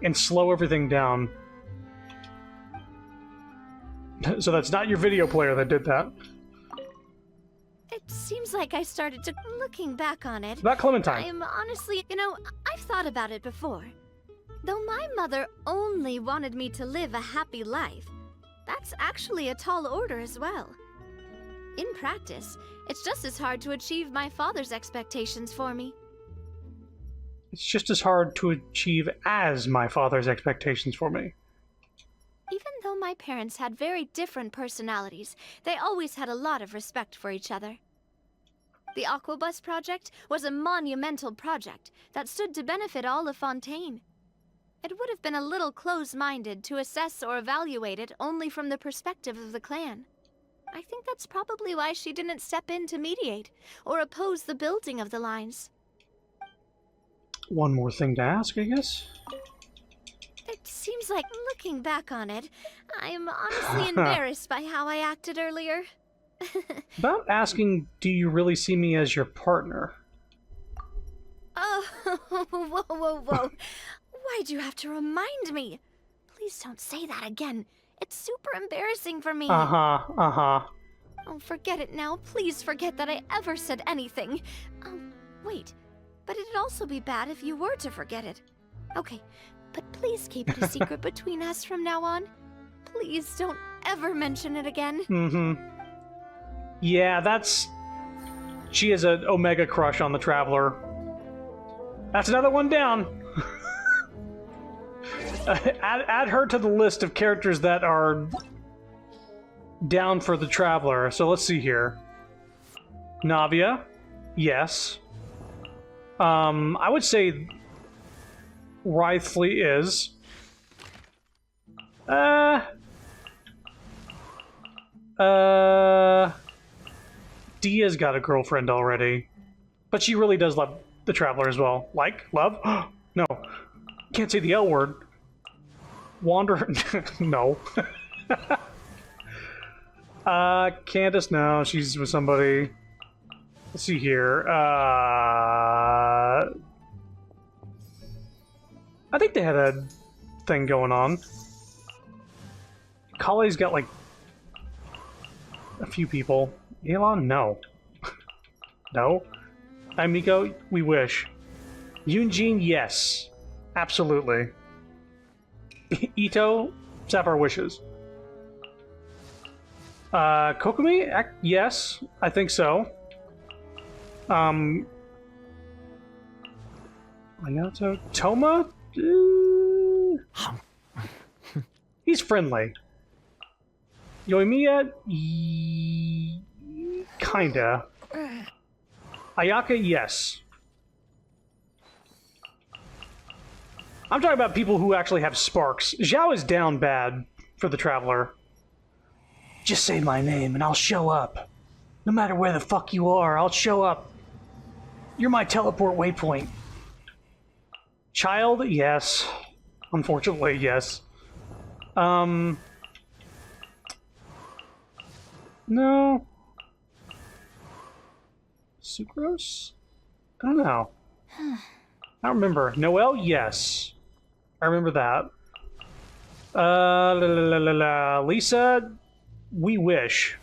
and slow everything down. So that's not your video player that did that. It seems like I started to... Looking back on it... About Clementine. I'm honestly... You know, I've thought about it before. Though my mother only wanted me to live a happy life, that's actually a tall order as well. In practice, it's just as hard to achieve my father's expectations for me. It's just as hard to achieve as my father's expectations for me. Even though my parents had very different personalities, they always had a lot of respect for each other. The Aquabus project was a monumental project that stood to benefit all of Fontaine. It would have been a little close-minded to assess or evaluate it only from the perspective of the clan. I think that's probably why she didn't step in to mediate or oppose the building of the lines. One more thing to ask, I guess? It seems like, looking back on it, I'm honestly embarrassed by how I acted earlier. About asking, do you really see me as your partner? Oh, whoa, whoa, whoa. Why'd you have to remind me? Please don't say that again. It's super embarrassing for me. Uh-huh. Oh, forget it now. Please forget that I ever said anything. Oh, wait. But it'd also be bad if you were to forget it. Okay, but please keep it a secret between us from now on. Please don't ever mention it again. Mm-hmm. Yeah, that's... She has an Omega crush on the Traveler. That's another one down. Add her to the list of characters that are down for the Traveler. So let's see here. Navia, yes. I would say Writhley is. Dia's got a girlfriend already. But she really does love the Traveler as well. Like? Love? No. Can't say the L word. Wander? No. Candace? No, she's with somebody. Let's see here. I think they had a thing going on. Kale's got like a few people. Elon? No. No. Miko? We wish. Yunjin? Yes. Absolutely. Ito? Sapphire wishes. Kokumi? Yes, I think so. Minato? Toma? He's friendly. Yoimiya? Kinda. Ayaka? Yes. I'm talking about people who actually have sparks. Zhao is down bad for the Traveler. Just say my name and I'll show up. No matter where the fuck you are, I'll show up. You're my teleport waypoint. Child? Yes. Unfortunately, yes. No. Sucrose? I don't know. I don't remember. Noelle? Yes. I remember that. Lisa? We wish.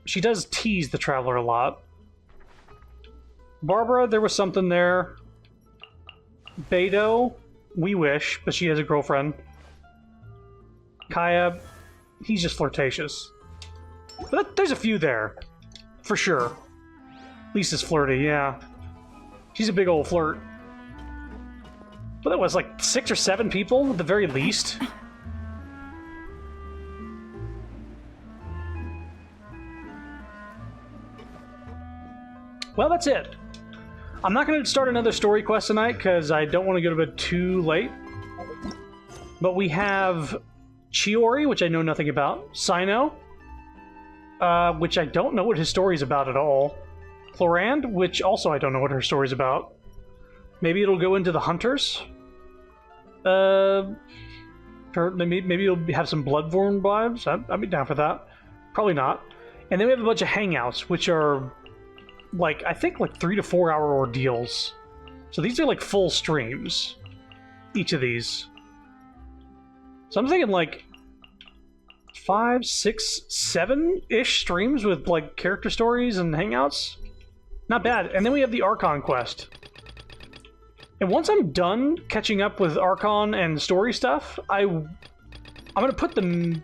She does tease the Traveler a lot. Barbara, there was something there. Beto? We wish, but she has a girlfriend. Kaya? He's just flirtatious. But there's a few there. For sure. Lisa's flirty, yeah. She's a big old flirt. But that was like 6 or 7 people at the very least. Well, that's it. I'm not going to start another story quest tonight because I don't want to go to bed too late. But we have Chiori, which I know nothing about. Sino, which I don't know what his story's about at all. Clorand, which also I don't know what her story's about. Maybe it'll go into the Hunters. Or maybe it'll have some Bloodborne vibes. I'd be down for that. Probably not. And then we have a bunch of hangouts, which are like, I think like 3 to 4 hour ordeals. So these are like full streams. Each of these. So I'm thinking like 5, 6, 7-ish streams with like character stories and hangouts. Not bad. And then we have the Archon quest. And once I'm done catching up with Archon and story stuff, I'm gonna put the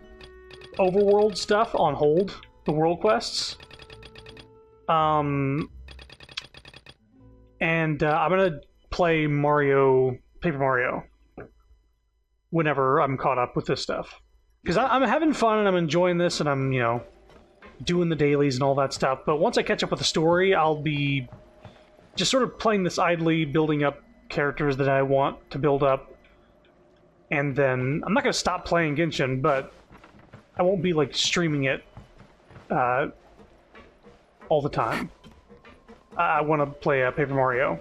overworld stuff on hold, the world quests. And I'm gonna play Paper Mario, whenever I'm caught up with this stuff. Because I'm having fun and I'm enjoying this and I'm, you know, doing the dailies and all that stuff. But once I catch up with the story, I'll be just sort of playing this idly, building up characters that I want to build up. And then I'm not going to stop playing Genshin, but I won't be like streaming it all the time. I want to play Paper Mario.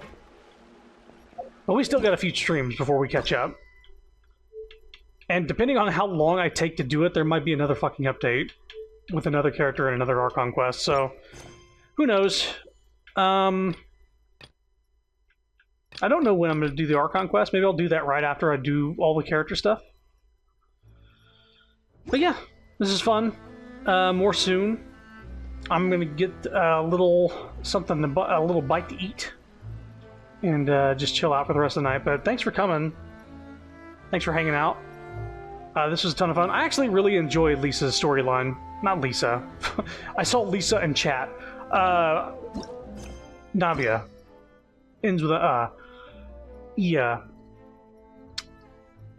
But we still got a few streams before we catch up. And depending on how long I take to do it, there might be another fucking update with another character and another Archon quest, so who knows? I don't know when I'm going to do the Archon quest. Maybe I'll do that right after I do all the character stuff. But yeah, this is fun. More soon. I'm going to get a little bite to eat. And just chill out for the rest of the night. But thanks for coming. Thanks for hanging out. This was a ton of fun. I actually really enjoyed Lisa's storyline. Not Lisa. I saw Lisa in chat. Navia. Ends with a yeah.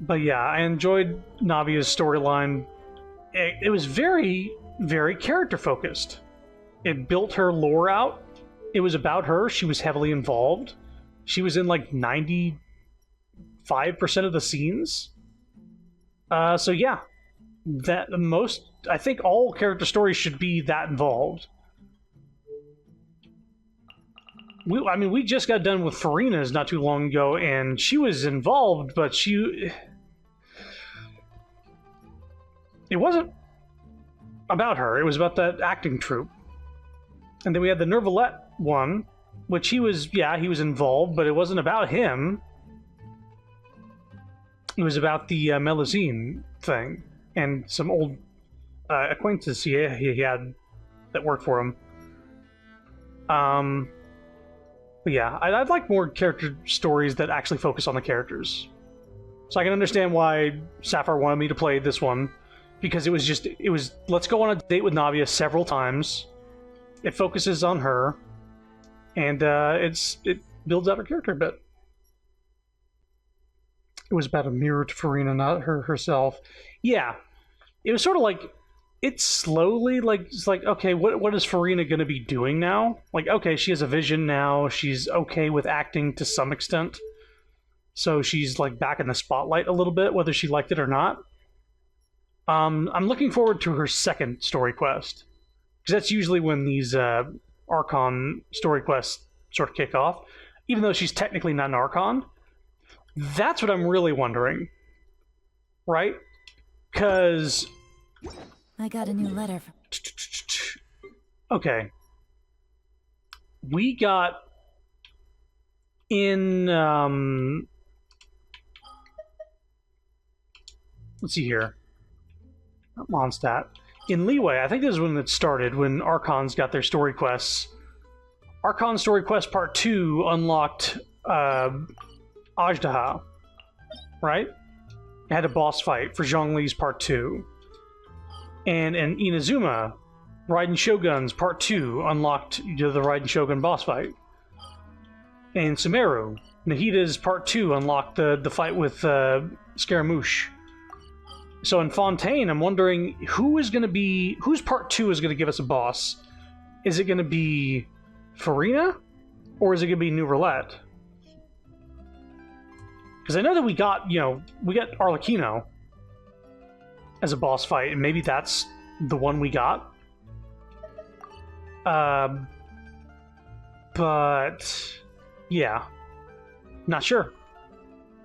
But yeah, I enjoyed Navia's storyline. It was very, very character-focused. It built her lore out. It was about her. She was heavily involved. She was in like 95% of the scenes. So yeah, that most, I think all character stories should be that involved. I mean, we just got done with Farina's not too long ago, and she was involved, but it wasn't about her. It was about that acting troupe. And then we had the Nervalette one, which he was involved, but it wasn't about him. It was about the Melusine thing and some old acquaintances he had that worked for him. But yeah, I'd like more character stories that actually focus on the characters. So I can understand why Sapphire wanted me to play this one, because it was let's go on a date with Navia several times. It focuses on her, and it builds out her character a bit. It was about a mirror to Farina, not her herself. Yeah, it was sort of like it's slowly it's like, okay, what is Farina going to be doing now? Like, okay, she has a vision now. She's okay with acting to some extent, so she's like back in the spotlight a little bit, whether she liked it or not. I'm looking forward to her second story quest, because that's usually when these Archon story quests sort of kick off. Even though she's technically not an Archon, that's what I'm really wondering, right? Because I got a new letter. Okay. We got in let's see here. Not Mondstadt. In Leeway, I think this is when it started, when Archons got their story quests. Archon Story Quest Part 2 unlocked Ajdaha, right? It had a boss fight for Zhongli's Part 2. And in Inazuma, Raiden Shogun's Part 2 unlocked the Raiden Shogun boss fight. And Sumeru, Nahida's Part 2 unlocked the fight with Scaramouche. So in Fontaine, I'm wondering whose Part 2 is going to give us a boss. Is it going to be Farina? Or is it going to be New Roulette? Because I know that we got Arlecchino as a boss fight, and maybe that's the one we got. But yeah, not sure.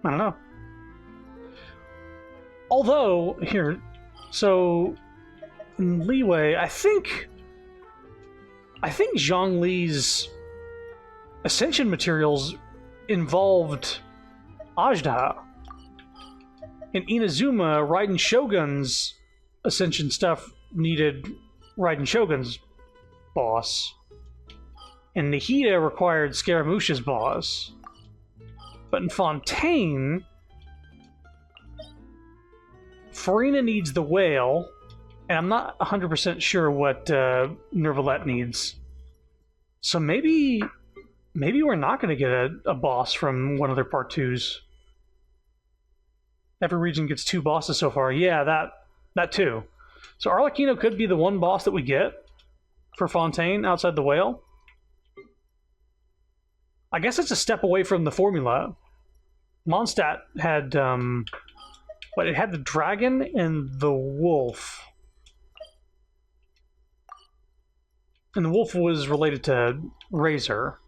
I don't know. Although here, so in Leeway, I think Zhongli's Ascension materials involved Ajdaha. In Inazuma, Raiden Shogun's Ascension stuff needed Raiden Shogun's boss. And Nahida required Scaramouche's boss. But in Fontaine, Farina needs the whale, and I'm not 100% sure what Nervalette needs. So maybe we're not going to get a boss from one of their Part 2s. Every region gets 2 bosses so far. Yeah, that too. So Arlecchino could be the one boss that we get for Fontaine outside the whale. I guess it's a step away from the formula. Mondstadt had, it had the dragon and the wolf. And the wolf was related to Razor.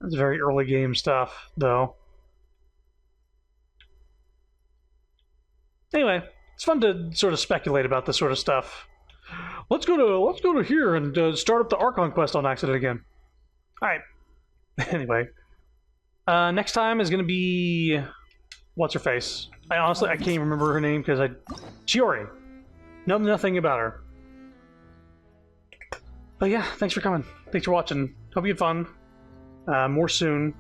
That's very early game stuff, though. Anyway, it's fun to sort of speculate about this sort of stuff. Let's go to here and start up the Archon quest on accident again. All right. Anyway, next time is going to be what's her face. I can't even remember her name because Chiori. Know nothing about her. But yeah, thanks for coming. Thanks for watching. Hope you had fun. More soon.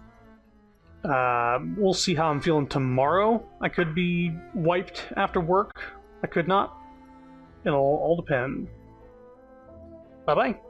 We'll see how I'm feeling tomorrow. I could be wiped after work. I could not. It'll all depend. Bye-bye.